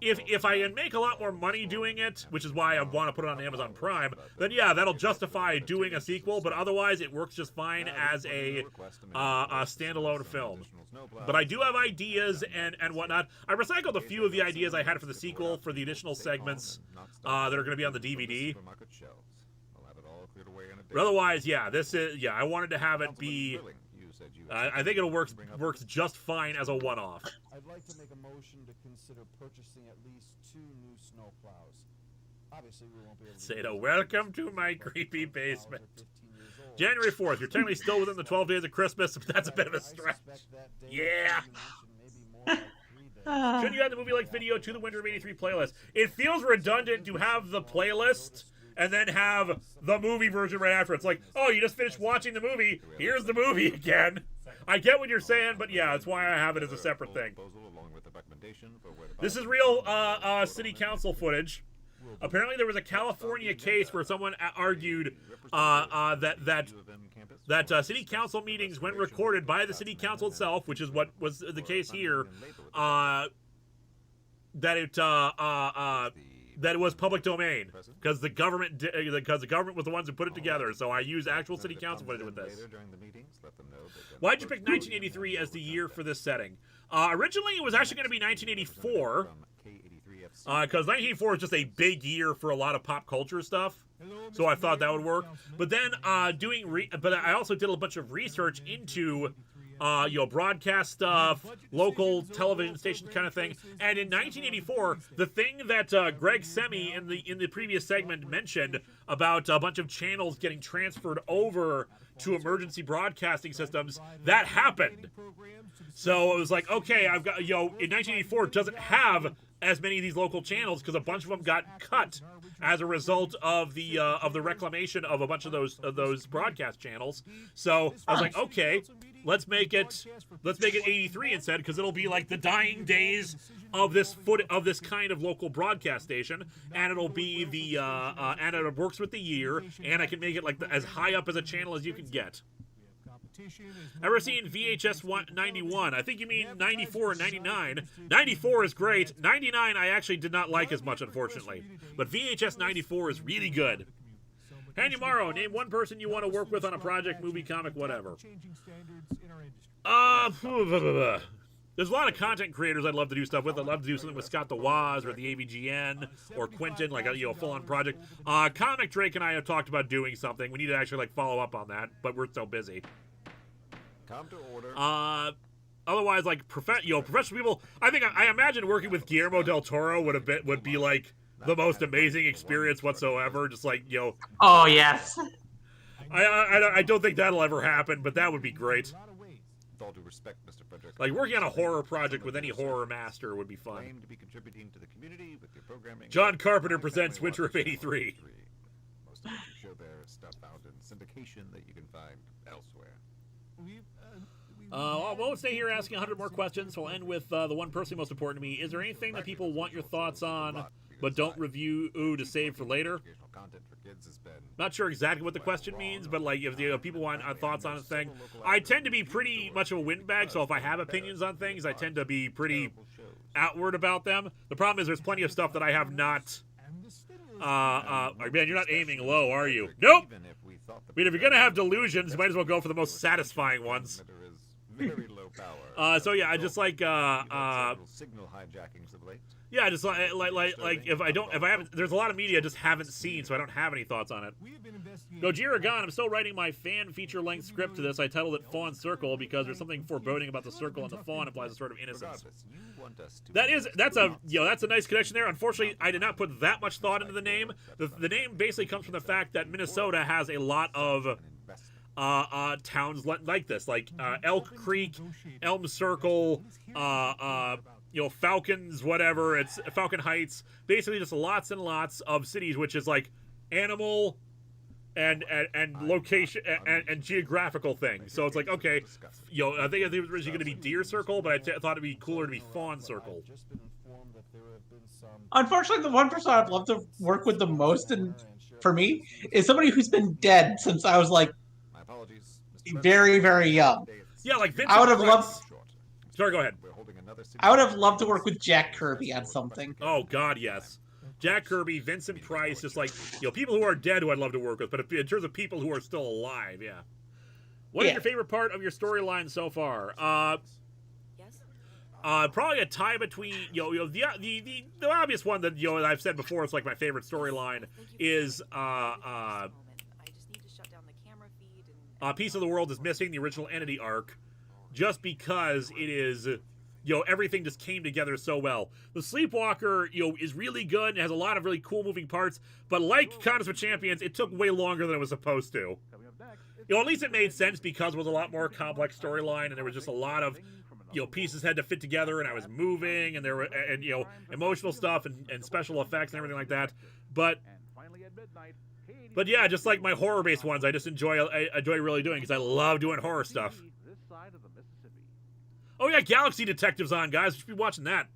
if I can make a lot more money doing it, which is why I want to put it on Amazon Prime, then yeah, that'll justify doing a sequel. But otherwise, it works just fine as a standalone film. But I do have ideas and whatnot. I recycled a few of the ideas I had for the sequel for the additional segments that are going to be on the DVD. But otherwise, yeah, I wanted to have it be. I think it'll works just fine as a one-off. I'd like to make a motion to consider purchasing at least 2 new snowplows. Obviously, we won't be able to say no. Welcome to my creepy basement. January 4th. You're technically still within the 12 days of Christmas, but that's a bit of a stretch. Yeah. Shouldn't you add the movie like video to the Winter of '83 playlist? It feels redundant to have the playlist and then have the movie version right after. It's like, oh, you just finished watching the movie. Here's the movie again. I get what you're saying, but yeah, that's why I have it as a separate thing. This is real city council footage. Apparently there was a California case where someone argued that city council meetings, when recorded by the city council itself, which is what was the case here, that it was public domain because the government was the ones who put it together. So I use actual city council footage with this. Why'd you pick 1983 as the year for this setting? Originally, it was actually going to be 1984. because 1984 is just a big year for a lot of pop culture stuff. So I thought that would work. But then but I also did a bunch of research into broadcast stuff, local television station kind of thing. And in 1984, the thing that Greg Semi in the previous segment mentioned about a bunch of channels getting transferred over to emergency broadcasting systems, that happened. So it was like, okay, I've got, in 1984 doesn't have as many of these local channels because a bunch of them got cut as a result of the reclamation of a bunch of those broadcast channels. So I was like, okay, let's make it 83 instead, because it'll be like the dying days of this kind of local broadcast station, and it'll be and it works with the year, and I can make it like as high up as a channel as you can get. Ever seen VHS 91? I think you mean 94 and 99. 94 is great. 99 I actually did not like as much, unfortunately. But VHS 94 is really good. Handy Morrow, name one person you want to work with on a project, movie, comic, whatever. There's a lot of content creators I'd love to do stuff with. I'd love to do something with Scott the Woz or the AVGN or Quentin, like a full-on project. Comic Drake and I have talked about doing something. We need to actually follow up on that, but we're so busy. Come to order. Otherwise, professional people. I imagine working with Guillermo del Toro would be like the most amazing experience whatsoever. Just Oh yes. I don't think that'll ever happen, but that would be great. With all due respect, Mr. Frederick, like working on a horror project with any horror master would be fun. To be contributing to the community with your programming. John Carpenter presents Winter of '83. Most of what you show there is stuff found in syndication that you can find elsewhere. I won't stay here asking 100 more questions. We'll end with the one personally most important to me. Is there anything that people want your thoughts on, but don't review to save for later? Not sure exactly what the question means, but if people want thoughts on a thing, I tend to be pretty much of a windbag. So if I have opinions on things, I tend to be pretty outward about them. The problem is there's plenty of stuff that I have not. Man, you're not aiming low, are you? Nope. I mean, if you're gonna have delusions, you might as well go for the most satisfying ones. Very low power. So yeah, I just signal hijackings of late. Yeah, just if I haven't, there's a lot of media I just haven't seen, so I don't have any thoughts on it. Gojira Gone, I'm still writing my fan feature-length script to this. I titled it Fawn Circle because there's something foreboding about the circle, and the fawn implies a sort of innocence. That's a nice connection there. Unfortunately, I did not put that much thought into the name. The name basically comes from the fact that Minnesota has a lot of towns like this, like Elk Creek, Elm Circle, Falcons, whatever. It's Falcon Heights. Basically, just lots and lots of cities, which is like animal and location and geographical things. So it's like, okay, I think it was originally going to be Deer Circle, but I thought it'd be cooler to be Fawn Circle. Unfortunately, the one person I'd love to work with the most, and for me, is somebody who's been dead since I was very, very young. Yeah, like Vincent I would have loved. Sorry, go ahead. I would have loved to work with Jack Kirby on something. Oh God, yes. Jack Kirby, Vincent Price, just people who are dead who I'd love to work with. But in terms of people who are still alive, yeah. What is your favorite part of your storyline so far? Probably a tie between the obvious one that I've said before. It's like my favorite storyline is Piece of the World is Missing, the original Entity arc, just because it is, everything just came together so well. The Sleepwalker, is really good and has a lot of really cool moving parts, but like Contest with Champions, it took way longer than it was supposed to. At least it made sense because it was a lot more complex storyline, and there was just a lot of, pieces had to fit together, and I was moving, and there were, emotional stuff and special effects and everything like that. But yeah, just like my horror-based ones, I just enjoy really doing because I love doing horror stuff. Oh yeah, Galaxy Detective's on, guys. You should be watching that.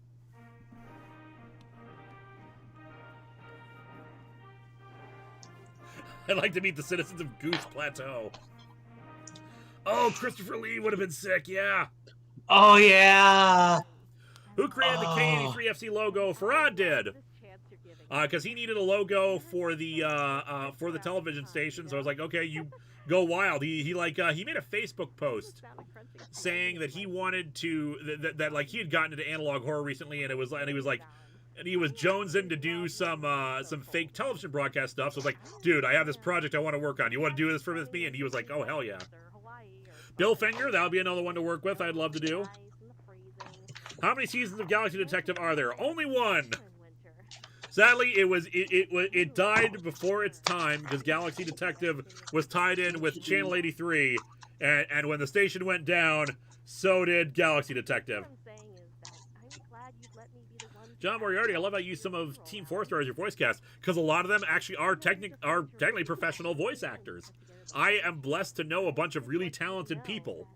I'd like to meet the citizens of Goose Plateau. Oh, Christopher Lee would have been sick, yeah. Oh yeah. Who created the K83 FC logo? Farad did. Because he needed a logo for the television station, so I was like, okay, you go wild. He made a Facebook post saying that he wanted to that he had gotten into analog horror recently, and he was like, and he was jonesing to do some fake television broadcast stuff. So I was like, dude, I have this project I want to work on. You want to do this with me? And he was like, oh, hell yeah. Bill Finger, that'll be another one to work with. I'd love to do. How many seasons of Galaxy Detective are there? Only one. Sadly, it died before its time because Galaxy Detective was tied in with Channel 83, and when the station went down, so did Galaxy Detective. John Moriarty, I love how you use some of Team 4-Star as your voice cast, because a lot of them actually are technically professional voice actors. I am blessed to know a bunch of really talented people.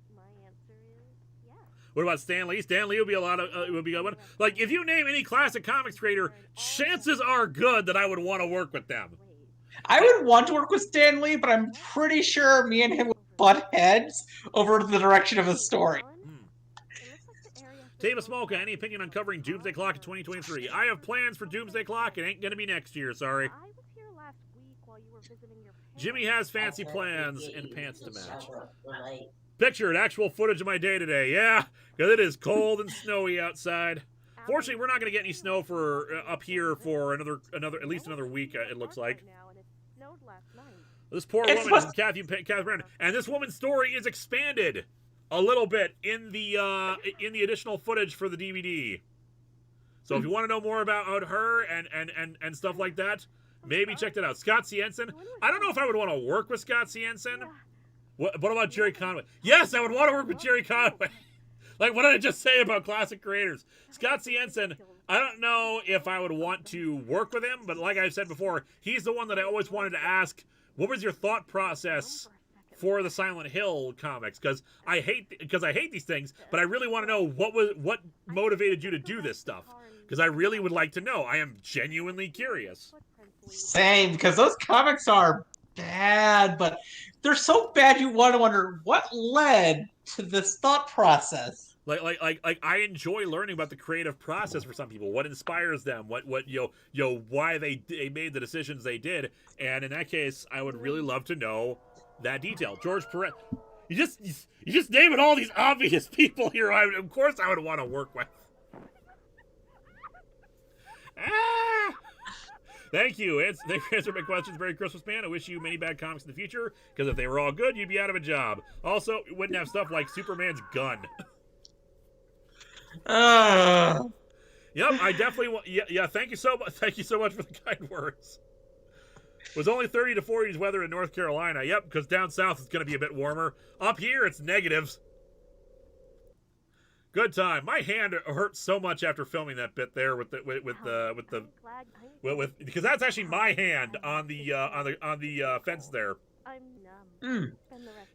What about Stan Lee? Stan Lee would be would be a good one. Like, if you name any classic comics creator, chances are good that I would want to work with them. I would want to work with Stan Lee, but I'm pretty sure me and him would butt heads over the direction of the story. Tava Smolka, any opinion on covering Doomsday Clock in 2023? I have plans for Doomsday Clock. It ain't going to be next year, sorry. Jimmy has fancy plans and pants to match. Pictured actual footage of my day today. Yeah, because it is cold and snowy outside. Fortunately, we're not going to get any snow for up here for at least another week. It looks like. This poor woman, Catherine, and this woman's story is expanded a little bit in the additional footage for the DVD. So if you want to know more about her and stuff like that, maybe check that out. Scott Siensen. I don't know if I would want to work with Scott Siensen. What about Jerry Conway? Yes, I would want to work with Jerry Conway. Like, what did I just say about classic creators? Scott Siensen, I don't know if I would want to work with him, but like I've said before, he's the one that I always wanted to ask, what was your thought process for the Silent Hill comics? Because I hate these things, but I really want to know what motivated you to do this stuff. Because I really would like to know. I am genuinely curious. Same, because those comics are bad, but they're so bad you want to wonder what led to this thought process. Like I enjoy learning about the creative process for some people, what inspires them, what why they made the decisions they did, and in that case, I would really love to know that detail. George Perez, you just naming all these obvious people here. Of course, I would want to work with. Thank you. Thanks for answering my questions. Merry Christmas, man. I wish you many bad comics in the future, because if they were all good, you'd be out of a job. Also, you wouldn't have stuff like Superman's gun. Yep, I definitely want. Yeah. Thank you so much. Thank you so much for the kind words. It was only 30 to 40s weather in North Carolina. Yep, because down south it's going to be a bit warmer. Up here it's negatives. Good time. My hand hurt so much after filming that bit there because that's actually my hand on the fence there.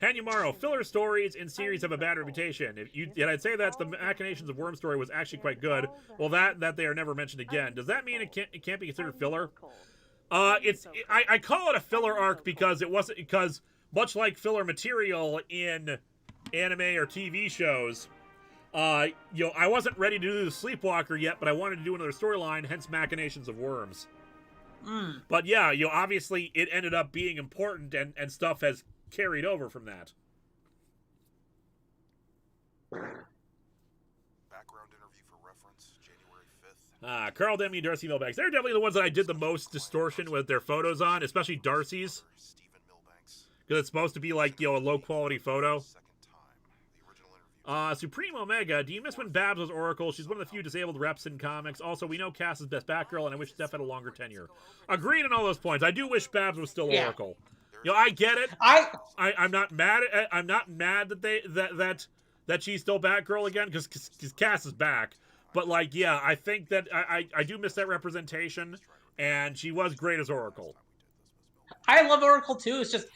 Hanyamaro, filler stories in series have a bad reputation. Yet I'd say that the Machinations of Worm story was actually quite good. Well, that they are never mentioned again. Does that mean it can't be considered filler? I call it a filler arc because much like filler material in anime or TV shows. I wasn't ready to do the Sleepwalker yet, but I wanted to do another storyline, hence Machinations of Worms. But yeah, obviously it ended up being important and stuff has carried over from that. Background interview for reference, January 5th. Carl Demi and Darcy Milbanks. They're definitely the ones that I did the most distortion with their photos on, especially Darcy's. Because it's supposed to be like, a low quality photo. Supreme Omega, do you miss when Babs was Oracle? She's one of the few disabled reps in comics. Also, we know Cass is best Batgirl, and I wish Steph had a longer tenure. Agreed on all those points. I do wish Babs was still Oracle. I get it. I'm not mad at. I'm not mad that she's still Batgirl again because Cass is back. But I think that I do miss that representation, and she was great as Oracle. I love Oracle too. It's just.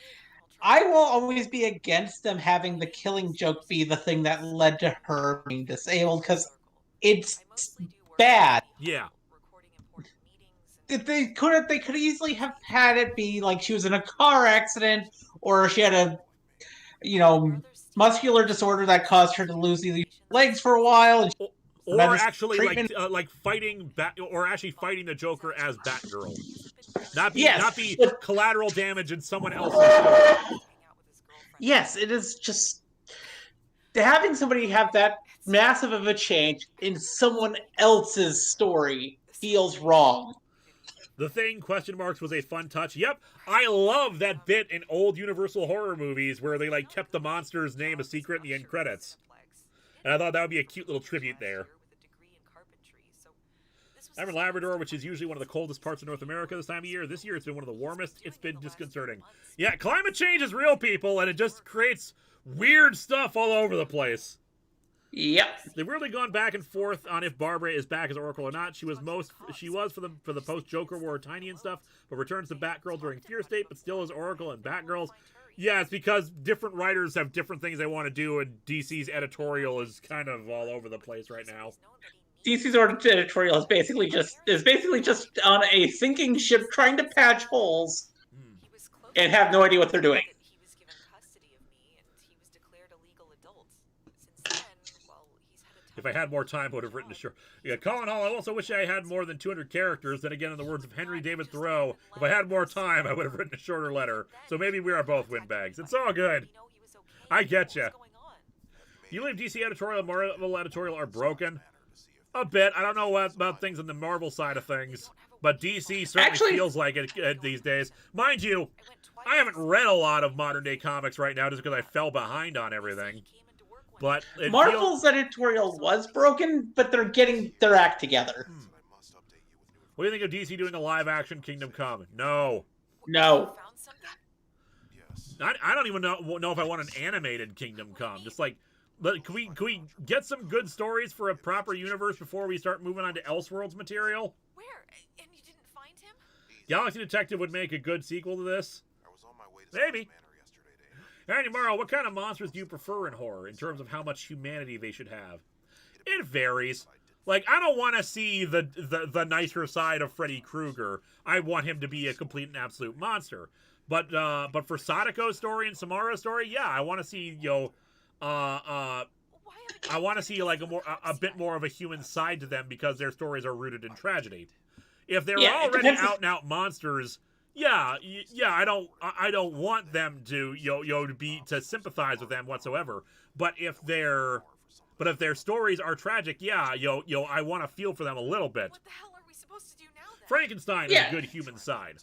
I will always be against them having the Killing Joke be the thing that led to her being disabled, because it's bad. Yeah. They could easily have had it be like she was in a car accident, or she had a, muscular disorder that caused her to lose the legs for a while. Or actually, fighting the Joker as Batgirl. Not be collateral damage in someone else's story. Yes, it is just having somebody have that massive of a change in someone else's story feels wrong. The Thing, question marks, was a fun touch. Yep, I love that bit in old Universal horror movies where they like kept the monster's name a secret in the end credits. And I thought that would be a cute little tribute there. I'm in Labrador, which is usually one of the coldest parts of North America this time of year. This year it's been one of the warmest. It's been disconcerting. Yeah, climate change is real, people, and it just creates weird stuff all over the place. Yep. They've really gone back and forth on if Barbara is back as Oracle or not. She was for the post-Joker War Tiny and stuff, but returns to Batgirl during Fear State, but still is Oracle and Batgirls. Yeah, it's because different writers have different things they want to do, and DC's editorial is kind of all over the place right now. DC's editorial is basically just on a sinking ship trying to patch holes and have no idea what they're doing. If I had more time, I would have written a short. Yeah, Colin Hall, I also wish I had more than 200 characters. Then again, in the words of Henry David Thoreau, if I had more time, I would have written a shorter letter. So maybe we are both windbags. It's all good. I get you. You believe DC editorial and Marvel editorial are broken? A bit. I don't know about things on the Marvel side of things, but DC certainly feels like it these days. Mind you, I haven't read a lot of modern-day comics right now just because I fell behind on everything. But Marvel's editorial was broken, but they're getting their act together. What do you think of DC doing a live-action Kingdom Come? No. No. I don't even know if I want an animated Kingdom Come. Just like, can we get some good stories for a proper universe before we start moving on to Elseworlds material? Where? And you didn't find him? Galaxy Detective would make a good sequel to this. Maybe. Andy Morrow, what kind of monsters do you prefer in horror in terms of how much humanity they should have? It varies. Like, I don't want to see the nicer side of Freddy Krueger. I want him to be a complete and absolute monster. But for Sadako's story and Samara's story, yeah, I want to see, I want to see like a bit more of a human side to them because their stories are rooted in tragedy. If they're already out and out monsters, yeah, I don't want them to to sympathize with them whatsoever. But if their stories are tragic, yeah, I want to feel for them a little bit. What the hell are we supposed to do now then? Frankenstein is a good human side.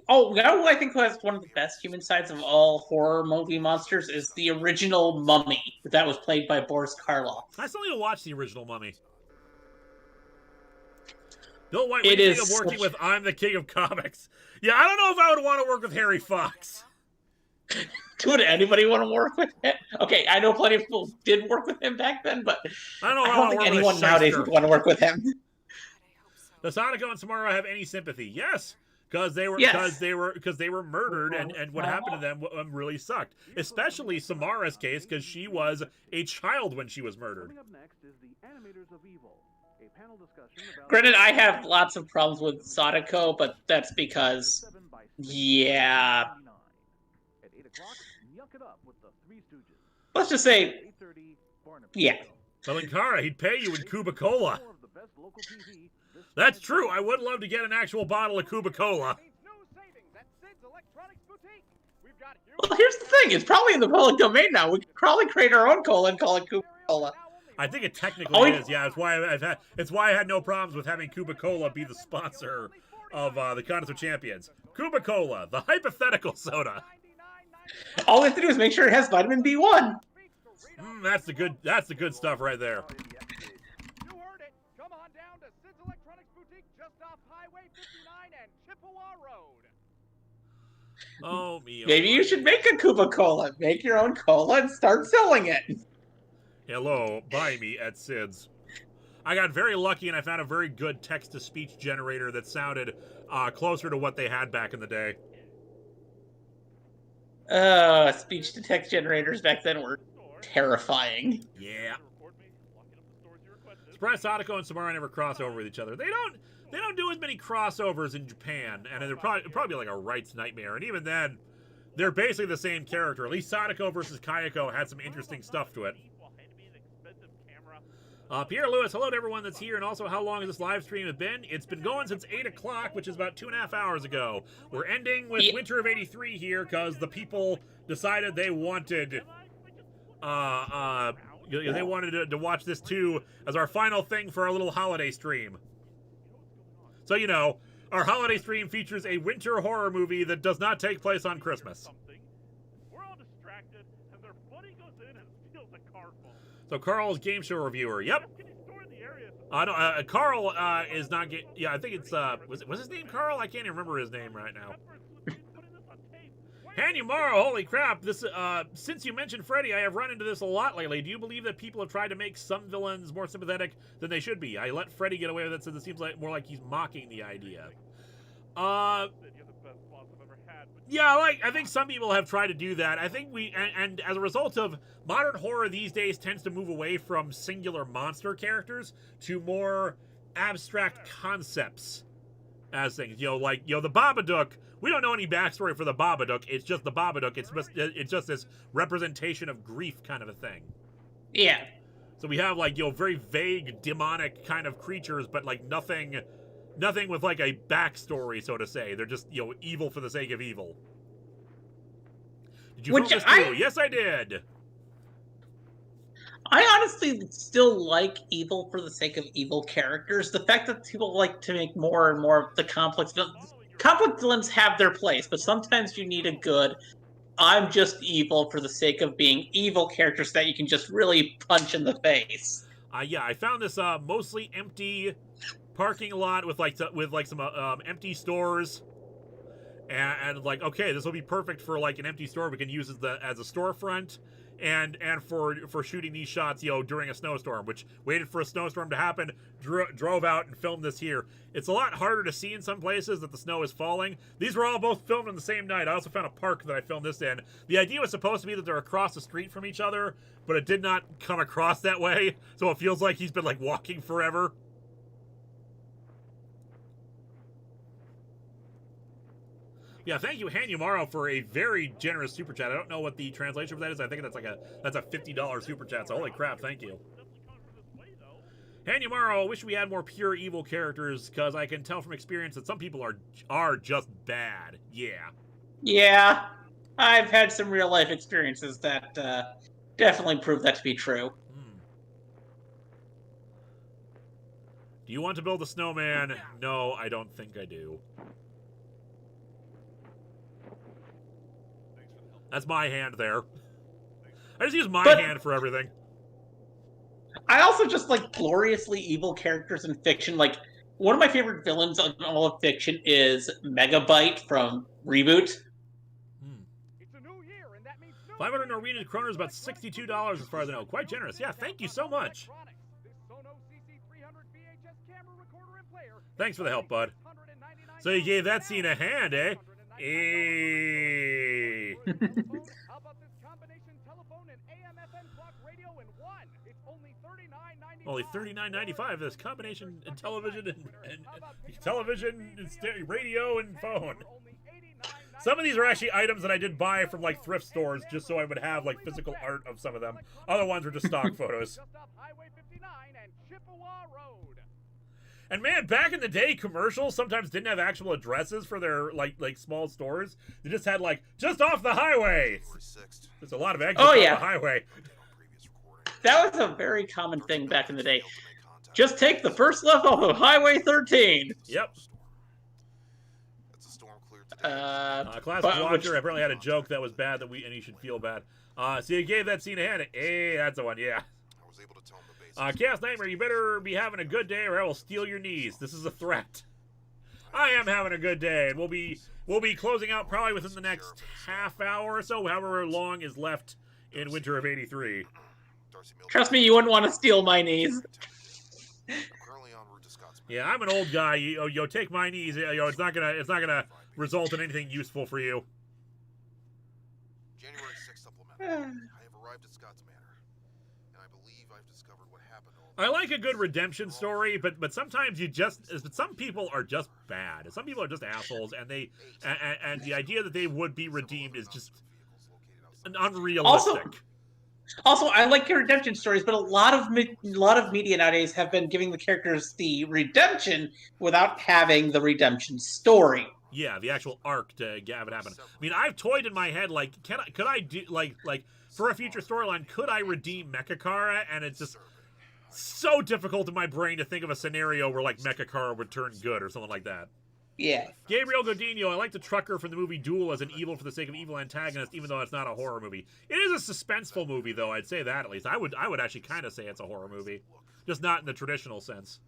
Oh, you know who I think has one of the best human sides of all horror movie monsters is the original Mummy that was played by Boris Karloff. I still need to watch the original Mummy. Bill White, what do you think of working with I'm the King of Comics? Yeah, I don't know if I would want to work with Harry Fox. Would anybody want to work with him? Okay, I know plenty of people did work with him back then, but I don't think anyone nowadays would want to work with him. Does Sadako and Samara have any sympathy? Yes, because they were murdered, and what happened to them really sucked. Especially Samara's case, because she was a child when she was murdered. Coming up next is the Animators of Evil. Panel discussion about Granted, I have lots of problems with Sadako, but that's because, yeah. At 8 o'clock, yuck it up with the Three Stooges. Let's just say, yeah. So Linkara, he'd pay you in Cuba Cola. That's true. I would love to get an actual bottle of Cuba Cola. Well, here's the thing. It's probably in the public domain now. We could probably create our own cola and call it Cuba Cola. I think it technically is. Yeah, it's why I had no problems with having Cuba Cola be the sponsor of the Contest of Champions. Cuba Cola, the hypothetical soda. All we have to do is make sure it has vitamin B1. That's the good stuff right there. You heard it. Come on down to Sid's Electronics Boutique just off Highway 59 and Chippewa Road. Oh, me. Maybe you should make a Cuba Cola. Make your own cola and start selling it. Hello, buy me at Sid's. I got very lucky and I found a very good text-to-speech generator that sounded closer to what they had back in the day. Speech-to-text generators back then were terrifying. Yeah. Surprised Sadako and Samara never cross over with each other. They don't do as many crossovers in Japan, and they're probably like a rights nightmare. And even then, they're basically the same character. At least Sadako versus Kayako had some interesting stuff to it. Pierre Lewis, hello to everyone that's here, and also how long has this live stream have been? It's been going since 8 o'clock, which is about 2.5 hours ago. We're ending with Winter of '83 here, because the people decided they wanted, They wanted to watch this too as our final thing for our little holiday stream. So, you know, our holiday stream features a winter horror movie that does not take place on Christmas. We're all distracted, and their buddy goes in and steals a car phone. So Carl's game show reviewer. Yep. No, Carl is not get. Yeah, I think it's was his name Carl? I can't even remember his name right now. Handy Morrow, holy crap! This since you mentioned Freddy, I have run into this a lot lately. Do you believe that people have tried to make some villains more sympathetic than they should be? I let Freddy get away with it since it seems like more like he's mocking the idea. Yeah, I think some people have tried to do that. I think and as a result of modern horror these days tends to move away from singular monster characters to more abstract concepts as things. The Babadook. We don't know any backstory for the Babadook. It's just the Babadook. It's just this representation of grief kind of a thing. Yeah. So we have very vague demonic kind of creatures, but nothing with a backstory, so to say. They're just evil for the sake of evil. Did you film this too? Yes, I did. I honestly still like evil for the sake of evil characters. The fact that people like to make more and more of the complex villains have their place, but sometimes you need a good, I'm just evil for the sake of being evil characters that you can just really punch in the face. Yeah, I found this mostly empty parking lot with some empty stores, and okay, this will be perfect for an empty store we can use as a storefront, and for shooting these shots during a snowstorm, which waited for a snowstorm to happen, drove out and filmed this here. It's a lot harder to see in some places that the snow is falling. These were all both filmed on the same night. I also found a park that I filmed this in. The idea was supposed to be that they're across the street from each other, but it did not come across that way, so it feels like he's been walking forever. Yeah, thank you, Hanumaro, for a very generous super chat. I don't know what the translation for that is. I think that's a $50 super chat. So holy crap, thank you. Hanumaro, wish we had more pure evil characters, because I can tell from experience that some people are just bad. Yeah. Yeah, I've had some real life experiences that definitely prove that to be true. Do you want to build a snowman? No, I don't think I do. That's my hand there. I just use my hand for everything. I also just like gloriously evil characters in fiction. One of my favorite villains in all of fiction is Megabyte from Reboot. It's a new year, and that means 500 Norwegian kroner is about $62 as far as I know. Quite generous. Yeah, thank you so much. Thanks for the help, bud. So you gave that scene a hand, eh? Hey. How about this combination telephone and AM/FM clock radio in one? It's only $39.95. Only $39.95. This combination and television and television and radio and phone. Some of these are actually items that I did buy from thrift stores just so I would have physical art of some of them. Other ones are just stock photos. Just off Highway 59 and Chippewa Road. And man, back in the day, commercials sometimes didn't have actual addresses for their small stores. They just had just off the highway. There's a lot of exits off the highway. That was a very common thing back in the day. Just take the first left off of Highway 13. Yep. Classic Watcher apparently had a joke that was bad and he should feel bad. So you gave that scene a hand. Hey, that's the one. Yeah. Chaos Nightmare, you better be having a good day or I will steal your knees. This is a threat. I am having a good day, and we'll be closing out probably within the next half hour or so, however long is left in winter of '83. Trust me, you wouldn't want to steal my knees. Yeah, I'm an old guy. Yo, take my knees. It's not gonna result in anything useful for you. January 6th supplemental. I have arrived at Scott's Manor. I like a good redemption story, but sometimes some people are just bad. Some people are just assholes, and and the idea that they would be redeemed is just unrealistic. Also, I like redemption stories, but a lot of media nowadays have been giving the characters the redemption without having the redemption story. Yeah, the actual arc to have it happen. I mean, I've toyed in my head like, could I do like for a future storyline, could I redeem Mecha-Kara? And it's just so difficult in my brain to think of a scenario where like Mecha-Kara would turn good or something like that. Yeah. Gabriel Godinho, I like the trucker from the movie Duel as an evil for the sake of evil antagonist, even though it's not a horror movie. It is a suspenseful movie, though. I'd say that at least. I would actually kind of say it's a horror movie, just not in the traditional sense.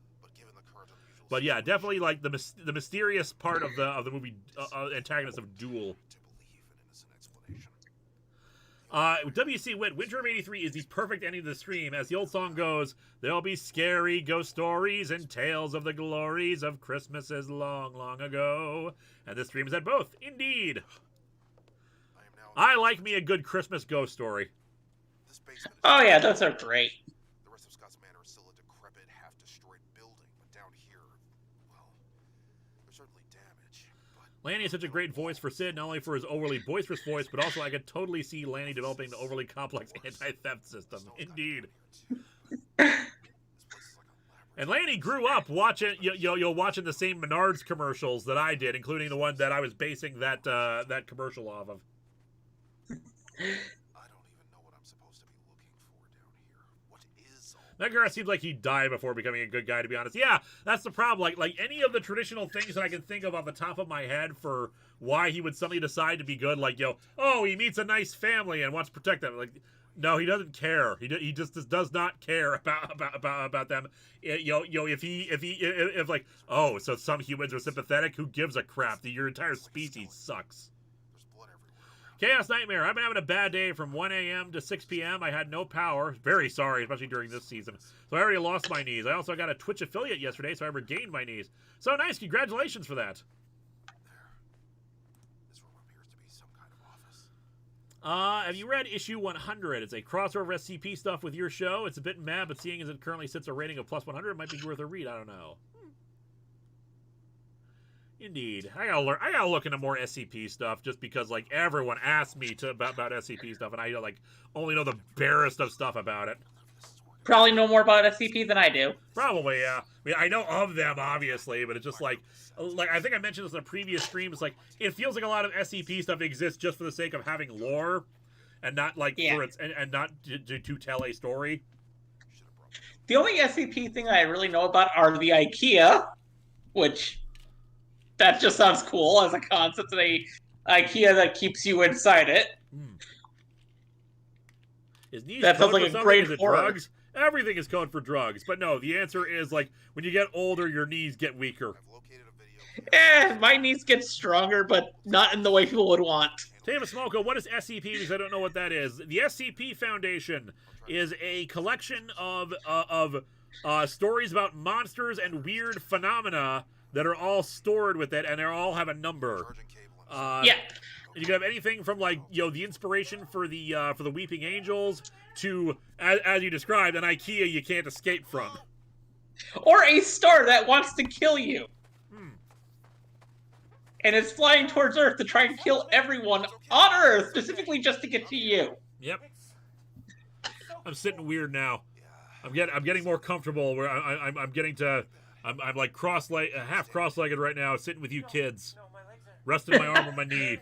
But yeah, definitely like the mysterious part of the movie antagonist of Duel. WC Wit, Winter of '83 is the perfect ending of the stream. As the old song goes, there'll be scary ghost stories and tales of the glories of Christmases long, long ago. And this stream is at both. Indeed. I like me a good Christmas ghost story. Oh yeah, those are great. The rest of Scott's Manor is still a decrepit, half-destroyed building, but down here, well, there's certainly damage. Lanny has such a great voice for Sid, not only for his overly boisterous voice, but also I could totally see Lanny developing an overly complex anti-theft system. Indeed. And Lanny grew up watching watching the same Menards commercials that I did, including the one that I was basing that that commercial off of. That guy seems like he'd die before becoming a good guy, to be honest. Yeah, that's the problem. Like any of the traditional things that I can think of off the top of my head for why he would suddenly decide to be good, like, oh, he meets a nice family and wants to protect them. Like, no, he doesn't care. He just does not care about them. If like, oh, so some humans are sympathetic, who gives a crap? Your entire species sucks. Chaos Nightmare. I've been having a bad day from 1 a.m. to 6 p.m. I had no power. Very sorry, especially during this season. So I already lost my knees. I also got a Twitch affiliate yesterday, so I regained my knees. So nice. Congratulations for that. Have you read issue 100? It's a crossover SCP stuff with your show. It's a bit mad, but seeing as it currently sits a rating of plus 100, it might be worth a read. I don't know. Indeed. I gotta look into more SCP stuff just because, like, everyone asks me about SCP stuff, and I, like, only know the barest of stuff about it. Probably know more about SCP than I do. Probably, yeah. I mean, I know of them, obviously, but it's just like I think I mentioned this in a previous stream. It's like, it feels like a lot of SCP stuff exists just for the sake of having lore, and not, like, for its, and not to tell a story. The only SCP thing I really know about are the IKEA, which... that just sounds cool as a concept of the IKEA that keeps you inside it. That sounds like a great drugs. Everything is code for drugs. But no, the answer is, like, when you get older, your knees get weaker. My knees get stronger, but not in the way people would want. Tama Smolko, what is SCP? Because I don't know what that is. The SCP Foundation is a collection of stories about monsters and weird phenomena that are all stored with it, and they all have a number. Yeah. You can have anything from, like, the inspiration for the Weeping Angels to, as you described, an IKEA you can't escape from. Or a star that wants to kill you. And it's flying towards Earth to try and kill everyone on Earth, specifically just to get to you. Yep. I'm sitting weird now. I'm getting more comfortable. Where I'm getting to. I'm like half cross-legged right now, sitting with you kids, resting my arm on my knee.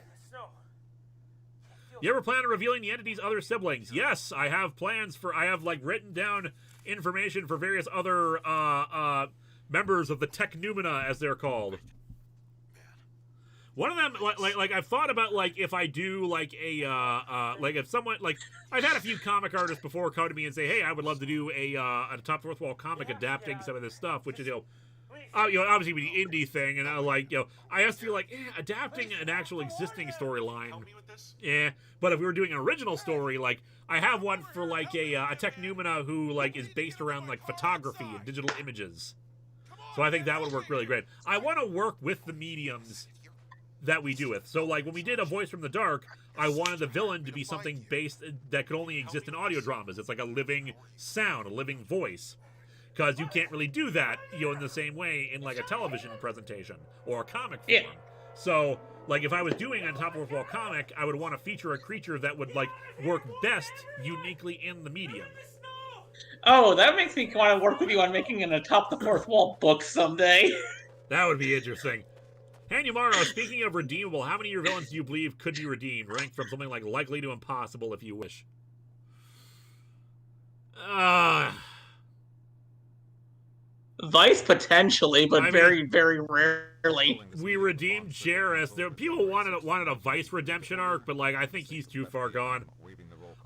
You ever plan on revealing the entity's other siblings? Yes, I have plans for. I have, like, written down information for various other members of the Technumina, as they're called. One of them, like I've thought about, like, if I do, like, like, if someone, like, I've had a few comic artists before come to me and say, hey, I would love to do a Top Fourth Wall comic adapting some of this stuff, which is, obviously with the indie thing, and I just feel like, adapting an actual existing storyline, but if we were doing an original story, like, I have one for, like, a Technumina who, like, is based around, like, photography and digital images. So I think that would work really great. I want to work with the mediums that we do with. So, like, when we did A Voice from the Dark, I wanted the villain to be something based that could only exist in audio dramas. It's like a living sound, a living voice. Because you can't really do that, in the same way in, like, a television presentation or a comic form. Yeah. So, like, if I was doing a Top Fourth Wall comic, I would want to feature a creature that would, like, work best uniquely in the medium. Oh, that makes me want to work with you on making an Atop the Fourth Wall book someday. That would be interesting. Hanumaro, speaking of redeemable, how many of your villains do you believe could be redeemed? Ranked from something like likely to impossible if you wish. Vice potentially, but very, very rarely. We redeemed Jarrus. People wanted a Vice redemption arc, but like I think he's too far gone.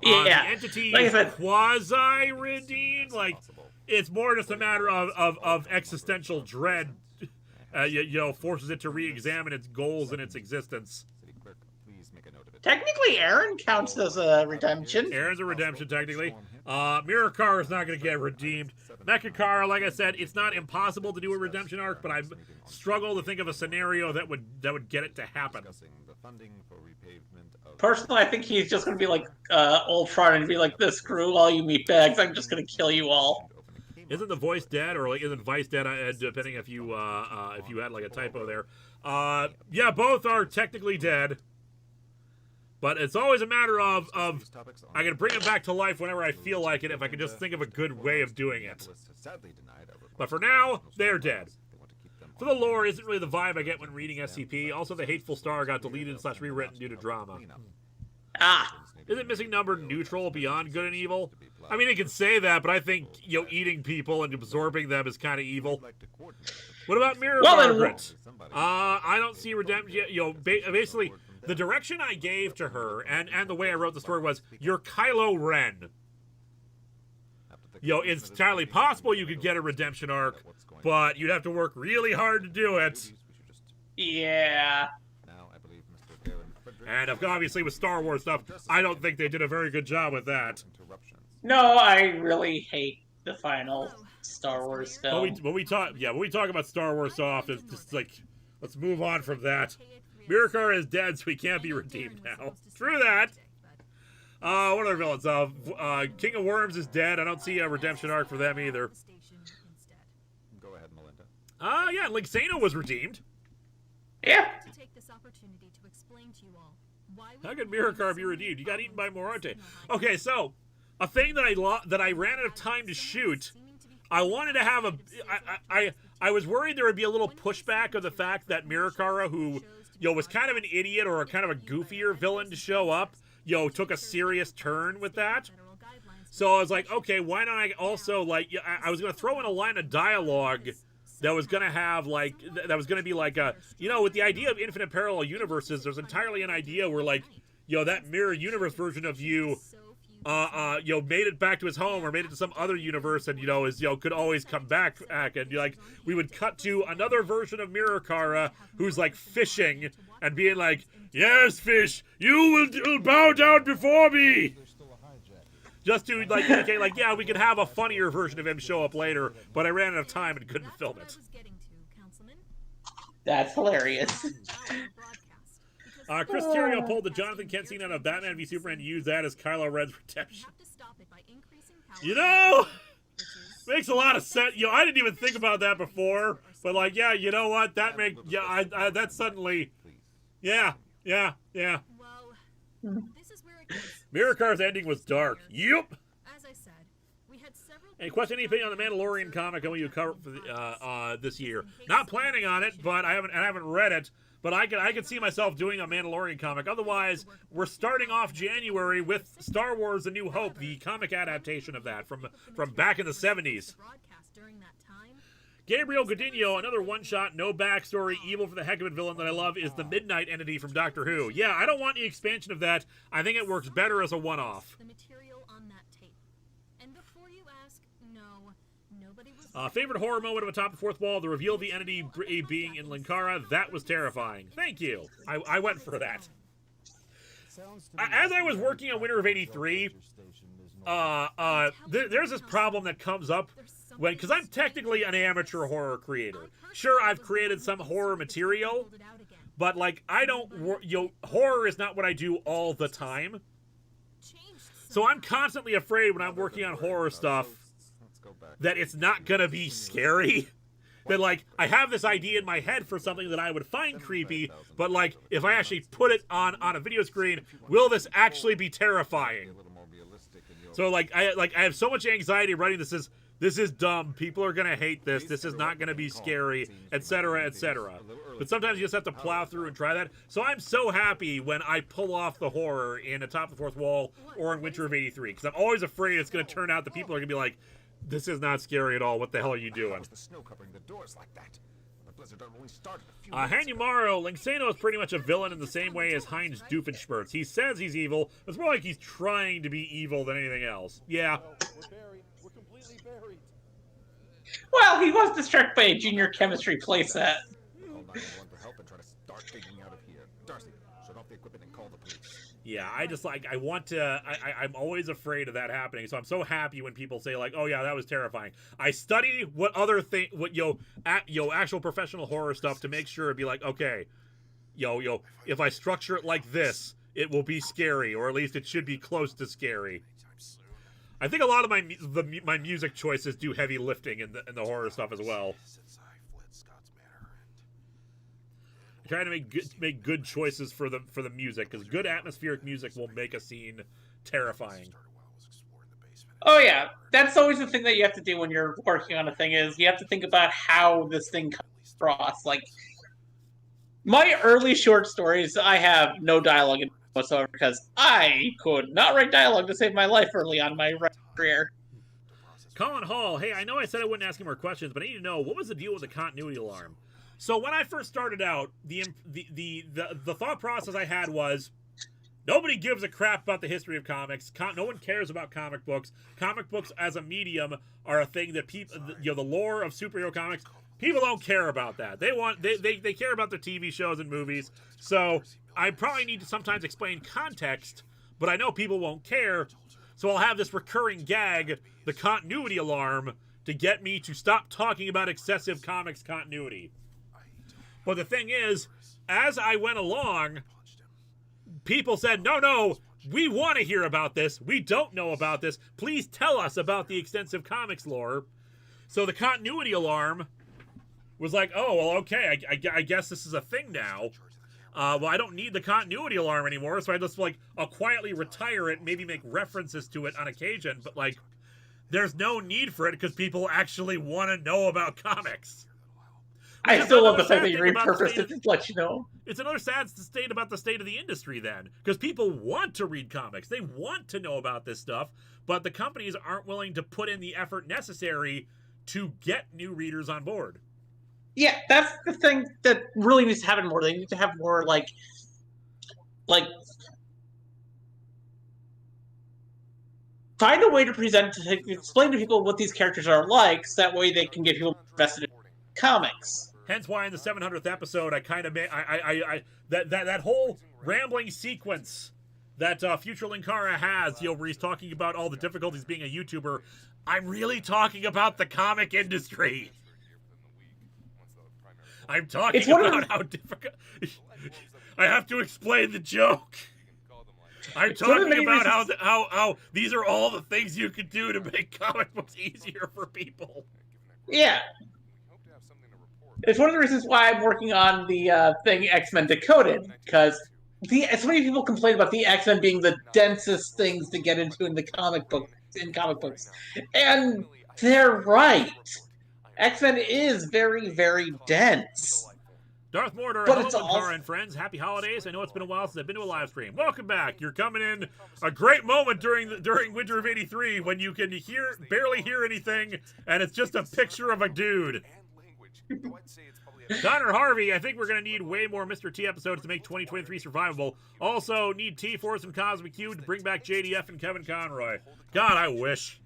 Yeah, the entity like I said, quasi redeemed. Like it's more just a matter of existential dread. Forces it to re-examine its goals and its existence. Technically, Aaron counts as a redemption. Aaron's a redemption, technically. Mirakar is not going to get redeemed. Mechakar, like I said, it's not impossible to do a redemption arc, but I struggle to think of a scenario that would get it to happen. Personally, I think he's just going to be like Ultron and be like, "Screw all you meatbags! I'm just going to kill you all." Isn't the voice dead, or like isn't Vice dead? Depending if you had like a typo there. Yeah, both are technically dead. But it's always a matter of I can bring it back to life whenever I feel like it if I can just think of a good way of doing it. But for now, they're dead. For the lore isn't really the vibe I get when reading SCP. Also, the Hateful Star got deleted / rewritten due to drama. Isn't missing number neutral beyond good and evil? I mean, it can say that, but I think eating people and absorbing them is kind of evil. What about Mirror Margaret? I don't see redemption. Basically, the direction I gave to her and the way I wrote the story was, you're Kylo Ren. It's entirely possible you could get a redemption arc, but you'd have to work really hard to do it. Yeah. And obviously with Star Wars stuff, I don't think they did a very good job with that. No, I really hate the final Star Wars film. When we talk about Star Wars stuff, it's just like, let's move on from that. Mirakar is dead, so he can't be redeemed now. True that. What other villains? King of Worms is dead. I don't see a redemption arc for them either. Go ahead, Melinda. Yeah, Linksano was redeemed. Yeah. How could Mirakar be redeemed? He got eaten by Morante. Okay, so a thing that I ran out of time to shoot. I wanted to have I was worried there would be a little pushback of the fact that Mirakara, who was kind of an idiot or a kind of a goofier villain to show up, took a serious turn with that. So I was like, okay, why don't I also I was going to throw in a line of dialogue that was going to have that was going to be like a, with the idea of infinite parallel universes, there's entirely an idea where that mirror universe version of you made it back to his home or made it to some other universe and could always come back and we would cut to another version of Mirakara who's fishing and being like, yes, fish, you will bow down before me. Just to indicate yeah, we could have a funnier version of him show up later, but I ran out of time and couldn't film it. That's hilarious. Chris Terrio pulled the Jonathan Kent scene out of Batman v Superman and used that as Kylo Ren's redemption. Makes a lot of sense. I didn't even think about that before, but yeah, you know what? That that suddenly, yeah. Mirakar's ending was dark. Yep. Hey, question, any opinion on the Mandalorian comic and what you cover for this year? Not planning on it, but I haven't read it. But I could see myself doing a Mandalorian comic. Otherwise, we're starting off January with Star Wars: A New Hope, the comic adaptation of that from back in the 70s. Gabriel Godinho, another one-shot, no backstory, evil for the heck of it villain that I love is the Midnight Entity from Doctor Who. Yeah, I don't want the expansion of that. I think it works better as a one-off. Favorite horror moment of Atop the Fourth Wall, the reveal of the entity being in Linkara. That was terrifying. Thank you. I went for that. As I was working on Winter of '83, there's this problem that comes up because I'm technically an amateur horror creator. Sure, I've created some horror material, but I don't. Horror is not what I do all the time. So I'm constantly afraid when I'm working on horror stuff that it's not gonna be scary. That I have this idea in my head for something that I would find creepy, but if I actually put it on a video screen, will this actually be terrifying? So I have so much anxiety writing this. This is dumb. People are going to hate this. This is not going to be scary, etc., etc. But sometimes you just have to plow through and try that. So I'm so happy when I pull off the horror in Atop the Fourth Wall or in Winter of '83, because I'm always afraid it's going to turn out that people are going to be like, this is not scary at all. What the hell are you doing? The snow covering the doors like that. The blizzard only started a few Hanumaro, Linksano is pretty much a villain in the same way as Heinz Doofenshmirtz. He says he's evil, but it's more like he's trying to be evil than anything else. Yeah. We're completely buried. Well, he was distracted by a junior chemistry playset. Call 911 for help and try to start digging out of here. Darcy, shut off the equipment and call the police. Yeah, I'm always afraid of that happening, so I'm so happy when people say, like, oh yeah, that was terrifying. I study what actual professional horror stuff to make sure it'd be like, okay, if I structure it like this, it will be scary, or at least it should be close to scary. I think a lot of my music choices do heavy lifting in the horror stuff as well. Trying to make good choices for the music, because good atmospheric music will make a scene terrifying. Oh yeah, that's always the thing that you have to do when you're working on a thing, is you have to think about how this thing comes across. Like, my early short stories, I have no dialogue in whatsoever, because I could not write dialogue to save my life early on in my career. Colin Hall, hey, I know I said I wouldn't ask you more questions, but I need to know, what was the deal with the continuity alarm? So when I first started out, the thought process I had was, nobody gives a crap about the history of comics. No one cares about comic books. Comic books as a medium are a thing that people, the lore of superhero comics, people don't care about that. They care about their TV shows and movies. So I probably need to sometimes explain context, but I know people won't care. So I'll have this recurring gag, the continuity alarm, to get me to stop talking about excessive comics continuity. But the thing is, as I went along, people said, no, we want to hear about this. We don't know about this. Please tell us about the extensive comics lore. So the continuity alarm was like, oh, well, okay, I guess this is a thing now. Well, I don't need the continuity alarm anymore, so I just, I'll quietly retire it, maybe make references to it on occasion, but, there's no need for it because people actually want to know about comics. I still love the fact that you repurposed it to let you know. It's another sad state about the state of the industry then, because people want to read comics. They want to know about this stuff, but the companies aren't willing to put in the effort necessary to get new readers on board. Yeah, that's the thing that really needs to happen more. They need to have more, like find a way to explain to people what these characters are like, so that way they can get people invested in comics. Hence why in the 700th episode, I kind of made that whole rambling sequence that future Linkara has, where he's talking about all the difficulties being a YouTuber. I'm really talking about the comic industry. I'm talking about how difficult. I have to explain the joke. I'm talking about how these are all the things you could do to make comic books easier for people. Yeah. It's one of the reasons why I'm working on the thing X-Men Decoded, because so many people complain about the X-Men being the densest things to get into in comic books. And they're right. X-Men is very, very dense. Darth Mortar, but hello, Linkara and friends. Happy holidays. I know it's been a while since I've been to a live stream. Welcome back. You're coming in a great moment during Winter of '83 when you can barely hear anything, and it's just a picture of a dude. Connor Harvey, I think we're going to need way more Mr. T episodes to make 2023 survivable. Also, need T Force and Cosmic Q to bring back JDF and Kevin Conroy. God, I wish.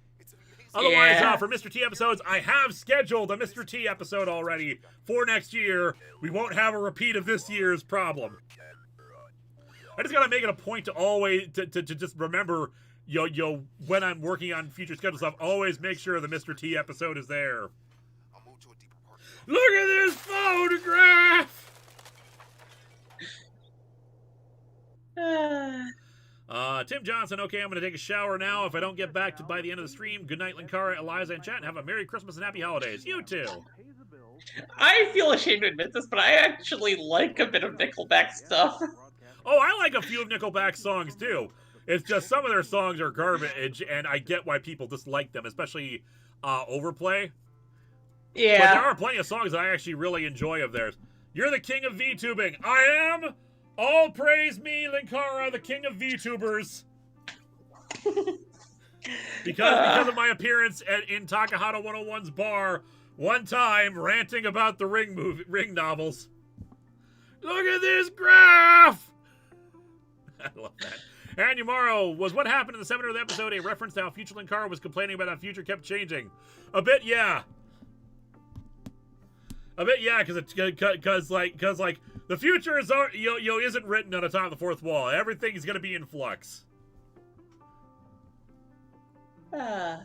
Otherwise, for Mr. T episodes, I have scheduled a Mr. T episode already for next year. We won't have a repeat of this year's problem. I just got to make it a point to always, to just remember, when I'm working on future schedule stuff, always make sure the Mr. T episode is there. Look at this photograph! Tim Johnson, okay, I'm going to take a shower now. If I don't get back by the end of the stream, good night, Linkara, Eliza, and chat, and have a Merry Christmas and Happy Holidays. You too. I feel ashamed to admit this, but I actually like a bit of Nickelback stuff. Oh, I like a few of Nickelback's songs, too. It's just some of their songs are garbage, and I get why people dislike them, especially overplay. Yeah. But there are plenty of songs that I actually really enjoy of theirs. You're the king of VTubing. I am. All praise me, Linkara, the king of VTubers. because of my appearance in Takahata 101's bar one time, ranting about the Ring novels. Look at this graph! I love that. And Yamaro, was what happened in the 700th episode a reference to how future Linkara was complaining about how future kept changing? A bit, yeah. Because the future is isn't written on the top of the fourth wall. Everything's gonna be in flux. I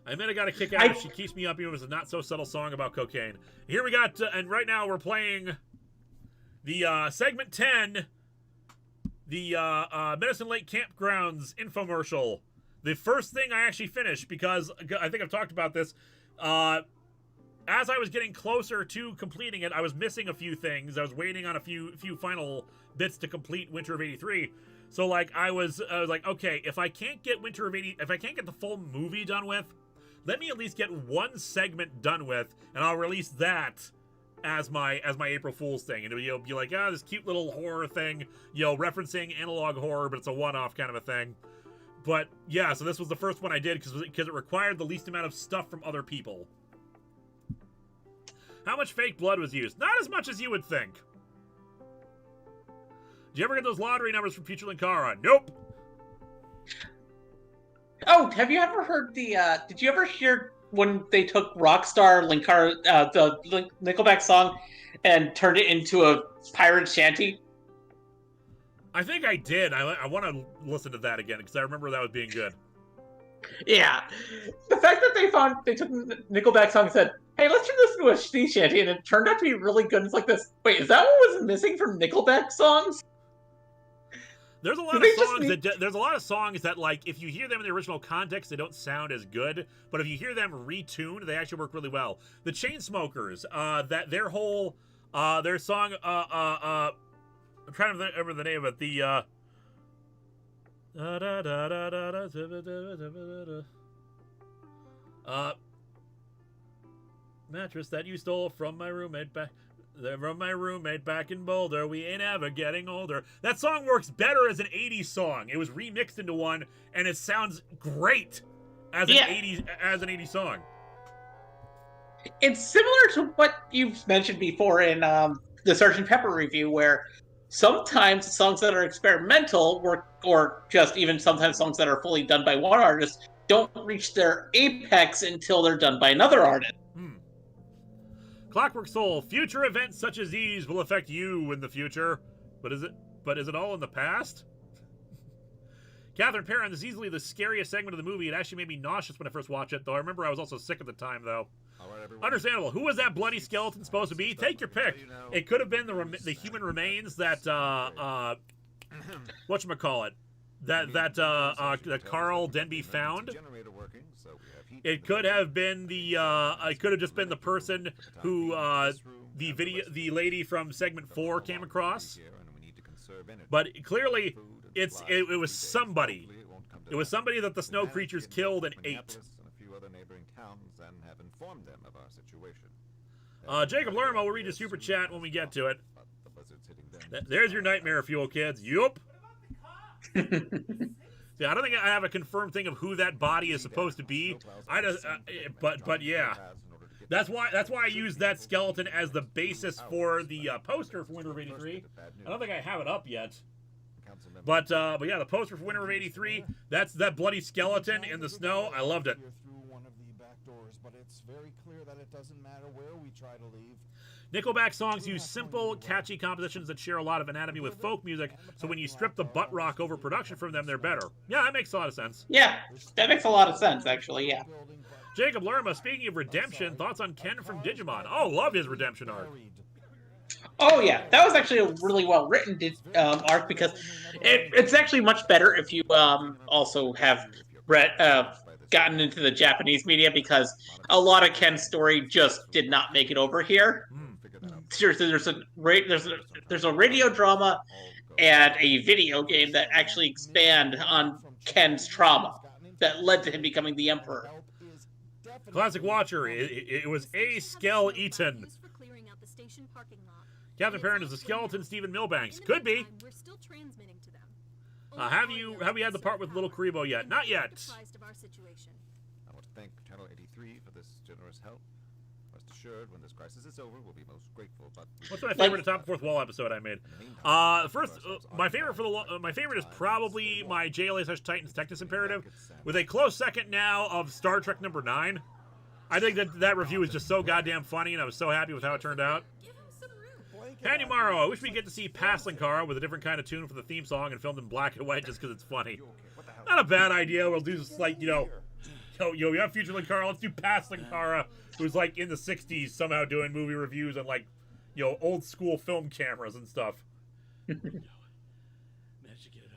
admit I got a kick out if she keeps me up even if it's a not so subtle song about cocaine. Here we got, and right now we're playing the segment 10, the Medicine Lake Campgrounds infomercial. The first thing I actually finished, because I think I've talked about this, as I was getting closer to completing it, I was missing a few things. I was waiting on a few final bits to complete Winter of '83. So like I was like, okay, if I can't get if I can't get the full movie done with, let me at least get one segment done with, and I'll release that as my April Fool's thing. And it'll be like, this cute little horror thing, referencing analog horror, but it's a one-off kind of a thing. But yeah, so this was the first one I did because it required the least amount of stuff from other people. How much fake blood was used? Not as much as you would think. Did you ever get those lottery numbers from Future Linkara? Nope. Oh, have you ever heard did you ever hear when they took Rockstar Linkara, the Nickelback song, and turned it into a pirate shanty? I think I did. I want to listen to that again because I remember that was being good. Yeah. The fact that they took Nickelback song and said, hey, let's turn this into a sea shanty, and it turned out to be really good. It's like this. Wait, is that what was missing from Nickelback songs? There's a lot of songs there's a lot of songs that, like, if you hear them in the original context, they don't sound as good. But if you hear them retuned, they actually work really well. The Chainsmokers, that their whole their song, I'm trying to remember the name of it. Mattress that you stole from my roommate back in Boulder. We ain't ever getting older. That song works better as an 80s song. It was remixed into one, and it sounds great as an 80s song. It's similar to what you've mentioned before in the Sgt. Pepper review, where sometimes songs that are experimental or just even sometimes songs that are fully done by one artist don't reach their apex until they're done by another artist. Clockwork Soul, future events such as these will affect you in the future. But is it all in the past? Catherine Perrin, this is easily the scariest segment of the movie. It actually made me nauseous when I first watched it, though. I remember I was also sick at the time, though. Understandable. Who was that bloody skeleton supposed to be? Take your pick. It could have been the human remains that whatchamacallit, that Carl Denby found. It could have been it could have just been the person who the lady from segment 4 came across. But clearly, it was somebody. It was somebody that the snow creatures killed and ate. Jacob Lerma will read a super chat when we get to it. There's your nightmare fuel, kids. Yup. Yeah, I don't think I have a confirmed thing of who that body is supposed to be. But yeah, that's why I used that skeleton as the basis for the poster for Winter of '83. I don't think I have it up yet. But yeah, the poster for Winter of '83. That's that bloody skeleton in the snow. I loved it. But it's very clear that it doesn't matter where we try to leave. Nickelback songs use simple, catchy compositions that share a lot of anatomy with folk music, so when you strip the butt rock over production from them, they're better. Yeah, that makes a lot of sense. Yeah, that makes a lot of sense, actually, yeah. Jacob Lerma, speaking of redemption, thoughts on Ken from Digimon? Oh, love his redemption arc. Oh, yeah, that was actually a really well-written arc, because it's actually much better if you also have gotten into the Japanese media, because a lot of Ken's story just did not make it over here. Seriously, there's a radio drama and a video game that actually expand on Ken's trauma. that led to him becoming the Emperor. Classic Watcher. It was A. Skell Eaton. Captain Parent is the skeleton Stephen Milbanks. Could be. Have you had the part with Little Karibo yet? Not yet. I want to thank Channel 83 for this generous help. Rest assured, when this crisis is over, we'll be most grateful. But what's my favorite Atop the Fourth Wall episode I made? My favorite is probably my JLA/Titans Technis Imperative, with a close second now of Star Trek number 9. I think that review is just so goddamn funny, and I was so happy with how it turned out. Pandy Morrow, I wish we get to see Past Linkara with a different kind of tune for the theme song and filmed in black and white just because it's funny. Not a bad idea. We'll do just like, we have Future Linkara. Let's do Past Linkara, who's like in the 60s somehow doing movie reviews on like, old school film cameras and stuff. Managed to get it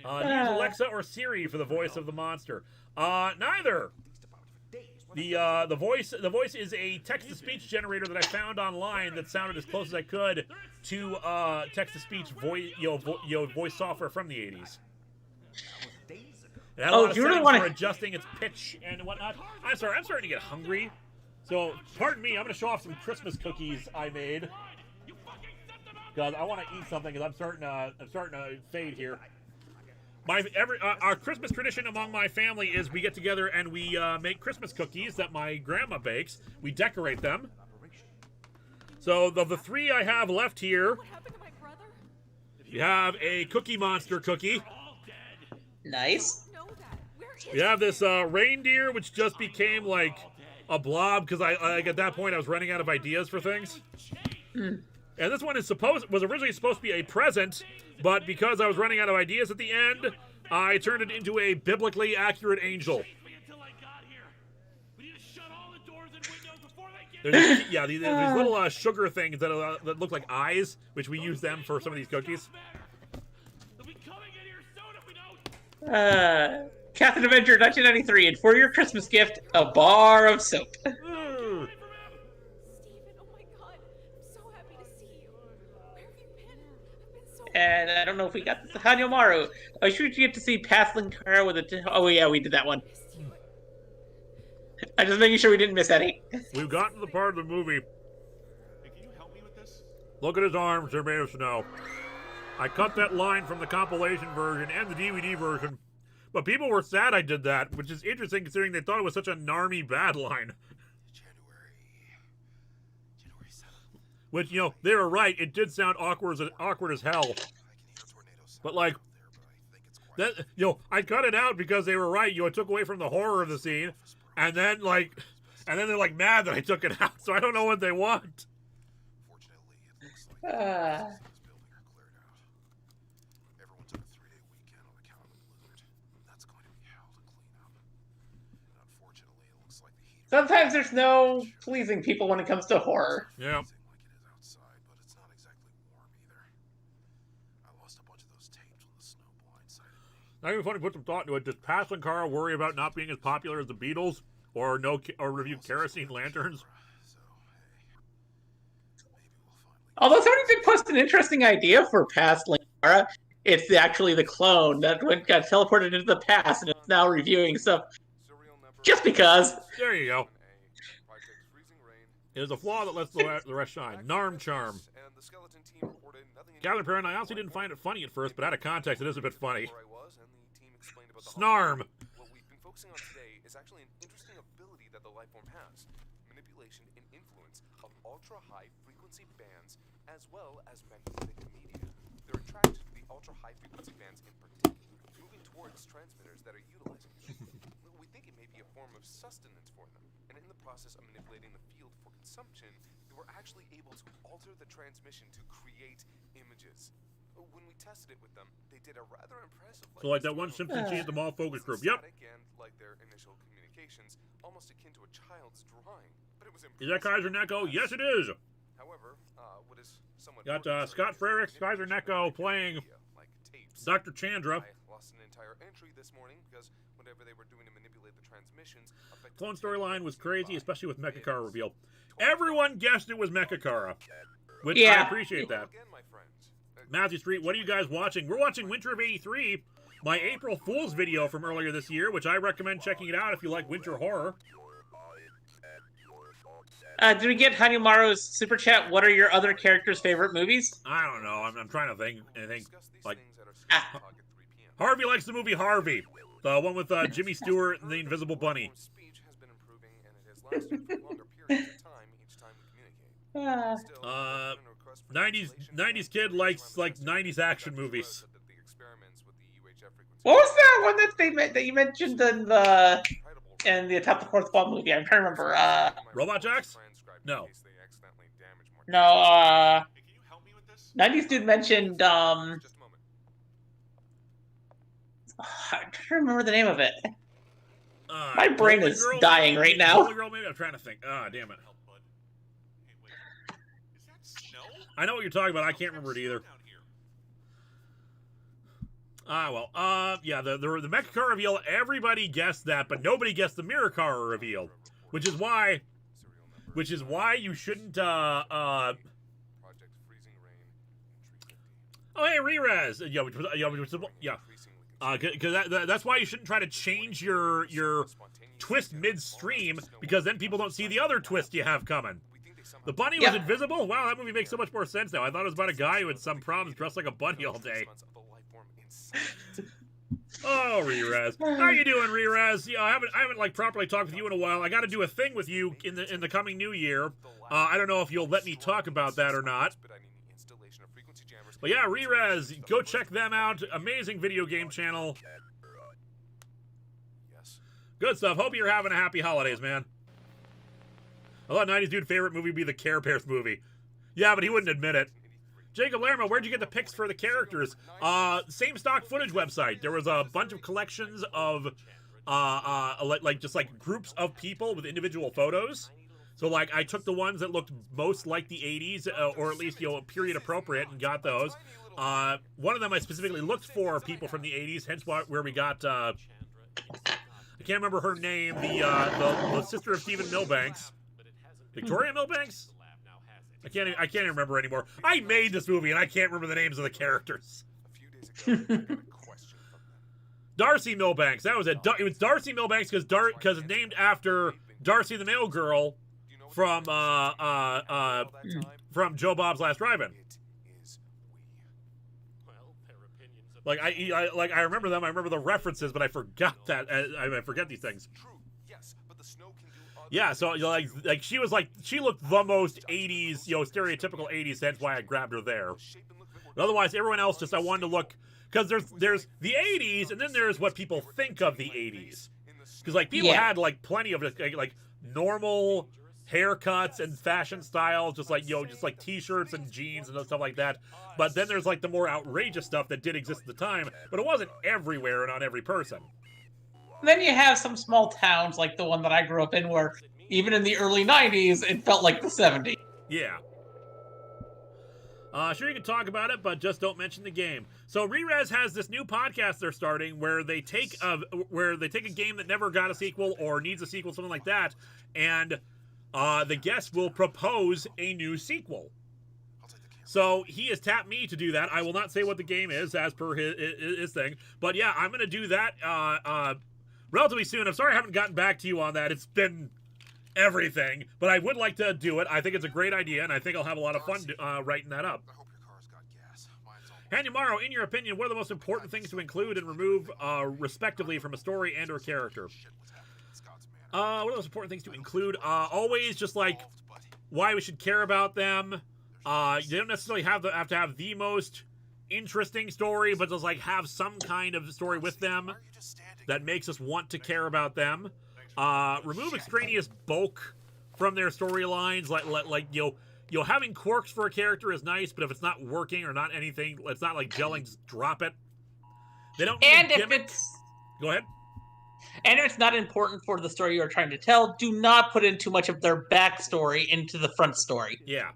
open. Use Alexa or Siri for the voice of the monster. Neither. The voice is a text-to-speech generator that I found online that sounded as close as I could to text-to-speach voice software from the 80s. It had a lot of settings for adjusting its pitch and whatnot. I'm sorry, I'm starting to get hungry. So, pardon me, I'm going to show off some Christmas cookies I made. Because I want to eat something because I'm starting to fade here. Our Christmas tradition among my family is we get together and we make Christmas cookies that my grandma bakes. We decorate them. So the three I have left here, you have a Cookie Monster cookie. Nice. We have this reindeer, which just became like a blob because at that point I was running out of ideas for things. And this one was originally supposed to be a present, but because I was running out of ideas at the end, I turned it into a biblically accurate angel. There's these little sugar things that look like eyes, which we use them for some of these cookies. Captain Avenger 1993, and for your Christmas gift, a bar of soap. And I don't know if we got the Hanyomaru. I should get to see Past Linkara with a... Oh, yeah, we did that one. I'm just making sure we didn't miss any. We've gotten to the part of the movie. Look at his arms, they're made of snow. I cut that line from the compilation version and the DVD version. But people were sad I did that, which is interesting considering they thought it was such a narmy bad line. Which, they were right. It did sound awkward as hell. But, like, that, I cut it out because they were right. It took away from the horror of the scene. And then, they're, like, mad that I took it out. So I don't know what they want. Sometimes there's no pleasing people when it comes to horror. Yeah. Not even funny to put some thought into it. Does Past Linkara worry about not being as popular as the Beatles or review kerosene lanterns? Although somebody did post an interesting idea for Past Linkara. It's actually the clone that got teleported into the past and it's now reviewing stuff. Just because. There you go. It is a flaw that lets the rest shine. Narm charm. Captain Parent, I honestly didn't find it funny at first, but out of context, it is a bit funny. Snarm. What we've been focusing on today is actually an interesting ability that the lifeform has. Manipulation and influence of ultra-high frequency bands as well as magnetic media. They're attracted to the ultra-high frequency bands in particular, moving towards transmitters that are utilizing them. We think it may be a form of sustenance for them, and in the process of manipulating the field for consumption, they were actually able to alter the transmission to create images. When we tested it with them, they did a rather impressive... So like that one Simpson Cheese at the mall focus group. Yep. And like their initial communications, almost akin to a child's drawing. But it was impressive. Is that Kaiser Neko? Yes, it is. However, what is somewhat... Got Scott Frerick, Kaiser Neko playing Dr. Chandra. I lost an entire entry this morning because whenever they were doing to manipulate the transmissions... Clone storyline was crazy, especially with Mechakara reveal. Everyone guessed it was Mechakara. Which I appreciate that. Matthew Street, what are you guys watching? We're watching Winter of '83, my April Fool's video from earlier this year, which I recommend checking it out if you like winter horror. Did we get Hanimaru's super chat? What are your other characters' favorite movies? I don't know. I'm trying to think. Like, Harvey likes the movie Harvey, the one with Jimmy Stewart and the Invisible Bunny. 90s kid likes like 90s action movies. What was that one that you mentioned in the Atop the Fourth Wall movie? I'm trying to remember. Robot Jacks? No. No. 90s dude mentioned. I'm trying to remember the name of it. My brain is dying right now. Girl, maybe I'm trying to think. Ah, damn it. I know what you're talking about. I can't remember it either. Yeah, the mecha car reveal, everybody guessed that, but nobody guessed the mirror car reveal, which is why you shouldn't oh hey, Rerez. Yeah. Because that's why you shouldn't try to change your twist midstream, because then people don't see the other twist you have coming. The bunny was invisible? Wow, that movie makes so much more sense now. I thought it was about a guy who had some problems dressed like a bunny all day. Oh, Rerez. How you doing, Rerez? Yeah, I haven't like properly talked with you in a while. I got to do a thing with you in the coming new year. I don't know if you'll let me talk about that or not. But yeah, Rerez, go check them out. Amazing video game channel. Good stuff. Hope you're having a happy holidays, man. I thought 90s dude favorite movie would be the Care Bears movie. Yeah, but he wouldn't admit it. Jacob Lerma, where'd you get the pics for the characters? Same stock footage website. There was a bunch of collections of just groups of people with individual photos. So like I took the ones that looked most like the 80s, or at least period appropriate, and got those. One of them I specifically looked for people from the 80s, hence where we got I can't remember her name, the sister of Stephen Milbanks. Victoria Milbanks? I can't even remember anymore. I made this movie and I can't remember the names of the characters. Darcy Milbanks. That was it. It was Darcy Milbanks because it's named after Darcy the Mail Girl from Joe Bob's Last Drive-In. Like I remember them. I remember the references, but I forgot that. I forget these things. Yeah, so like she looked the most 80s, stereotypical 80s. That's why I grabbed her there. But otherwise, everyone else I wanted to look, because there's the 80s, and then there's what people think of the 80s. Because like people had like plenty of like normal haircuts and fashion styles, just like t-shirts and jeans and stuff like that. But then there's like the more outrageous stuff that did exist at the time, but it wasn't everywhere and on every person. Then you have some small towns like the one that I grew up in, where even in the early 90s, it felt like the 70s. Yeah. Sure, you can talk about it, but just don't mention the game. So Rerez has this new podcast they're starting where they take a game that never got a sequel or needs a sequel, something like that, and the guest will propose a new sequel. So he has tapped me to do that. I will not say what the game is as per his thing, but yeah, I'm going to do that relatively soon. I'm sorry I haven't gotten back to you on that. It's been everything, but I would like to do it. I think it's a great idea, and I think I'll have a lot of fun writing that up. Hanyamaro, in your opinion, what are the most important things to include and remove, respectively, from a story and or character? What are the most important things to include? Always just like why we should care about them. You don't necessarily have to have the most interesting story, but just like have some kind of story with them that makes us want to care about them. Remove extraneous bulk from their storylines, like having quirks for a character is nice, but if it's not working or not anything, it's not like gelling, just drop it. They don't. And if it's go ahead. And if it's not important for the story you're trying to tell, do not put in too much of their backstory into the front story. Yeah.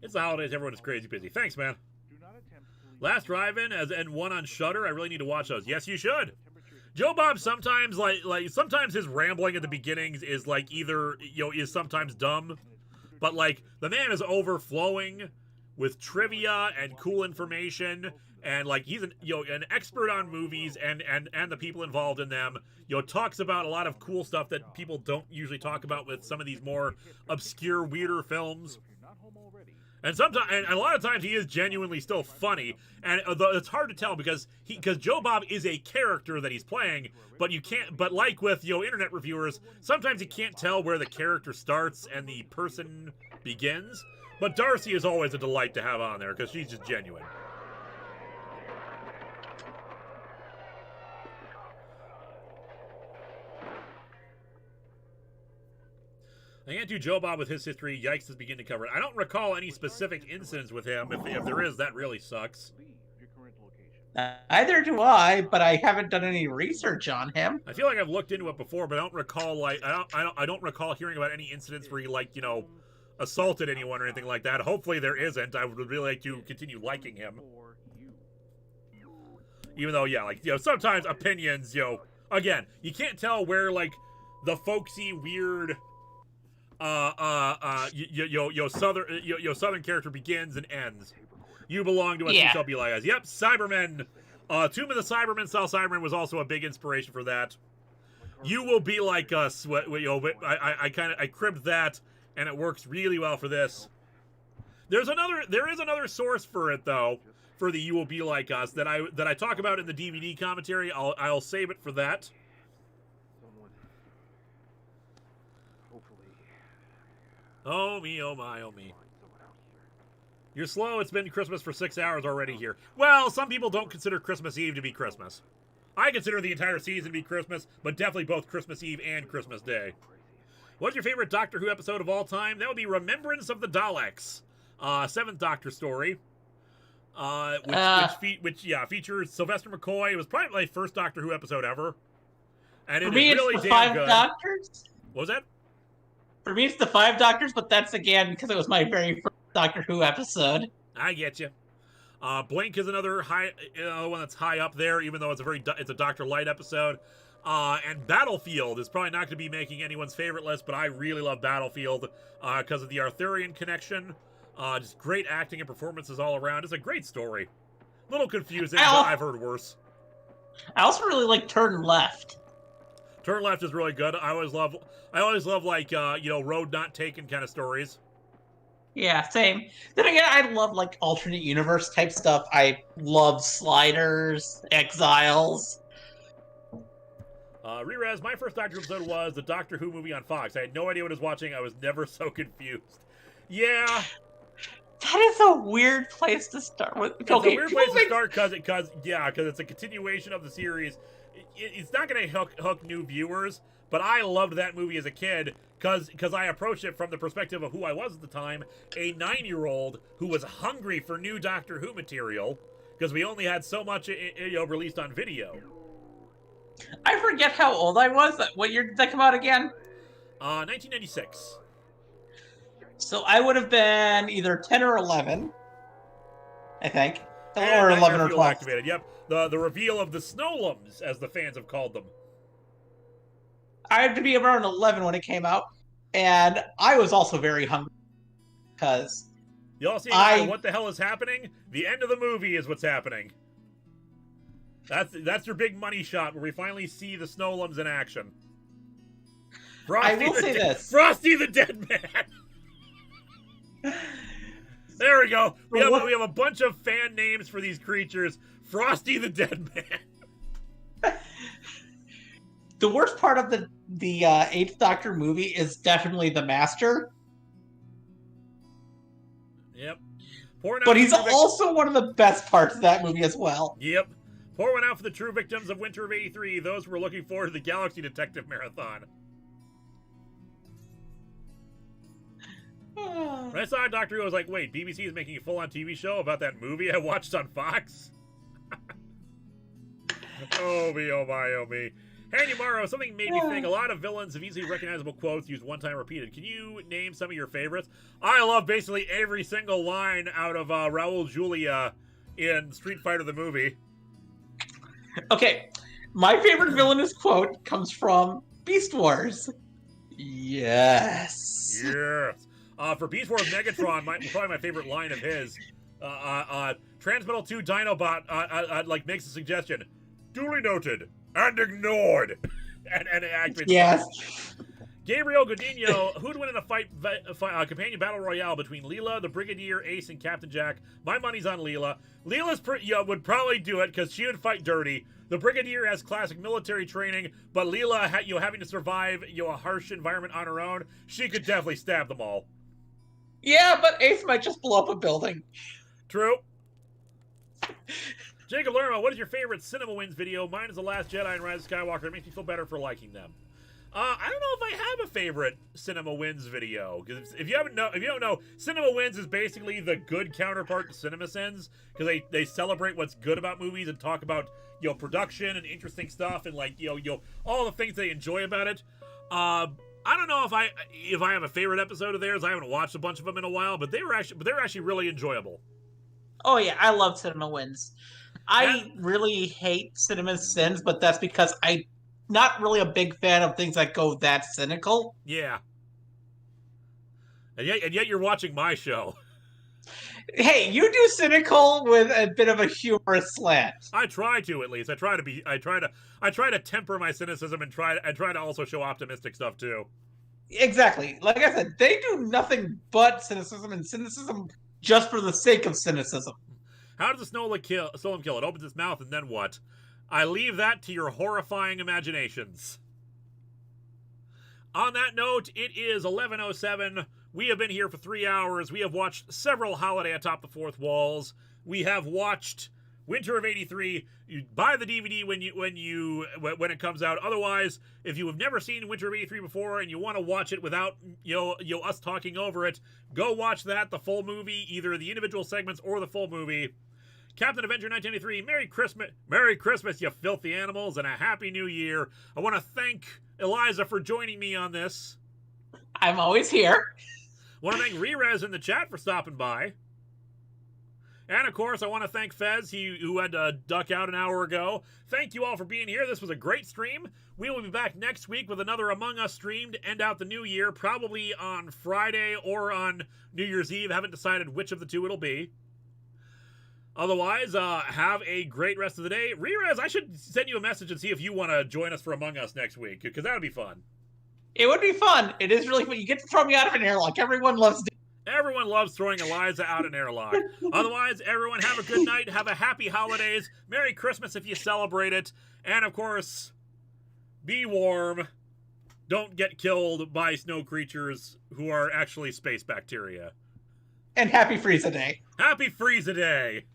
It's the holidays. Everyone is crazy busy. Thanks, man. Last Drive-In and one on Shudder. I really need to watch those. Yes, you should. Joe Bob sometimes sometimes his rambling at the beginnings is like either is sometimes dumb, but like the man is overflowing with trivia and cool information, and like he's an expert on movies and the people involved in them. Talks about a lot of cool stuff that people don't usually talk about with some of these more obscure, weirder films. And sometimes, and a lot of times, he is genuinely still funny, and it's hard to tell because Joe Bob is a character that he's playing, but you can't. But like with internet reviewers, sometimes you can't tell where the character starts and the person begins. But Darcy is always a delight to have on there because she's just genuine. I can't do Joe Bob with his history. Yikes, is beginning to cover it. I don't recall any specific incidents with him. If there is, that really sucks. Neither do I, but I haven't done any research on him. I feel like I've looked into it before, but I don't recall I don't recall hearing about any incidents where he assaulted anyone or anything like that. Hopefully there isn't. I would really like to continue liking him. Even though, sometimes opinions, again, you can't tell where the folksy, weird southern character begins and ends. You belong to us, you shall be like us. Yep, Cybermen. Tomb of the Cybermen, South Cybermen was also a big inspiration for that. You will be like us. I cribbed that, and it works really well for this. There is another source for it though, for the "You will be like us" that I talk about in the DVD commentary. I'll save it for that. Oh me, oh my, oh me. You're slow. It's been Christmas for 6 hours already here. Well, some people don't consider Christmas Eve to be Christmas. I consider the entire season to be Christmas, but definitely both Christmas Eve and Christmas Day. What's your favorite Doctor Who episode of all time? That would be Remembrance of the Daleks, 7th Doctor story, which features Sylvester McCoy. It was probably my first Doctor Who episode ever, and it is really damn good. 5 Doctors. What was that? For me, it's the 5 Doctors, but that's again because it was my very first Doctor Who episode. I get you. Blink is another one that's high up there, even though it's a Dr. Light episode. And Battlefield is probably not going to be making anyone's favorite list, but I really love Battlefield because of the Arthurian connection. Just great acting and performances all around. It's a great story. A little confusing, but I've heard worse. I also really like Turn Left. Turn Left is really good. I always love Road Not Taken kind of stories. Yeah, same. Then again, I love alternate universe type stuff. I love Sliders, Exiles. Reraz, my first Doctor Who episode was the Doctor Who movie on Fox. I had no idea what I was watching. I was never so confused. Yeah. That is a weird place to start with. It's a weird place to start because it's a continuation of the series. It's not going to hook new viewers, but I loved that movie as a kid because I approached it from the perspective of who I was at the time, a 9-year-old who was hungry for new Doctor Who material because we only had so much released on video. I forget how old I was. What year did that come out again? 1996. So I would have been either 10 or 11, I think. Or 11 or 12. Activated. Yep. The reveal of the Snowlums, as the fans have called them. I had to be around 11 when it came out, and I was also very hungry because y'all see what the hell is happening? The end of the movie is what's happening. That's your big money shot where we finally see the Snowlums in action. I will say this: Frosty the Dead Man. There we go. We have a bunch of fan names for these creatures. Frosty the Dead Man. The worst part of the 8th Doctor movie is definitely the Master. Yep. But he's also one of the best parts of that movie as well. Yep. Pour one out for the true victims of Winter of '83. Those who were looking forward to the Galaxy Detective Marathon. When I saw Doctor Who, I was like, wait, BBC is making a full-on TV show about that movie I watched on Fox? Oh me, oh my, oh me. Handy Morrow, something made me think a lot of villains have easily recognizable quotes used one time repeated. Can you name some of your favorites? I love basically every single line out of Raul Julia in Street Fighter the movie. Okay, my favorite villainous quote comes from Beast Wars. Yes. Yes. For Beast Wars Megatron, probably my favorite line of his. Transmetal 2 Dinobot makes a suggestion. Duly noted and ignored. and activates. Yes. Gabriel Godinho, who'd win in a companion battle royale between Leela, the Brigadier, Ace, and Captain Jack? My money's on Leela. Leela's would probably do it because she would fight dirty. The Brigadier has classic military training, but Leela, having to survive a harsh environment on her own, she could definitely stab them all. Yeah, but Ace might just blow up a building. True. Jacob Lerma, what is your favorite Cinema Wins video? Mine is The Last Jedi and Rise of Skywalker. It makes me feel better for liking them. I don't know if I have a favorite Cinema Wins video, because if you don't know, Cinema Wins is basically the good counterpart to Cinema Sins, because they celebrate what's good about movies and talk about production and interesting stuff and all the things they enjoy about it. I don't know if I have a favorite episode of theirs. I haven't watched a bunch of them in a while, but they're actually really enjoyable. Oh yeah, I love Cinema Wins. I really hate Cinema Sins, but that's because I'm not really a big fan of things that go that cynical. Yeah. And yet you're watching my show. Hey, you do cynical with a bit of a humorous slant. I try to, at least. I try to temper my cynicism and try to also show optimistic stuff too. Exactly. Like I said, they do nothing but cynicism, and cynicism just for the sake of cynicism. How does the Snowlim kill? It opens its mouth, and then what? I leave that to your horrifying imaginations. On that note, it is 11:07. We have been here for 3 hours. We have watched several Holiday Atop the Fourth Walls. We have watched Winter of '83. You buy the DVD when it comes out. Otherwise, if you have never seen Winter of '83 before and you want to watch it without us talking over it, go watch that, the full movie, either the individual segments or the full movie. Captain Avenger 1983, Merry Christmas, you filthy animals, and a Happy New Year. I want to thank Eliza for joining me on this. I'm always here. I want to thank Rerez in the chat for stopping by. And, of course, I want to thank Fez, who had to duck out an hour ago. Thank you all for being here. This was a great stream. We will be back next week with another Among Us stream to end out the new year, probably on Friday or on New Year's Eve. I haven't decided which of the two it'll be. Otherwise, have a great rest of the day. Rerez, I should send you a message and see if you want to join us for Among Us next week, because that would be fun. It would be fun. It is really fun. You get to throw me out of an airlock. Everyone loves throwing Eliza out an airlock. Otherwise, everyone have a good night. Have a happy holidays. Merry Christmas if you celebrate it. And, of course, be warm. Don't get killed by snow creatures who are actually space bacteria. And happy Frieza Day. Happy Frieza Day.